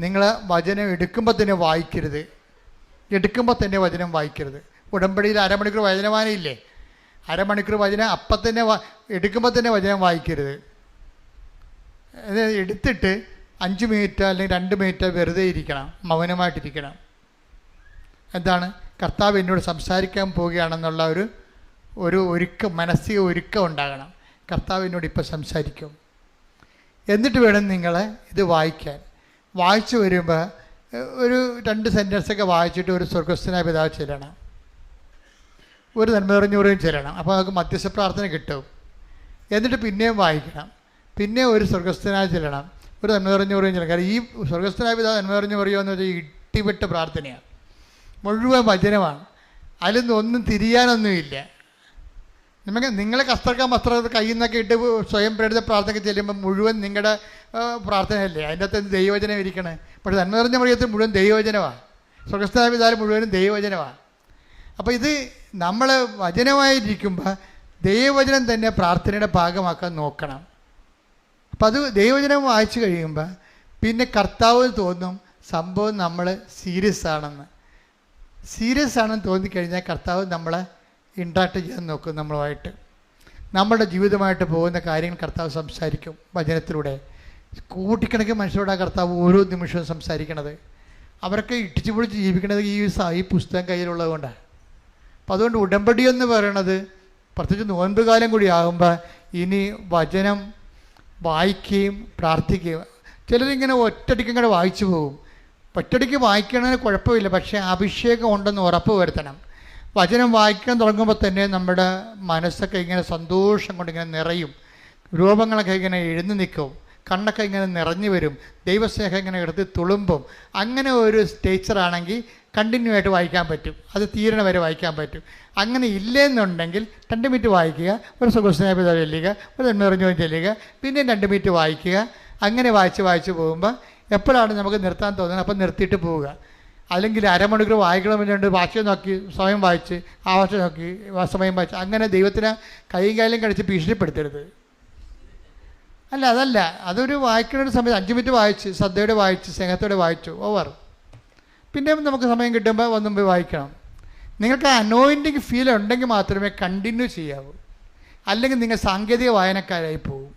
നിങ്ങൾ വചനം എടുക്കുമ്പോൾ തന്നെ വചനം വായിക്കരുത്. ഉടമ്പടിയിൽ അരമണിക്കൂർ വചനവാനയില്ലേ, അരമണിക്കൂർ വചനം അപ്പം തന്നെ എടുക്കുമ്പോൾ തന്നെ വചനം വായിക്കരുത്. എടുത്തിട്ട് 5 മിനിറ്റ് അല്ലെങ്കിൽ 2 മിനിറ്റ് വെറുതെ ഇരിക്കണം, മൗനമായിട്ടിരിക്കണം. എന്താണ്? കർത്താവ് എന്നോട് സംസാരിക്കാൻ പോവുകയാണെന്നുള്ള ഒരു ഒരുക്കം, മാനസിക ഒരുക്കം ഉണ്ടാകണം. കർത്താവ് എന്നോട് ഇപ്പോൾ സംസാരിക്കും. എന്നിട്ട് വേണം നിങ്ങൾ ഇത് വായിക്കാൻ. വായിച്ചു വരുമ്പോൾ ഒരു 2 സെൻറ്റൻസൊക്കെ വായിച്ചിട്ട് ഒരു സ്വർഗസ്ഥനായ പിതാവ് ചെല്ലണം, ഒരു നന്മ നിറഞ്ഞൂറും ചെല്ലണം. അപ്പോൾ നമുക്ക് മധ്യസ്ഥ പ്രാർത്ഥന കിട്ടും. എന്നിട്ട് പിന്നെയും വായിക്കണം, പിന്നെ ഒരു സ്വർഗസ്ഥനായ ചെല്ലണം, ഒരു നന്മ നിറഞ്ഞൂറും ചെല്ലണം. കാരണം ഈ സ്വർഗസ്ഥനായ പിതാവ് നന്മ നിറഞ്ഞു പറയുക എന്ന് വെച്ചാൽ ഇട്ടിവിട്ട പ്രാർത്ഥനയാണ്, മുഴുവൻ വചനമാണ്. അതിലൊന്നും ഒന്നും തിരിയാനൊന്നുമില്ല. നിങ്ങളെ വസ്ത്രം കയ്യിൽ നിന്നൊക്കെ ഇട്ട് സ്വയം പ്രേരിത പ്രാർത്ഥനയ്ക്ക് ചെല്ലുമ്പോൾ മുഴുവൻ നിങ്ങളുടെ പ്രാർത്ഥനയല്ലേ, അതിൻ്റെ അകത്ത് ദൈവവചനം ഇരിക്കണേ. പക്ഷേ നന്മ നിറഞ്ഞ മറിയത്തിൽ മുഴുവൻ ദൈവവചനമാണ്, സ്വർഗസ്ഥനായ പിതാവ് മുഴുവനും ദൈവവചനമാണ്. അപ്പോൾ ഇത് നമ്മൾ വചനമായിരിക്കുമ്പോൾ ദൈവവചനം തന്നെ പ്രാർത്ഥനയുടെ ഭാഗമാക്കാൻ നോക്കണം. അപ്പം അത് ദൈവവചനം വായിച്ചു കഴിയുമ്പോൾ പിന്നെ കർത്താവ് തോന്നും സംഭവം നമ്മൾ സീരിയസ് ആണെന്ന് തോന്നിക്കഴിഞ്ഞാൽ കർത്താവ് നമ്മളെ ഇൻട്രാക്ട് ചെയ്യാൻ നോക്കും. നമ്മളുമായിട്ട് നമ്മുടെ ജീവിതമായിട്ട് പോകുന്ന കാര്യങ്ങൾ കർത്താവ് സംസാരിക്കും വചനത്തിലൂടെ. കോടിക്കണക്കിന് മനുഷ്യരോടാണ് കർത്താവ് ഓരോ നിമിഷവും സംസാരിക്കണത്. അവരൊക്കെ ഇട്ടിച്ചു പൊളിച്ച് ജീവിക്കണത് ഈ പുസ്തകം കയ്യിലുള്ളത് കൊണ്ടാണ്. അപ്പം അതുകൊണ്ട് ഉടമ്പടി എന്ന് പറയണത്, പ്രത്യേകിച്ച് നോൻപ് കാലം കൂടി ആകുമ്പോൾ ഇനി വായിക്കുകയും പ്രാർത്ഥിക്കുകയും. ചിലരിങ്ങനെ ഒറ്റടിക്ക് ഇങ്ങനെ വായിച്ചു പോകും. ഒറ്റടിക്ക് വായിക്കണതിന് കുഴപ്പമില്ല, പക്ഷേ അഭിഷേകം ഉണ്ടെന്ന് ഉറപ്പ് വരുത്തണം. വചനം വായിക്കാൻ തുടങ്ങുമ്പോൾ തന്നെ നമ്മുടെ മനസ്സൊക്കെ ഇങ്ങനെ സന്തോഷം കൊണ്ട് ഇങ്ങനെ നിറയും, രൂപങ്ങളൊക്കെ ഇങ്ങനെ എഴുന്നു നിൽക്കും, കണ്ണൊക്കെ ഇങ്ങനെ നിറഞ്ഞു വരും, ദൈവസ്നേഹം ഇങ്ങനെ എടുത്ത് തുളുമ്പും. അങ്ങനെ ഒരു ടീച്ചറാണെങ്കിൽ കണ്ടിന്യൂ ആയിട്ട് വായിക്കാൻ പറ്റും, അത് തീരണ വരെ വായിക്കാൻ പറ്റും. അങ്ങനെ ഇല്ലെന്നുണ്ടെങ്കിൽ 2 മിനിറ്റ് വായിക്കുക, ഒരു സുഖസ്നേഹപിത ചെല്ലുക, ഒരു നന്മറിഞ്ഞോ ചെല്ലുക, പിന്നെ 2 മിനിറ്റ് വായിക്കുക. അങ്ങനെ വായിച്ച് പോകുമ്പോൾ എപ്പോഴാണ് നമുക്ക് നിർത്താൻ തോന്നുന്നത് അപ്പം നിർത്തിയിട്ട് പോവുക. അല്ലെങ്കിൽ അരമണിക്കൂർ വായിക്കണമെന്നുണ്ട്, ഭാഷ നോക്കി സമയം വായിച്ച്, ആ ഭാഷ നോക്കി സമയം വായിച്ച്, അങ്ങനെ ദൈവത്തിന് കൈയും കാലും കടിച്ച് ഭീഷണിപ്പെടുത്തരുത്. അതല്ല, അതൊരു വായിക്കുന്ന സമയത്ത് 5 മിനിറ്റ് വായിച്ച്, ശ്രദ്ധയോടെ വായിച്ച്, സ്നേഹത്തോടെ വായിച്ചു, ഓവർ. പിന്നെ നമുക്ക് സമയം കിട്ടുമ്പോൾ ഒന്നും പോയി വായിക്കണം. നിങ്ങൾക്ക് അനോയിൻറ്റിങ് ഫീൽ ഉണ്ടെങ്കിൽ മാത്രമേ കണ്ടിന്യൂ ചെയ്യാവൂ, അല്ലെങ്കിൽ നിങ്ങൾ സാങ്കേതിക വായനക്കാരായി പോകും.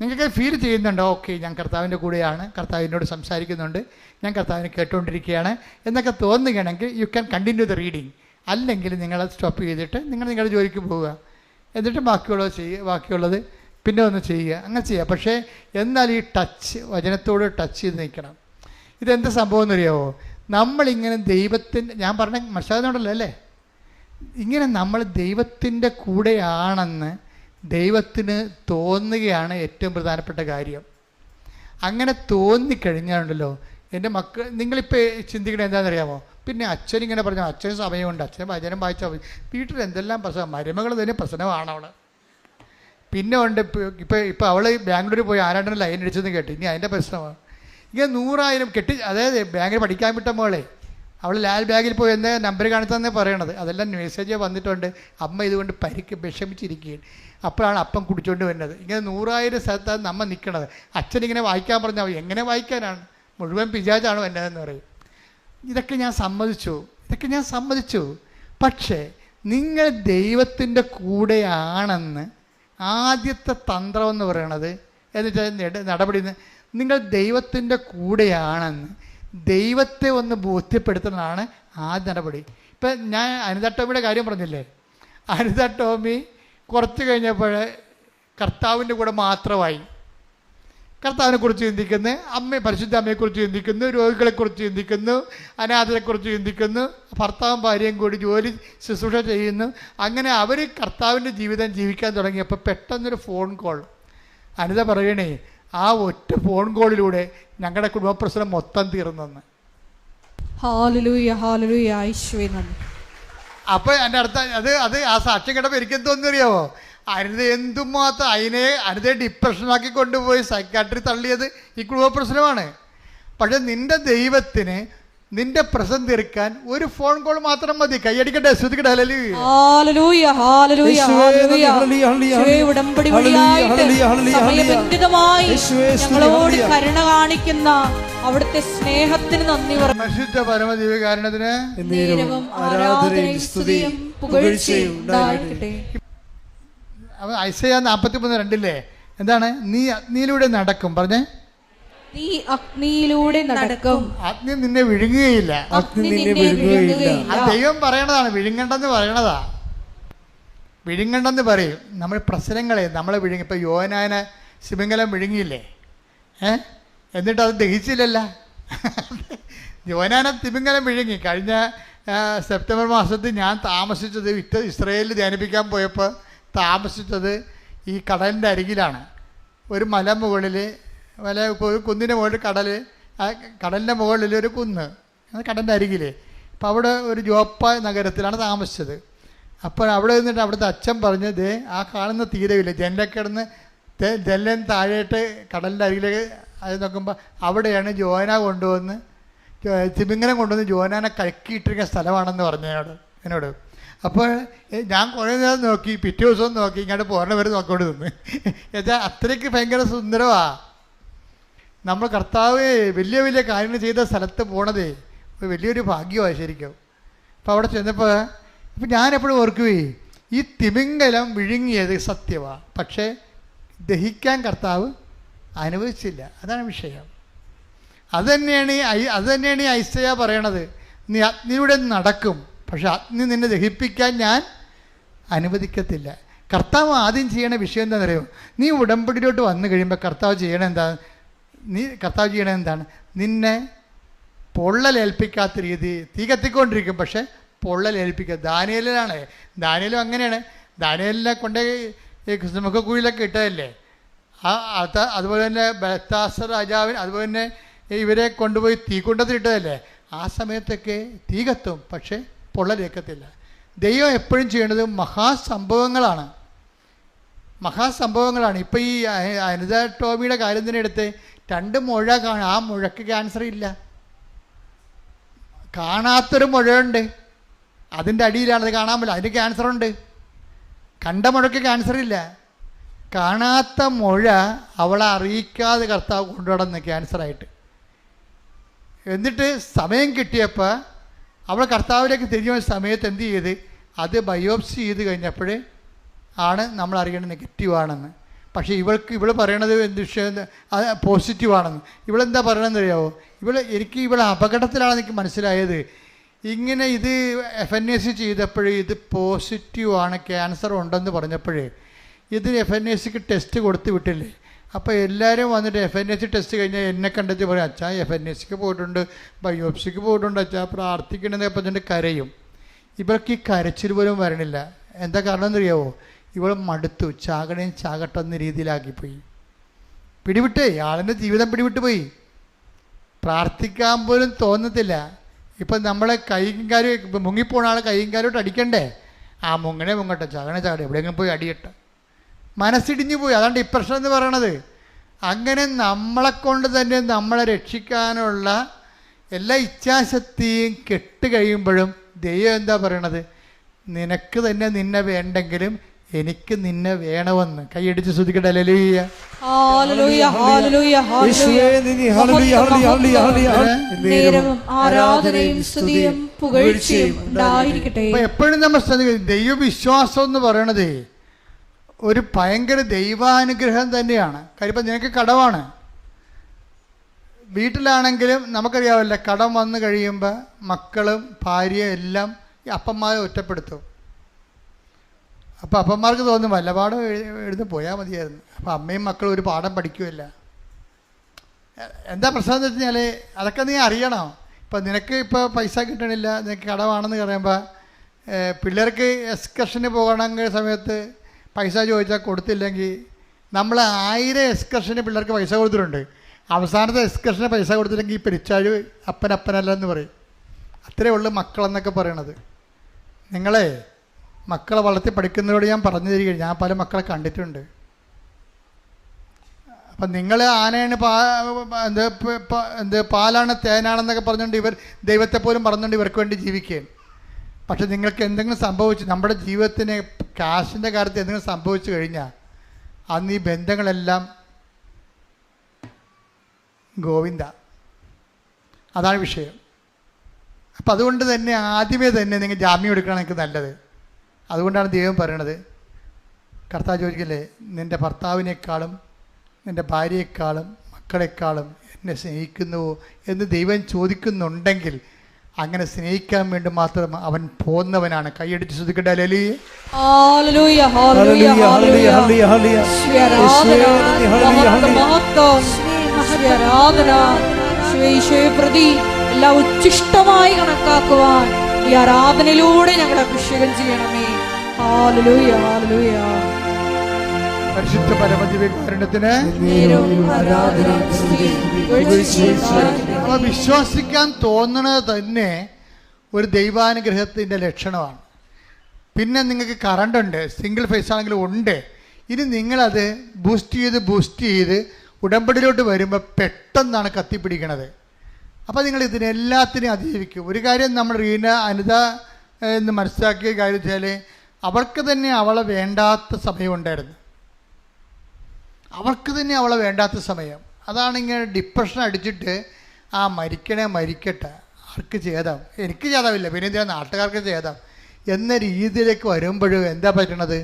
നിങ്ങൾക്ക് ഫീൽ ചെയ്യുന്നുണ്ടോ, ഓക്കെ ഞാൻ കർത്താവിൻ്റെ കൂടെയാണ്, കർത്താവ് എന്നോട് സംസാരിക്കുന്നുണ്ട്, ഞാൻ കർത്താവിനെ കേട്ടുകൊണ്ടിരിക്കുകയാണ് എന്നൊക്കെ തോന്നുകയാണെങ്കിൽ you can continue the reading. അല്ലെങ്കിൽ നിങ്ങളത് സ്റ്റോപ്പ് ചെയ്തിട്ട് നിങ്ങളുടെ ജോലിക്ക് പോവുക, എന്നിട്ട് ബാക്കിയുള്ളത് പിന്നെ ഒന്ന് ചെയ്യുക, അങ്ങനെ ചെയ്യുക. പക്ഷേ എന്നാൽ ഈ ടച്ച്, വചനത്തോട് ടച്ച് ചെയ്ത് നിൽക്കണം. ഇതെന്ത് സംഭവം എന്നറിയാമോ? നമ്മളിങ്ങനെ ദൈവത്തിൻ്റെ, ഞാൻ പറഞ്ഞ മനസ്സിലാകുന്നുണ്ടല്ലോ അല്ലേ, ഇങ്ങനെ നമ്മൾ ദൈവത്തിൻ്റെ കൂടെയാണെന്ന് ദൈവത്തിന് തോന്നുകയാണ് ഏറ്റവും പ്രധാനപ്പെട്ട കാര്യം. അങ്ങനെ തോന്നിക്കഴിഞ്ഞാലുണ്ടല്ലോ എൻ്റെ മക്കൾ, നിങ്ങളിപ്പോൾ ചിന്തിക്കണത് എന്താണെന്നറിയാമോ? പിന്നെ അച്ഛനിങ്ങനെ പറഞ്ഞു, അച്ഛന് സമയമുണ്ട്, അച്ഛൻ വചനം വായിച്ചാൽ മതി. വീട്ടിൽ എന്തെല്ലാം പ്രശ്നം, മരുമകൾ തന്നെ പ്രശ്നമാണ് അവൾ. പിന്നെ ഉണ്ട് ഇപ്പോൾ അവൾ ബാംഗ്ലൂർ പോയി ആരാണ്ടൊരു ലൈൻ അടിച്ചെന്ന് കേട്ടു, ഇനി അതിൻ്റെ പ്രശ്നമാണ്. ഇങ്ങനെ 100,000 അതായത് ബാങ്കിൽ പഠിക്കാൻ വിട്ട മോളെ, അവൾ ലാൽ ബാഗിൽ പോയി എന്താ നമ്പർ കാണിച്ചതെന്നേ പറയണത്. അതെല്ലാം മെസ്സേജ് വന്നിട്ടുണ്ട്, അമ്മ ഇതുകൊണ്ട് വിഷമിച്ചിരിക്കുകയാണ്. അപ്പോഴാണ് അപ്പം കുടിച്ചുകൊണ്ട് വരുന്നത്. ഇങ്ങനെ 100,000 സ്ഥലത്താണ് നമ്മൾ നിൽക്കണത്. അച്ഛനിങ്ങനെ വായിക്കാൻ പറഞ്ഞാൽ എങ്ങനെ വായിക്കാനാണ്, മുഴുവൻ പിശാചാണ് എന്നതെന്ന് പറയും. ഇതൊക്കെ ഞാൻ സമ്മതിച്ചു. പക്ഷേ നിങ്ങൾ ദൈവത്തിൻ്റെ കൂടെയാണെന്ന് ആദ്യത്തെ തന്ത്രം എന്ന് പറയണത് എന്നുവെച്ചാൽ നടപടി, നിങ്ങൾ ദൈവത്തിൻ്റെ കൂടെയാണെന്ന് ദൈവത്തെ ഒന്ന് ബോധ്യപ്പെടുത്തുന്നതാണ് ആദ്യ നടപടി. ഇപ്പം ഞാൻ അനിത ടോമിയുടെ കാര്യം പറഞ്ഞില്ലേ, അനിത ടോമി കുറച്ച് കഴിഞ്ഞപ്പോൾ കർത്താവിൻ്റെ കൂടെ മാത്രമായി. കർത്താവിനെക്കുറിച്ച് ചിന്തിക്കുന്നു, പരിശുദ്ധ അമ്മയെക്കുറിച്ച് ചിന്തിക്കുന്നു, രോഗികളെക്കുറിച്ച് ചിന്തിക്കുന്നു, അനാഥരെക്കുറിച്ച് ചിന്തിക്കുന്നു, ഭർത്താവും ഭാര്യയും കൂടി ജോലി ശുശ്രൂഷ ചെയ്യുന്നു. അങ്ങനെ അവർ കർത്താവിൻ്റെ ജീവിതം ജീവിക്കാൻ തുടങ്ങിയപ്പോൾ പെട്ടെന്നൊരു ഫോൺ കോൾ. അനിത പറയണേ, ആ ഒറ്റ ഫോൺ കോളിലൂടെ ഞങ്ങളുടെ കുടുംബ പ്രശ്നം മൊത്തം തീർന്നെന്ന്. അപ്പോൾ എൻ്റെ അടുത്ത അത് ആ സാക്ഷ്യം കേട്ടപ്പോൾ എനിക്ക് എന്തോന്നറിയാമോ, അനിത എന്തുമാത്രം അനിതയെ ഡിപ്രഷനാക്കി കൊണ്ടുപോയി സൈക്കാട്രി തള്ളിയത് ഈ കുടുംബ പ്രശ്നമാണ്. പക്ഷെ നിന്റെ ദൈവത്തിന് നിന്റെ പ്രശ്നം തീർക്കാൻ ഒരു ഫോൺ കോൾ മാത്രം മതി. കൈയടിക്കട്ടെ, ശ്രദ്ധിക്കട്ടെ. ഞങ്ങളോട് കരുണ കാണിക്കുന്ന അവിടുത്തെ സ്നേഹത്തിന് നന്ദി പറഞ്ഞു. പരിശുദ്ധ പരമദിവ്യകാരുണ്യത്തിന് ഐസയ്യാ 43:2 എന്താണ്? നീ അഗ്നിയിലൂടെ നടക്കും, പറഞ്ഞേ, നീ അഗ്നിയിലൂടെ നടക്കും, അഗ്നി നിന്നെ വിഴുങ്ങുകയില്ല. ദൈവം പറയണതാണ്, വിഴുങ്ങണ്ടെന്ന് പറയണതാ. വിഴുങ്ങണ്ടെന്ന് പറയും. നമ്മൾ പ്രശ്നങ്ങളെ നമ്മളെ വിഴുങ്ങി. ഇപ്പം യോനാനെ സിമിംഗലം വിഴുങ്ങിയില്ലേ, എന്നിട്ട് അത് ദഹിച്ചില്ലല്ല. യോനാനെ തിമിംഗലം വിഴുങ്ങി. കഴിഞ്ഞ സെപ്റ്റംബർ മാസത്തിൽ ഞാൻ താമസിച്ചത് ഇസ്രയേലിൽ ധ്യാനിപ്പിക്കാൻ പോയപ്പോൾ താമസിച്ചത് ഈ കടലിൻ്റെ അരികിലാണ്. ഒരു മല മുകളിൽ, ഒരു കുന്നിൻ്റെ മുകളിൽ കടലിൻ്റെ മുകളിൽ ഒരു കുന്ന്, അത് കടലിൻ്റെ അരികിൽ. അപ്പോൾ അവിടെ ഒരു ജോപ്പ നഗരത്തിലാണ് താമസിച്ചത്. അപ്പോൾ അവിടെ നിന്നിട്ട് അവിടുത്തെ അച്ഛൻ പറഞ്ഞത്, ആ കാണുന്ന തീരമില്ല, ജനലക്കിടന്ന് ജനലും താഴെയിട്ട് കടലിൻ്റെ അരികിലേക്ക് അത് നോക്കുമ്പോൾ അവിടെയാണ് ജോന കൊണ്ടുവന്ന് തിമിംഗലം കൊണ്ടുവന്ന് ജോനാനെ കലക്കിയിട്ടിരിക്കുന്ന സ്ഥലമാണെന്ന് പറഞ്ഞു എന്നോട്. അപ്പോൾ ഞാൻ കുറേ നേരം നോക്കി, പിറ്റേ ദിവസവും നോക്കി, ഇങ്ങോട്ട് പോരണ വരെ നോക്കിക്കൊണ്ട് നിന്ന്. എന്നുവെച്ചാൽ അത്രയ്ക്ക് ഭയങ്കര സുന്ദരമാണ്. നമ്മൾ കർത്താവ് വലിയ വലിയ കാര്യങ്ങൾ ചെയ്ത സ്ഥലത്ത് പോണതേ വലിയൊരു ഭാഗ്യമാണ് ശരിക്കും. അപ്പോൾ അവിടെ ചെന്നപ്പോൾ ഇപ്പം ഞാനെപ്പോഴും ഓർക്കുകയെ, ഈ തിമിംഗലം വിഴുങ്ങിയത് സത്യമാണ്, പക്ഷേ ദഹിക്കാൻ കർത്താവ് അനുവദിച്ചില്ല. അതാണ് വിഷയം. അത് തന്നെയാണ് ഈ ഐസയ്യാ പറയണത്. നീ അഗ്നിയുടെ നടക്കും, പക്ഷെ അഗ്നി നിന്നെ ദഹിപ്പിക്കാൻ ഞാൻ അനുവദിക്കത്തില്ല. കർത്താവ് ആദ്യം ചെയ്യണ വിഷയം എന്താണെന്ന് അറിയുമോ? നീ ഉടമ്പടിയിലോട്ട് വന്നു കഴിയുമ്പോൾ കർത്താവ് ചെയ്യണത് എന്താണ്? നിന്നെ പൊള്ളലേൽപ്പിക്കാത്ത രീതി, തീ കത്തിക്കൊണ്ടിരിക്കും പക്ഷെ പൊള്ളലേൽപ്പിക്കുക. ദാനിയേലും അങ്ങനെയാണ്. ദാനിയേലിനെ കൊണ്ട് ഈ സിംഹക്കുഴിയിലൊക്കെ ഇട്ടതല്ലേ. അതുപോലെ തന്നെ ബെൽത്താസർ രാജാവിന്, അതുപോലെ തന്നെ ഇവരെ കൊണ്ടുപോയി തീക്കുണ്ടത്തിലിട്ടതല്ലേ. ആ സമയത്തൊക്കെ തീ കത്തും പക്ഷെ പൊള്ളലേക്കത്തില്ല. ദൈവം എപ്പോഴും ചെയ്യേണ്ടത് മഹാസംഭവങ്ങളാണ്. ഇപ്പോൾ ഈ അനിത ടോമിയുടെ കാര്യം തന്നെ എടുത്ത് 2 മുഴ കാണും. ആ മുഴക്ക് ക്യാൻസർ ഇല്ല. കാണാത്തൊരു മുഴയുണ്ട്, അതിൻ്റെ അടിയിലാണത്, കാണാൻ പറ്റില്ല, അതിന് ക്യാൻസറുണ്ട്. കണ്ട മുഴക്ക് ക്യാൻസർ ഇല്ല. കാണാത്ത മുഴ അവളെ അറിയിക്കാതെ കർത്താവ് കൊണ്ടുനടന്ന് ക്യാൻസറായിട്ട്. എന്നിട്ട് സമയം കിട്ടിയപ്പോൾ അവൾ കർത്താവിലേക്ക് തിരിഞ്ഞു വന്ന സമയത്ത് എന്ത് ചെയ്ത്, അത് ബയോപ്സി ചെയ്ത് കഴിഞ്ഞപ്പോൾ ആണ് നമ്മൾ അറിയേണ്ടത് നെഗറ്റീവാണെന്ന്. പക്ഷേ ഇവൾ പറയണത് എന്ത് വിഷയം, അത് പോസിറ്റീവാണെന്ന്. ഇവളെന്താ പറയണമെന്ന് അറിയാമോ? ഇവൾ അപകടത്തിലാണെന്ന് എനിക്ക് മനസ്സിലായത്. ഇങ്ങനെ ഇത് FNAC ചെയ്തപ്പോഴേ ഇത് പോസിറ്റീവാണ്, ക്യാൻസർ ഉണ്ടെന്ന് പറഞ്ഞപ്പോഴേ ഇത് FNACക്ക് ടെസ്റ്റ് കൊടുത്ത് വിട്ടില്ലേ. അപ്പോൾ എല്ലാവരും വന്നിട്ട് FNAC ടെസ്റ്റ് കഴിഞ്ഞാൽ എന്നെ കണ്ടെത്തി പറയും, അച്ഛാ FNACക്ക് പോയിട്ടുണ്ട്, ബയോപ്സിക്ക് പോയിട്ടുണ്ട്, അച്ഛാ പ്രാർത്ഥിക്കണമെന്നൊക്കെ പറഞ്ഞിട്ട് കരയും. ഇവർക്ക് ഈ കരച്ചിൽ പോലും വരണില്ല. എന്താ കാരണം എന്നറിയാവോ? ഇവൾ മടുത്തു, ചാകട്ടെ എന്ന രീതിയിലാക്കിപ്പോയി. പിടിവിട്ടേ, ആളിൻ്റെ ജീവിതം പിടിവിട്ട് പോയി. പ്രാർത്ഥിക്കാൻ പോലും തോന്നത്തില്ല. ഇപ്പം നമ്മളെ കൈയും കാര്യം മുങ്ങിപ്പോണ ആൾ കൈയും കാര്യമായിട്ട് അടിക്കണ്ടേ? ആ മുങ്ങട്ടെ, ചാകട്ടെ, എവിടെയെങ്കിലും പോയി അടിയട്ടെ. മനസ്സിടിഞ്ഞു പോയി. അതാണ് ഡിപ്രഷൻ എന്ന് പറയണത്. അങ്ങനെ നമ്മളെക്കൊണ്ട് തന്നെ നമ്മളെ രക്ഷിക്കാനുള്ള എല്ലാ ഇച്ഛാശക്തിയും കെട്ട് കഴിയുമ്പോഴും ദൈവം എന്താ പറയണത്? നിനക്ക് തന്നെ നിന്നെ വേണ്ടെങ്കിലും എനിക്ക് നിന്നെ വേണമെന്ന്. കൈയടിച്ച് ശ്രദ്ധിക്കട്ടെ. ഹല്ലേലൂയ, ഹല്ലേലൂയ, ഹല്ലേലൂയ, ആരാധനയും സ്തുതിയും പുകഴ്ചയും ഉണ്ടായിരിക്കട്ടെ. എപ്പോഴും നമ്മൾ ശ്രദ്ധിക്കും, ദൈവവിശ്വാസം എന്ന് പറയണത് ഒരു ഭയങ്കര ദൈവാനുഗ്രഹം തന്നെയാണ്. കാര്യം ഇപ്പം നിനക്ക് കടമാണ്. വീട്ടിലാണെങ്കിലും നമുക്കറിയാവില്ല, കടം വന്നു കഴിയുമ്പോൾ മക്കളും ഭാര്യയും എല്ലാം ഈ അപ്പന്മാരെ ഒറ്റപ്പെടുത്തും. അപ്പോൾ അപ്പന്മാർക്ക് തോന്നും വല്ലപാടും എഴുതി പോയാൽ മതിയായിരുന്നു. അപ്പോൾ അമ്മയും മക്കളും ഒരു പാഠം പഠിക്കുമല്ല. എന്താ പ്രശ്നം എന്ന് വെച്ച് കഴിഞ്ഞാൽ അതൊക്കെ നീ അറിയണം. ഇപ്പം നിനക്ക് ഇപ്പോൾ പൈസ കിട്ടണില്ല, നിനക്ക് കടമാണെന്ന് പറയുമ്പോൾ പിള്ളേർക്ക് എക്സ്കർഷന് പോകണമെങ്കിൽ സമയത്ത് പൈസ ചോദിച്ചാൽ കൊടുത്തില്ലെങ്കിൽ, നമ്മൾ 1000 എക്സ്കർഷന് പിള്ളേർക്ക് പൈസ കൊടുത്തിട്ടുണ്ട്. അവസാനത്തെ എക്സ്കർഷന് പൈസ കൊടുത്തില്ലെങ്കിൽ ഈ പെരിച്ചാഴ് അപ്പനല്ല എന്ന് പറയും. അത്രയേ ഉള്ളൂ മക്കളെന്നൊക്കെ പറയണത്. നിങ്ങളെ മക്കളെ വളർത്തി പഠിക്കുന്നതോട് ഞാൻ പറഞ്ഞു തരികയാണ്, ഞാൻ പല മക്കളെ കണ്ടിട്ടുണ്ട്. അപ്പം നിങ്ങൾ ആനയാണ് പാലാണ് തേനാണെന്നൊക്കെ പറഞ്ഞുകൊണ്ട് ഇവർ ദൈവത്തെ പോലും പറഞ്ഞുകൊണ്ട് ഇവർക്ക് വേണ്ടി ജീവിക്കുകയാണ്. പക്ഷെ നിങ്ങൾക്ക് എന്തെങ്കിലും സംഭവിച്ചു, നമ്മുടെ ജീവിതത്തിന് കാശിൻ്റെ കാര്യത്തിൽ എന്തെങ്കിലും സംഭവിച്ചു കഴിഞ്ഞാൽ അന്ന് ഈ ബന്ധങ്ങളെല്ലാം ഗോവിന്ദ. അതാണ് വിഷയം. അപ്പം അതുകൊണ്ട് തന്നെ ആദ്യമേ തന്നെ നിങ്ങൾ ജാമ്യം എടുക്കണം, എനിക്ക് നല്ലത്. അതുകൊണ്ടാണ് ദൈവം പറയണത്, കർത്താവ് ചോദിക്കില്ലേ, നിൻ്റെ ഭർത്താവിനേക്കാളും നിൻ്റെ ഭാര്യയെക്കാളും മക്കളെക്കാളും എന്നെ സ്നേഹിക്കുന്നുവോ എന്ന് ദൈവം ചോദിക്കുന്നുണ്ടെങ്കിൽ അങ്ങനെ സ്നേഹിക്കാൻ വേണ്ടി മാത്രം അവൻ പോന്നവനാണ്. കൈയടിച്ച് ശ്രദ്ധിക്കട്ടെ. ഹല്ലേലൂയ, ഹല്ലേലൂയ, ഹല്ലേലൂയ, ഹല്ലേലൂയ. പ്രതി എല്ലാം ഉച്ഛിഷ്ടമായി കണക്കാക്കുവാൻ ഈ ആരാധനയിലൂടെ ഞങ്ങൾ അഭിഷേകം ചെയ്യണമേ. ഹല്ലേലൂയ, ഹല്ലേലൂയ. പരിശുദ്ധ പരമദിവ്യകാരുണ്യത്തിന് വിശ്വസിക്കാൻ തോന്നണത് തന്നെ ഒരു ദൈവാനുഗ്രഹത്തിൻ്റെ ലക്ഷണമാണ്. പിന്നെ നിങ്ങൾക്ക് കറണ്ട് ഉണ്ട്, സിംഗിൾ ഫേസ് ആണെങ്കിലും ഉണ്ട്. ഇനി നിങ്ങളത് ബൂസ്റ്റ് ചെയ്ത് ഉടമ്പടിയിലോട്ട് വരുമ്പോൾ പെട്ടെന്നാണ് കത്തിപ്പിടിക്കണത്. അപ്പോൾ നിങ്ങൾ ഇതിനെല്ലാത്തിനെയും അതിജീവിക്കും. ഒരു കാര്യം നമ്മൾ അനിത എന്ന് മനസ്സിലാക്കിയ കാര്യം വെച്ചാൽ അവൾക്ക് തന്നെ അവളെ വേണ്ടാത്ത സമയമുണ്ടായിരുന്നു. അവൾക്ക് തന്നെ അവളെ വേണ്ടാത്ത സമയം. അതാണ് ഇങ്ങനെ ഡിപ്രഷൻ അടിച്ചിട്ട് മരിക്കട്ടെ, ആർക്ക് ചെയ്താം, എനിക്ക് ചെയ്താവില്ല, പിന്നെ എന്തിനാ നാട്ടുകാർക്ക് ചെയ്താം എന്ന രീതിയിലേക്ക് വരുമ്പോഴും എന്താ പറ്റണത്?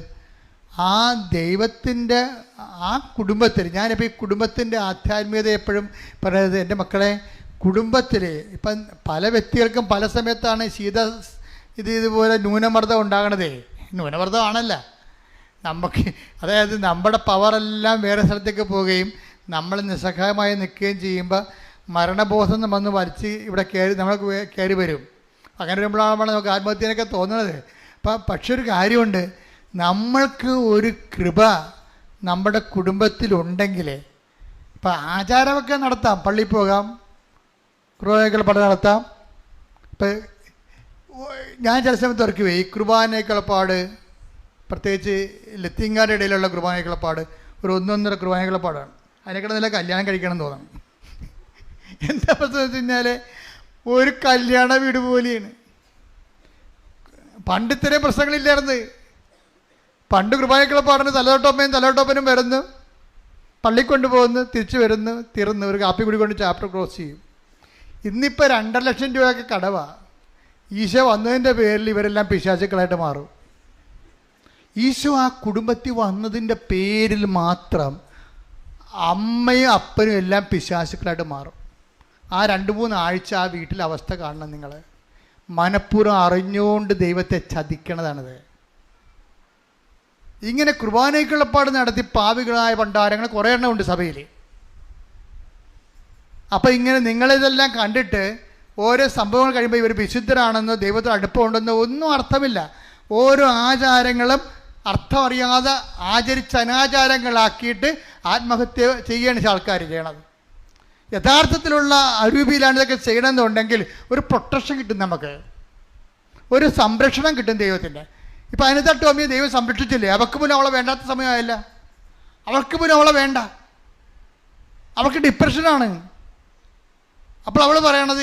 ആ ദൈവത്തിൻ്റെ ആ കുടുംബത്തിൽ, ഞാനിപ്പോൾ ഈ കുടുംബത്തിൻ്റെ ആധ്യാത്മികത എപ്പോഴും പറയുന്നത്, എൻ്റെ മക്കളെ, കുടുംബത്തിൽ ഇപ്പം പല വ്യക്തികൾക്കും പല സമയത്താണ് ഇതുപോലെ ന്യൂനമർദ്ദം ഉണ്ടാകണതേ. ന്യൂനമർദ്ദമാണല്ല, നമുക്ക്, അതായത് നമ്മുടെ പവറെല്ലാം വേറെ സ്ഥലത്തേക്ക് പോവുകയും നമ്മൾ നിസ്സഹായമായി നിൽക്കുകയും ചെയ്യുമ്പോൾ മരണബോധം വന്ന് വലിച്ച് ഇവിടെ നമ്മൾക്ക് കയറി വരും. അങ്ങനെ വരുമ്പോഴാണ് നമുക്ക് ആത്മഹത്യനൊക്കെ തോന്നുന്നത്. പക്ഷെ ഒരു കാര്യമുണ്ട്, നമ്മൾക്ക് ഒരു കൃപ നമ്മുടെ കുടുംബത്തിലുണ്ടെങ്കിൽ ഇപ്പം ആചാരമൊക്കെ നടത്താം, പള്ളിയിൽ പോകാം, കുർബാനയൊക്കെ പഠനം നടത്താം. ഇപ്പം ഞാൻ ചില സമയത്ത് ഓർക്കുവേ, ഈ കുർബാനയൊക്കെപ്പാട്, പ്രത്യേകിച്ച് ലത്തീങ്കാരുടെ ഇടയിലുള്ള കുർബാനയൊക്കെപ്പാട് ഒരു 1.5 കുർബാനയൊക്കെപ്പാടാണ്. അതിനേക്കാൾ നല്ല കല്യാണം കഴിക്കണം എന്ന് തോന്നണം. എന്താ പ്രശ്നം വെച്ച് കഴിഞ്ഞാൽ ഒരു കല്യാണ വീട് പോലെയാണ്. പണ്ട് ഇത്രയും പ്രശ്നങ്ങളില്ലായിരുന്നു. പണ്ട് കുർബാനയൊക്കെപ്പാടിന് തലതൊട്ടപ്പനും വരുന്നു, പള്ളി കൊണ്ടുപോകുന്നു, തിരിച്ചു വരുന്നു, തീർന്നു, ഒരു കാപ്പി കൂടി കൊണ്ട് ചാപ്റ്റർ ക്ലോസ് ചെയ്യും. ഇന്നിപ്പോൾ 2.5 ലക്ഷം രൂപയൊക്കെ കടവാണ്. ഈശോ വന്നതിൻ്റെ പേരിൽ ഇവരെല്ലാം പിശാചുക്കളായിട്ട് മാറും. ഈശോ ആ കുടുംബത്തിൽ വന്നതിൻ്റെ പേരിൽ മാത്രം അമ്മയും അപ്പനും എല്ലാം പിശാചുക്കളായിട്ട് മാറും. ആ 2-3 ആഴ്ച ആ വീട്ടിലെ അവസ്ഥ കാണണം നിങ്ങൾ. മനഃപൂർവ്വം അറിഞ്ഞുകൊണ്ട് ദൈവത്തെ ചതിക്കണതാണിത്. ഇങ്ങനെ കുർബാനയ്ക്കുള്ളപ്പാട് നടത്തി പാവികളായ പണ്ടാരങ്ങൾ കുറേ എണ്ണം ഉണ്ട് സഭയിൽ. അപ്പം ഇങ്ങനെ നിങ്ങളിതെല്ലാം കണ്ടിട്ട് ഓരോ സംഭവങ്ങൾ കഴിയുമ്പോൾ ഇവർ വിശുദ്ധരാണെന്നോ ദൈവത്തിന് അടുപ്പമുണ്ടെന്നോ ഒന്നും അർത്ഥമില്ല. ഓരോ ആചാരങ്ങളും അർത്ഥം അറിയാതെ ആചരിച്ച് അനാചാരങ്ങളാക്കിയിട്ട് ആത്മഹത്യ ചെയ്യണ ആൾക്കാർ ചെയ്യണത്. യഥാർത്ഥത്തിലുള്ള അരൂപിയിലാണ് ഇതൊക്കെ ചെയ്യണമെന്നുണ്ടെങ്കിൽ ഒരു പ്രൊട്ടക്ഷൻ കിട്ടും, നമുക്ക് ഒരു സംരക്ഷണം കിട്ടും ദൈവത്തിൻ്റെ. ഇപ്പം അതിനകത്ത് ടോമിയെ ദൈവം സംരക്ഷിച്ചില്ലേ? അവൾക്ക് പോലും അവളെ വേണ്ടാത്ത സമയമായില്ല. അവൾക്ക് പോലും അവളെ വേണ്ട, അവൾക്ക് ഡിപ്രഷനാണ്. അപ്പോൾ അവൾ പറയണത്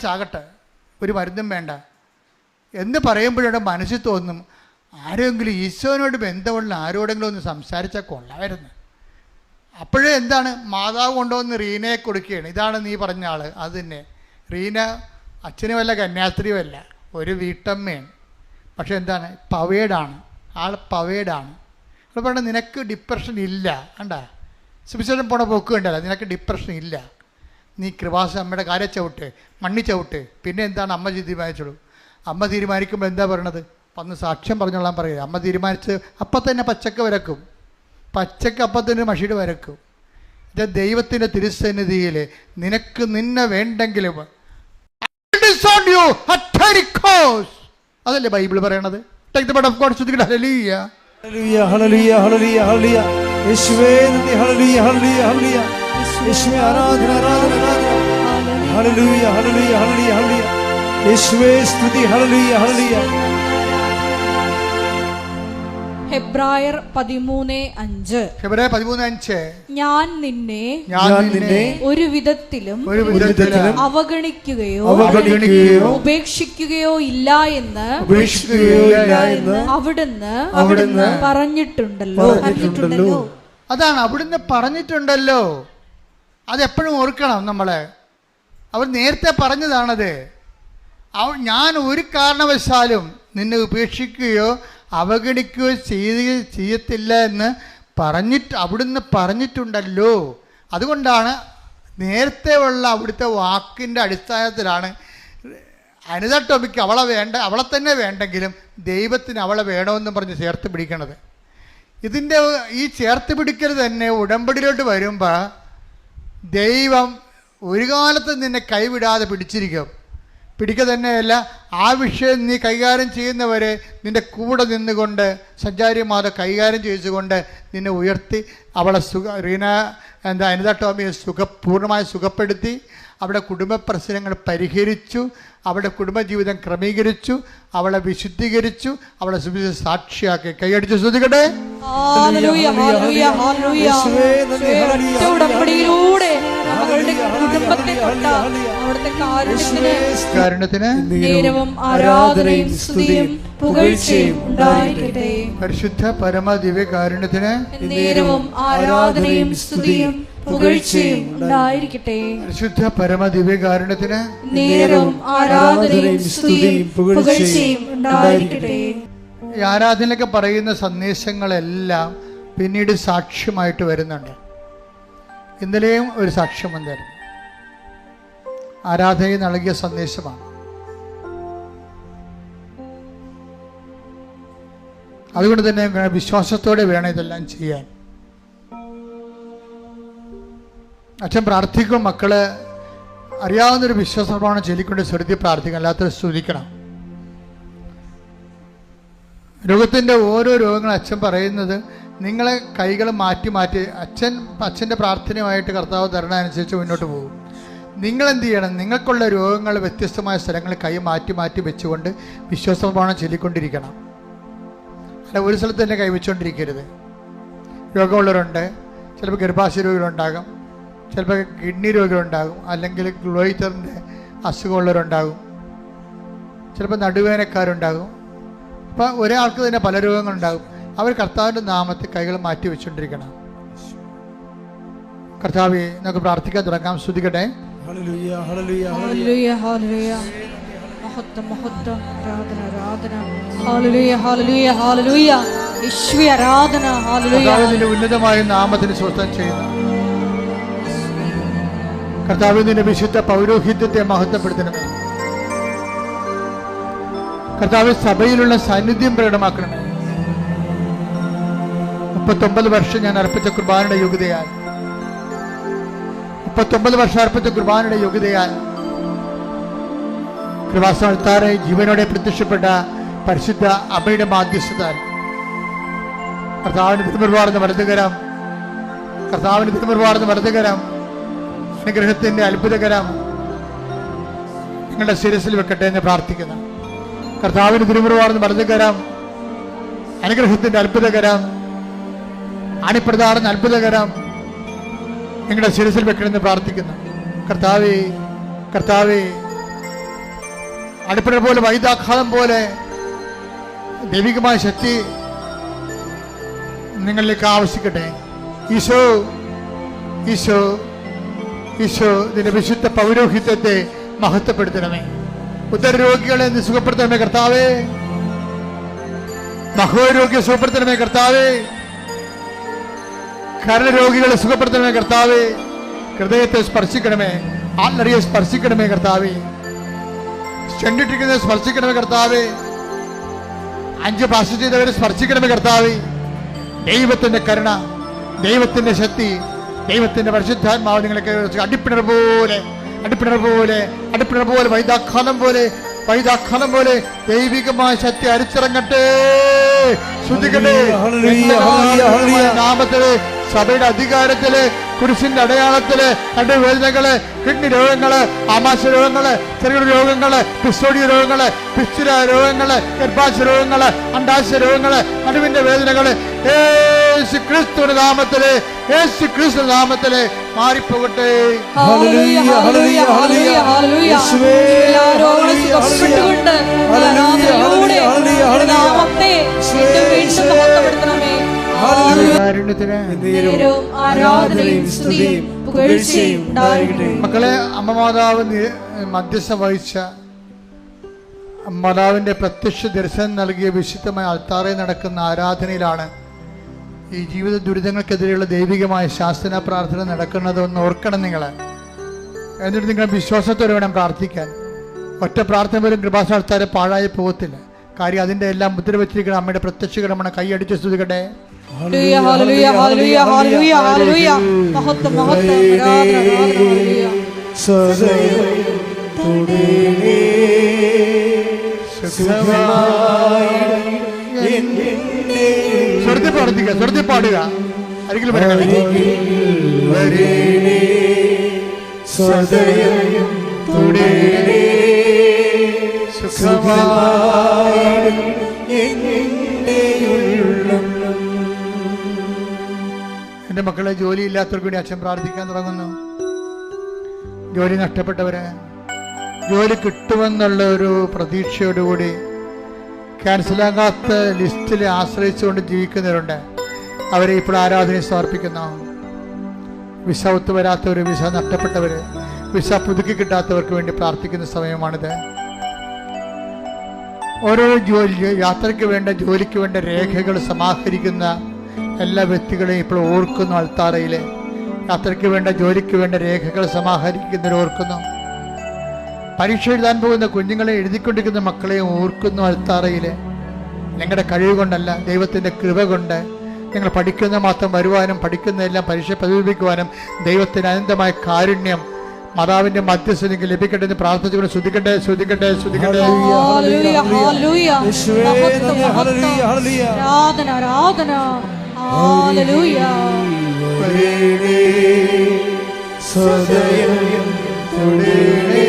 ചാകട്ടെ, ഒരു മരുന്നും വേണ്ട എന്ന് പറയുമ്പോഴാണ് മനസ്സിൽ തോന്നും, ആരെങ്കിലും ഈശോനോട് ബന്ധമുള്ള ആരോടെങ്കിലും ഒന്ന് സംസാരിച്ചാൽ കൊള്ളാമായിരുന്നു. അപ്പോഴേ എന്താണ്, മാതാവ് കൊണ്ടുവന്ന് റീനയെ കൊടുക്കുകയാണ്. ഇതാണ് നീ പറഞ്ഞ ആൾ. അത് തന്നെ റീന അച്ഛനുമല്ല കന്യാസ്ത്രീയുമല്ല, ഒരു വീട്ടമ്മയാണ്. പക്ഷെ എന്താണ്, പവേഡാണ് ആൾ, പവേഡാണ്. അപ്പോൾ പറഞ്ഞാൽ നിനക്ക് ഡിപ്രഷൻ ഇല്ല, കണ്ടാ സുവിശേഷം പോണ പോക്ക് കണ്ടല്ല, നിനക്ക് ഡിപ്രഷൻ ഇല്ല, നീ കൃപാസ അമ്മയുടെ കാര്യം ചവിട്ട്, മണ്ണി ചവിട്ട്. പിന്നെ എന്താണ് അമ്മ തീരുമാനിച്ചോളൂ. അമ്മ തീരുമാനിക്കുമ്പോൾ എന്താ പറയണത്, വന്ന് സാക്ഷ്യം പറഞ്ഞോളാൻ പറയുക. അമ്മ തീരുമാനിച്ച് അപ്പം തന്നെ പച്ചക്ക് വരക്കും, പച്ചക്ക് അപ്പം തന്നെ മഷിയുടെ വരക്കും. ദൈവത്തിൻ്റെ തിരുസന്നിധിയിൽ നിനക്ക് നിന്നെ വേണ്ടെങ്കിലും അതല്ലേ ബൈബിൾ പറയണത്. Take the bread of God, ശ്രദ്ധിക്കട്ടെ. ഹല്ലേലൂയ ഹല്ലേലൂയ ഹല്ലേലൂയ ഹല്ലേലൂയ ഹല്ലേലൂയ. യേശുവേ നന്ദി. ഹല്ലേലൂയ ഹല്ലേലൂയ ഹല്ലേലൂയ. യേശുവേ ആരാധന ആരാധന ആരാധന. ഹല്ലേലൂയ ഹല്ലേലൂയ ഹല്ലേലൂയ ഹല്ലേലൂയ. യേശുവേ സ്തുതി. ഹല്ലേലൂയ ഹല്ലേലൂയ. ഹെബ്രായർ 13:5. ഹെബ്രായർ 13:5. ഞാൻ നിന്നെ ഒരു വിധത്തിലും അവഗണിക്കുകയോ ഉപേക്ഷിക്കുകയോ ഇല്ല എന്ന് അവിടുന്ന് പറഞ്ഞിട്ടുണ്ടല്ലോ. അതാണ് അവിടുന്ന് പറഞ്ഞിട്ടുണ്ടല്ലോ. അതെപ്പോഴും ഓർക്കണം നമ്മളെ. അവർ നേരത്തെ പറഞ്ഞതാണത്. ഞാൻ ഒരു കാരണവശാലും നിന്നെ ഉപേക്ഷിക്കുകയോ അവഗണിക്കുകയോ ചെയ്യത്തില്ല എന്ന് അവിടുന്ന് പറഞ്ഞിട്ടുണ്ടല്ലോ. അതുകൊണ്ടാണ് നേരത്തെ ഉള്ള അവിടുത്തെ വാക്കിൻ്റെ അടിസ്ഥാനത്തിലാണ് അനിത ടോമിക്ക് അവളെ തന്നെ വേണ്ടെങ്കിലും ദൈവത്തിന് അവളെ വേണമെന്നും പറഞ്ഞ് ചേർത്ത് പിടിക്കണത്. ഇതിൻ്റെ ഈ ചേർത്ത് പിടിക്കൽ തന്നെ ഉടമ്പടിയിലോട്ട് വരുമ്പോൾ ദൈവം ഒരു കാലത്ത് നിന്നെ കൈവിടാതെ പിടിക്കുക തന്നെയല്ല, ആ വിഷയം നീ കൈകാര്യം ചെയ്യുന്നവരെ നിൻ്റെ കൂടെ നിന്നുകൊണ്ട് സഞ്ചാരിമാരെ കൈകാര്യം ചെയ്തുകൊണ്ട് നിന്നെ ഉയർത്തി അവളെ അനിത ടോമിയെ പൂർണ്ണമായി സുഖപ്പെടുത്തി അവിടെ കുടുംബ പ്രശ്നങ്ങൾ പരിഹരിച്ചു, അവിടെ കുടുംബജീവിതം ക്രമീകരിച്ചു, അവളെ വിശുദ്ധീകരിച്ചു, അവളെ സാക്ഷിയാക്കി. കൈയടിച്ച് ശ്രദ്ധിക്കട്ടെ. പരിശുദ്ധ പരമ ദിവ്യ കാരുണ്യത്തിന് പരിശുദ്ധ പരമ ദിവ്യകാരുണ്യത്തിന് ഈ ആരാധനയിലൊക്കെ പറയുന്ന സന്ദേശങ്ങളെല്ലാം പിന്നീട് സാക്ഷ്യമായിട്ട് വരുന്നുണ്ട്. ഇന്നലെയും ഒരു സാക്ഷ്യം വന്നായിരുന്നു. ആരാധനയിൽ നൽകിയ സന്ദേശമാണ്. അതുകൊണ്ട് തന്നെ വിശ്വാസത്തോടെ വേണം ഇതെല്ലാം ചെയ്യാൻ. അച്ഛൻ പ്രാർത്ഥിക്കും, മക്കള് അറിയാവുന്നൊരു വിശ്വാസമാണ് ചൊല്ലിക്കൊണ്ട് സ്വരത്തിൽ പ്രാർത്ഥിക്കണം, അല്ലാത്ത സ്തുതിക്കണം. രോഗത്തിൻ്റെ ഓരോ രോഗങ്ങൾ അച്ഛൻ പറയുന്നത് നിങ്ങളെ കൈകൾ മാറ്റി മാറ്റി അച്ഛൻ്റെ പ്രാർത്ഥനയുമായിട്ട് കർത്താവ് തരണമനുസരിച്ച് മുന്നോട്ട് പോകും. നിങ്ങളെന്ത് ചെയ്യണം? നിങ്ങൾക്കുള്ള രോഗങ്ങൾ വ്യത്യസ്തമായ സ്ഥലങ്ങളിൽ കൈ മാറ്റി മാറ്റി വെച്ചുകൊണ്ട് വിശ്വാസമാണ് ചൊല്ലിക്കൊണ്ടിരിക്കണം. അല്ല ഒരു സ്ഥലത്ത് തന്നെ കൈവച്ചുകൊണ്ടിരിക്കരുത്. രോഗമുള്ളവരുണ്ട്, ചിലപ്പോൾ ഗർഭാശയ രോഗികളുണ്ടാകും, ചിലപ്പോൾ കിഡ്നി രോഗികളുണ്ടാകും, അല്ലെങ്കിൽ ഗ്ലോയിറ്ററിൻ്റെ അസുഖമുള്ളവരുണ്ടാകും, ചിലപ്പോൾ നടുവേദനക്കാരുണ്ടാകും. അപ്പോൾ ഒരാൾക്ക് തന്നെ പല രോഗങ്ങളുണ്ടാകും. അവർ കർത്താവിൻ്റെ നാമത്തിൽ കൈകൾ മാറ്റി വെച്ചുകൊണ്ടിരിക്കണം. കർത്താവേ, നമുക്ക് പ്രാർത്ഥിക്കാൻ തുടങ്ങാം. സ്തുതിക്കട്ടെ. ഹല്ലേലൂയ, ഹല്ലേലൂയ, ഹല്ലേലൂയ, ഹല്ലേലൂയ. മഹത്വം, മഹത്വം, ആരാധന, ആരാധന. ഹല്ലേലൂയ, ഹല്ലേലൂയ, ഹല്ലേലൂയ. യേശുവേ ആരാധന. ഹല്ലേലൂയ. കർത്താവിന്റെ ഉന്നതമായ നാമത്തിന് സ്വസ്ഥം ചെയ്യുന്നു. കർത്താവിന്റെ വിശുദ്ധ പൗരോഹിത്യത്തെ മഹത്വപ്പെടുത്തണമേ. കർത്താവ് സഭയിലുള്ള സാന്നിധ്യം പ്രകടമാക്കണമേ. 39 വർഷം ഞാൻ അർപ്പിച്ച കുർബാനയുടെ യോഗ്യതയാൽ 39 വർഷം അർപ്പിച്ച കുർബാനയുടെ യോഗ്യതയാൽ കൃപാസനത്താറെ ജീവനോടെ പ്രത്യക്ഷപ്പെട്ട പരിശുദ്ധ അമ്മയുടെ മാധ്യസ്ഥതാൽ കർത്താവിന് തിരുമുറുവാർന്ന വലതുകരം, കർത്താവിന് തിരുമുറുവാർന്ന വലതുകരം, അനുഗ്രഹത്തിന്റെ അത്ഭുതകരം നിങ്ങളുടെ ശിരസിൽ വെക്കട്ടെ എന്ന് പ്രാർത്ഥിക്കുന്നു. കർത്താവിന് തിരുമുറുവാർന്ന വലതുകരം, അനുഗ്രഹത്തിന്റെ അത്ഭുതകരം, അണിപ്രധാന അത്ഭുതകരം നിങ്ങളുടെ ശിരസിൽ വെക്കണമെന്ന് പ്രാർത്ഥിക്കുന്നു. കർത്താവേ, കർത്താവേ, അടിപ്പഴ പോലെ വൈദ്യാഘാതം പോലെ ദൈവികമായ ശക്തി നിങ്ങളിലേക്ക് ആവശ്യിക്കട്ടെ. ഈശോ, ഈശോ, ഈശോ നിന്റെ വിശുദ്ധ പൗരോഹിത്യത്തെ മഹത്വപ്പെടുത്തണമേ. ഉദരരോഗികളെ നീ സുഖപ്പെടുത്തണമേ കർത്താവേ. മഹോരോഗ്യ സുഖപ്പെടുത്തണമേ കർത്താവേ. കരരോഗികളെ സുഖപ്പെടുത്തണമേ കർത്താവേ. ഹൃദയത്തെ സ്പർശിക്കണമേ, ആത്മറിയെ സ്പർശിക്കണമേ കർത്താവേ. ചെണ്ടിട്ടിരിക്കുന്നവരെ സ്പർശിക്കണമേ കർത്താവേ. 5 ഭാഷ ചെയ്തവരെ സ്പർശിക്കണമേ കർത്താവേ. ദൈവത്തിന്റെ കരുണ, ദൈവത്തിന്റെ ശക്തി, ദൈവത്തിന്റെ പരിശുദ്ധാത്മാവ് നിങ്ങളൊക്കെ അടിപ്പിണർ പോലെ അടിപ്പിണർ പോലെ അടിപ്പിണർ പോലെ വൈദാഖാനം പോലെ വൈദാഖാനം പോലെ ദൈവികമായ ശക്തി അരിച്ചിറങ്ങട്ടെ. ശ്രുതികട്ടെ. നാമത്തില്, സഭയുടെ അധികാരത്തില്, കുരിശിന്റെ അടയാളത്തില്, നടുവേദനകള്, കിഡ്നി രോഗങ്ങള്, ആമാശയ രോഗങ്ങള്, ചെറുകിട രോഗങ്ങള്, പിസ്തോഡിയ രോഗങ്ങള്, പിസ്തുല രോഗങ്ങള്, ഗർഭാശയ രോഗങ്ങള്, അണ്ടാശയ രോഗങ്ങള്, നടുവിന്റെ വേദനകള് യേശു ക്രിസ്തുവിന്റെ നാമത്തില്, യേശു ക്രിസ്തുവിന്റെ നാമത്തില് മാറിപ്പോകട്ടെ. ഹല്ലേലൂയ, ഹല്ലേലൂയ, ഹല്ലേലൂയ, ഹല്ലേലൂയ. എല്ലാ രോഗങ്ങളും സുഖപ്പെട്ടുകൊണ്ട് ആരാധനയിലൂടെ നാമത്തെ വീണ്ടും മഹത്വപ്പെടുത്തണമേ. മക്കളെ, അമ്മമാതാവ് മധ്യസ്ഥ വഹിച്ച മാതാവിന്റെ പ്രത്യക്ഷ ദർശനം നൽകിയ വിശുദ്ധമായ അൾത്താറയിൽ നടക്കുന്ന ആരാധനയിലാണ് ഈ ജീവിത ദുരിതങ്ങൾക്കെതിരെയുള്ള ദൈവികമായ ശാസ്ത്ര പ്രാർത്ഥന നടക്കുന്നതെന്ന് ഓർക്കണം നിങ്ങൾ. എന്നിട്ട് നിങ്ങൾ വിശ്വാസത്തോടെ വേണം പ്രാർത്ഥിക്കാൻ. ഒറ്റ പ്രാർത്ഥന പോലും കൃപാസന അൾത്താരെ പാഴായി പോകത്തില്ല. കാര്യം അതിന്റെ എല്ലാം മുദ്ര വെച്ചിരിക്കുന്ന അമ്മയുടെ പ്രത്യക്ഷകരമാണ്. കൈയടിച്ച് സ്തുതിക്കട്ടെ. ഹല്ലേലൂയ, ഹല്ലേലൂയ, ഹല്ലേലൂയ, ഹല്ലേലൂയ, ഹല്ലേലൂയ. മഹത്വം, മഹത്വം, ആരാധന, ആരാധന, ഹല്ലേലൂയ. സ്വർത്തി പ്രാർത്ഥിക്കുക, സ്വർത്തി പാടുക. ആരെങ്കിലും എന്റെ മക്കളെ, ജോലി ഇല്ലാത്തവർക്ക് വേണ്ടി അച്ഛൻ പ്രാർത്ഥിക്കാൻ തുടങ്ങുന്നു. ജോലി നഷ്ടപ്പെട്ടവര് ജോലി കിട്ടുമെന്നുള്ള ഒരു പ്രതീക്ഷയോടുകൂടി ക്യാൻസലാകാത്ത ലിസ്റ്റിൽ ആശ്രയിച്ചുകൊണ്ട് ജീവിക്കുന്നവരുണ്ട്. അവരെ ഇപ്പോൾ ആരാധനയെ സമർപ്പിക്കുന്നു. വിസ ഒത്തു വരാത്തവർ, വിസ നഷ്ടപ്പെട്ടവർ, വിസ പുതുക്കി കിട്ടാത്തവർക്ക് വേണ്ടി പ്രാർത്ഥിക്കുന്ന സമയമാണിത്. ഓരോ യാത്രയ്ക്ക് വേണ്ട, ജോലിക്ക് വേണ്ട രേഖകൾ സമാഹരിക്കുന്ന എല്ലാ വ്യക്തികളെയും ഇപ്പോൾ ഓർക്കുന്നു. അൾത്താറയിലെ യാത്രയ്ക്ക് വേണ്ട, ജോലിക്ക് വേണ്ട രേഖകൾ സമാഹരിക്കുന്നവർ ഓർക്കുന്നു. പരീക്ഷ എഴുതാൻ പോകുന്ന കുഞ്ഞുങ്ങളെ, എഴുതിക്കൊണ്ടിരിക്കുന്ന മക്കളെ ഓർക്കുന്നു. അൾത്താറയിലെ ഞങ്ങളുടെ കഴിവ് കൊണ്ടല്ല, ദൈവത്തിൻ്റെ കൃപ കൊണ്ട് ഞങ്ങൾ പഠിക്കുന്ന മാത്രം വരുവാനും പഠിക്കുന്നതെല്ലാം പരീക്ഷ പ്രതിഫലിപ്പിക്കുവാനും ദൈവത്തിന് അനന്തമായ കാരുണ്യം മാതാവിന്റെ മധ്യസ്ഥ നിങ്ങൾക്ക് ലഭിക്കട്ടെ എന്ന് പ്രാർത്ഥിച്ചുകൊണ്ട് ശ്രദ്ധിക്കട്ടെ ശ്രദ്ധിക്കട്ടെ ശ്രദ്ധിക്കട്ടെ. ഹല്ലേലൂയ, ഹല്ലേലൂയ. മഹത്വം, മഹത്വം. ആരാധന, ആരാധന. ഹല്ലേലൂയ. സദയം തുടരേ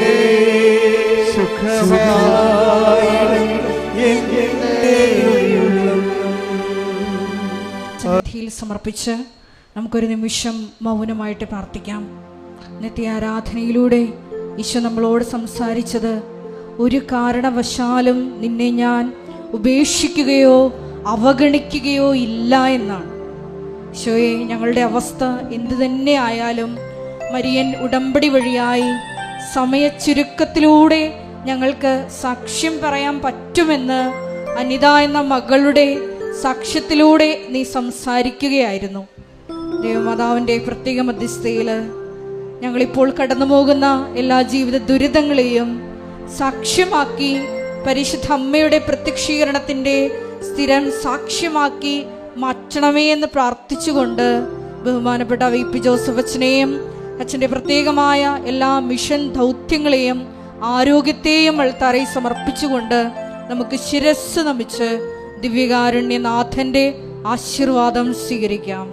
സുഖമായി സന്നിധിയിൽ സമർപ്പിച്ച് നമുക്കൊരു നിമിഷം മൗനമായിട്ട് പ്രാർത്ഥിക്കാം. ഇന്നത്തെ ആരാധനയിലൂടെ ഈശോ നമ്മളോട് സംസാരിച്ചത്, ഒരു കാരണവശാലും നിന്നെ ഞാൻ ഉപേക്ഷിക്കുകയോ അവഗണിക്കുകയോ ഇല്ല എന്നാണ്. ഈശോയെ, ഞങ്ങളുടെ അവസ്ഥ എന്തു തന്നെ ആയാലും മരിയൻ ഉടമ്പടി വഴിയായി സമയച്ചുരുക്കത്തിലൂടെ ഞങ്ങൾക്ക് സാക്ഷ്യം പറയാൻ പറ്റുമെന്ന് അനിത എന്ന മകളുടെ സാക്ഷ്യത്തിലൂടെ നീ സംസാരിക്കുകയായിരുന്നു. ദേവമാതാവിൻ്റെ പ്രത്യേക മധ്യസ്ഥയിൽ ഞങ്ങളിപ്പോൾ കടന്നു പോകുന്ന എല്ലാ ജീവിത ദുരിതങ്ങളെയും സാക്ഷ്യമാക്കി, പരിശുദ്ധ അമ്മയുടെ പ്രത്യക്ഷീകരണത്തിൻ്റെ സ്ഥിരം സാക്ഷ്യമാക്കി മാറ്റണമേ എന്ന് പ്രാർത്ഥിച്ചുകൊണ്ട് ബഹുമാനപ്പെട്ട VP ജോസഫ് അച്ഛനെയും അച്ഛൻ്റെ പ്രത്യേകമായ എല്ലാ മിഷൻ ദൗത്യങ്ങളെയും ആരോഗ്യത്തെയും അൾത്താരയിൽ സമർപ്പിച്ചുകൊണ്ട് നമുക്ക് ശിരസ് നമിച്ച് ദിവ്യകാരുണ്യനാഥൻ്റെ ആശീർവാദം സ്വീകരിക്കാം.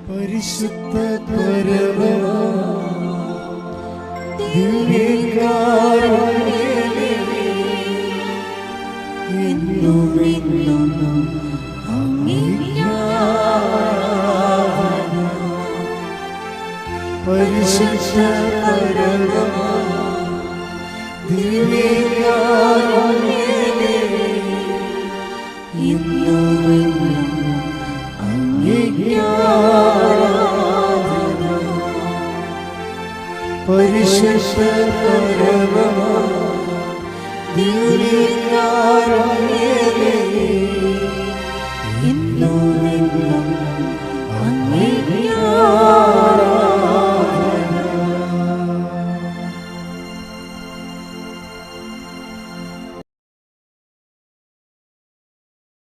പരിശുദ്ധ പരമ ദിവ്യകാരുണ്യമേ, എന്നുമെന്നും അങ്ങേക്ക് പരിശുദ്ധ പരമ ദിവ്യകാരുണ്യമേ, എന്നുമെന്നും അങ്ങേക്ക് പരിശുദ്ധ പരമ ദിവ്യകാരുണ്യമേ,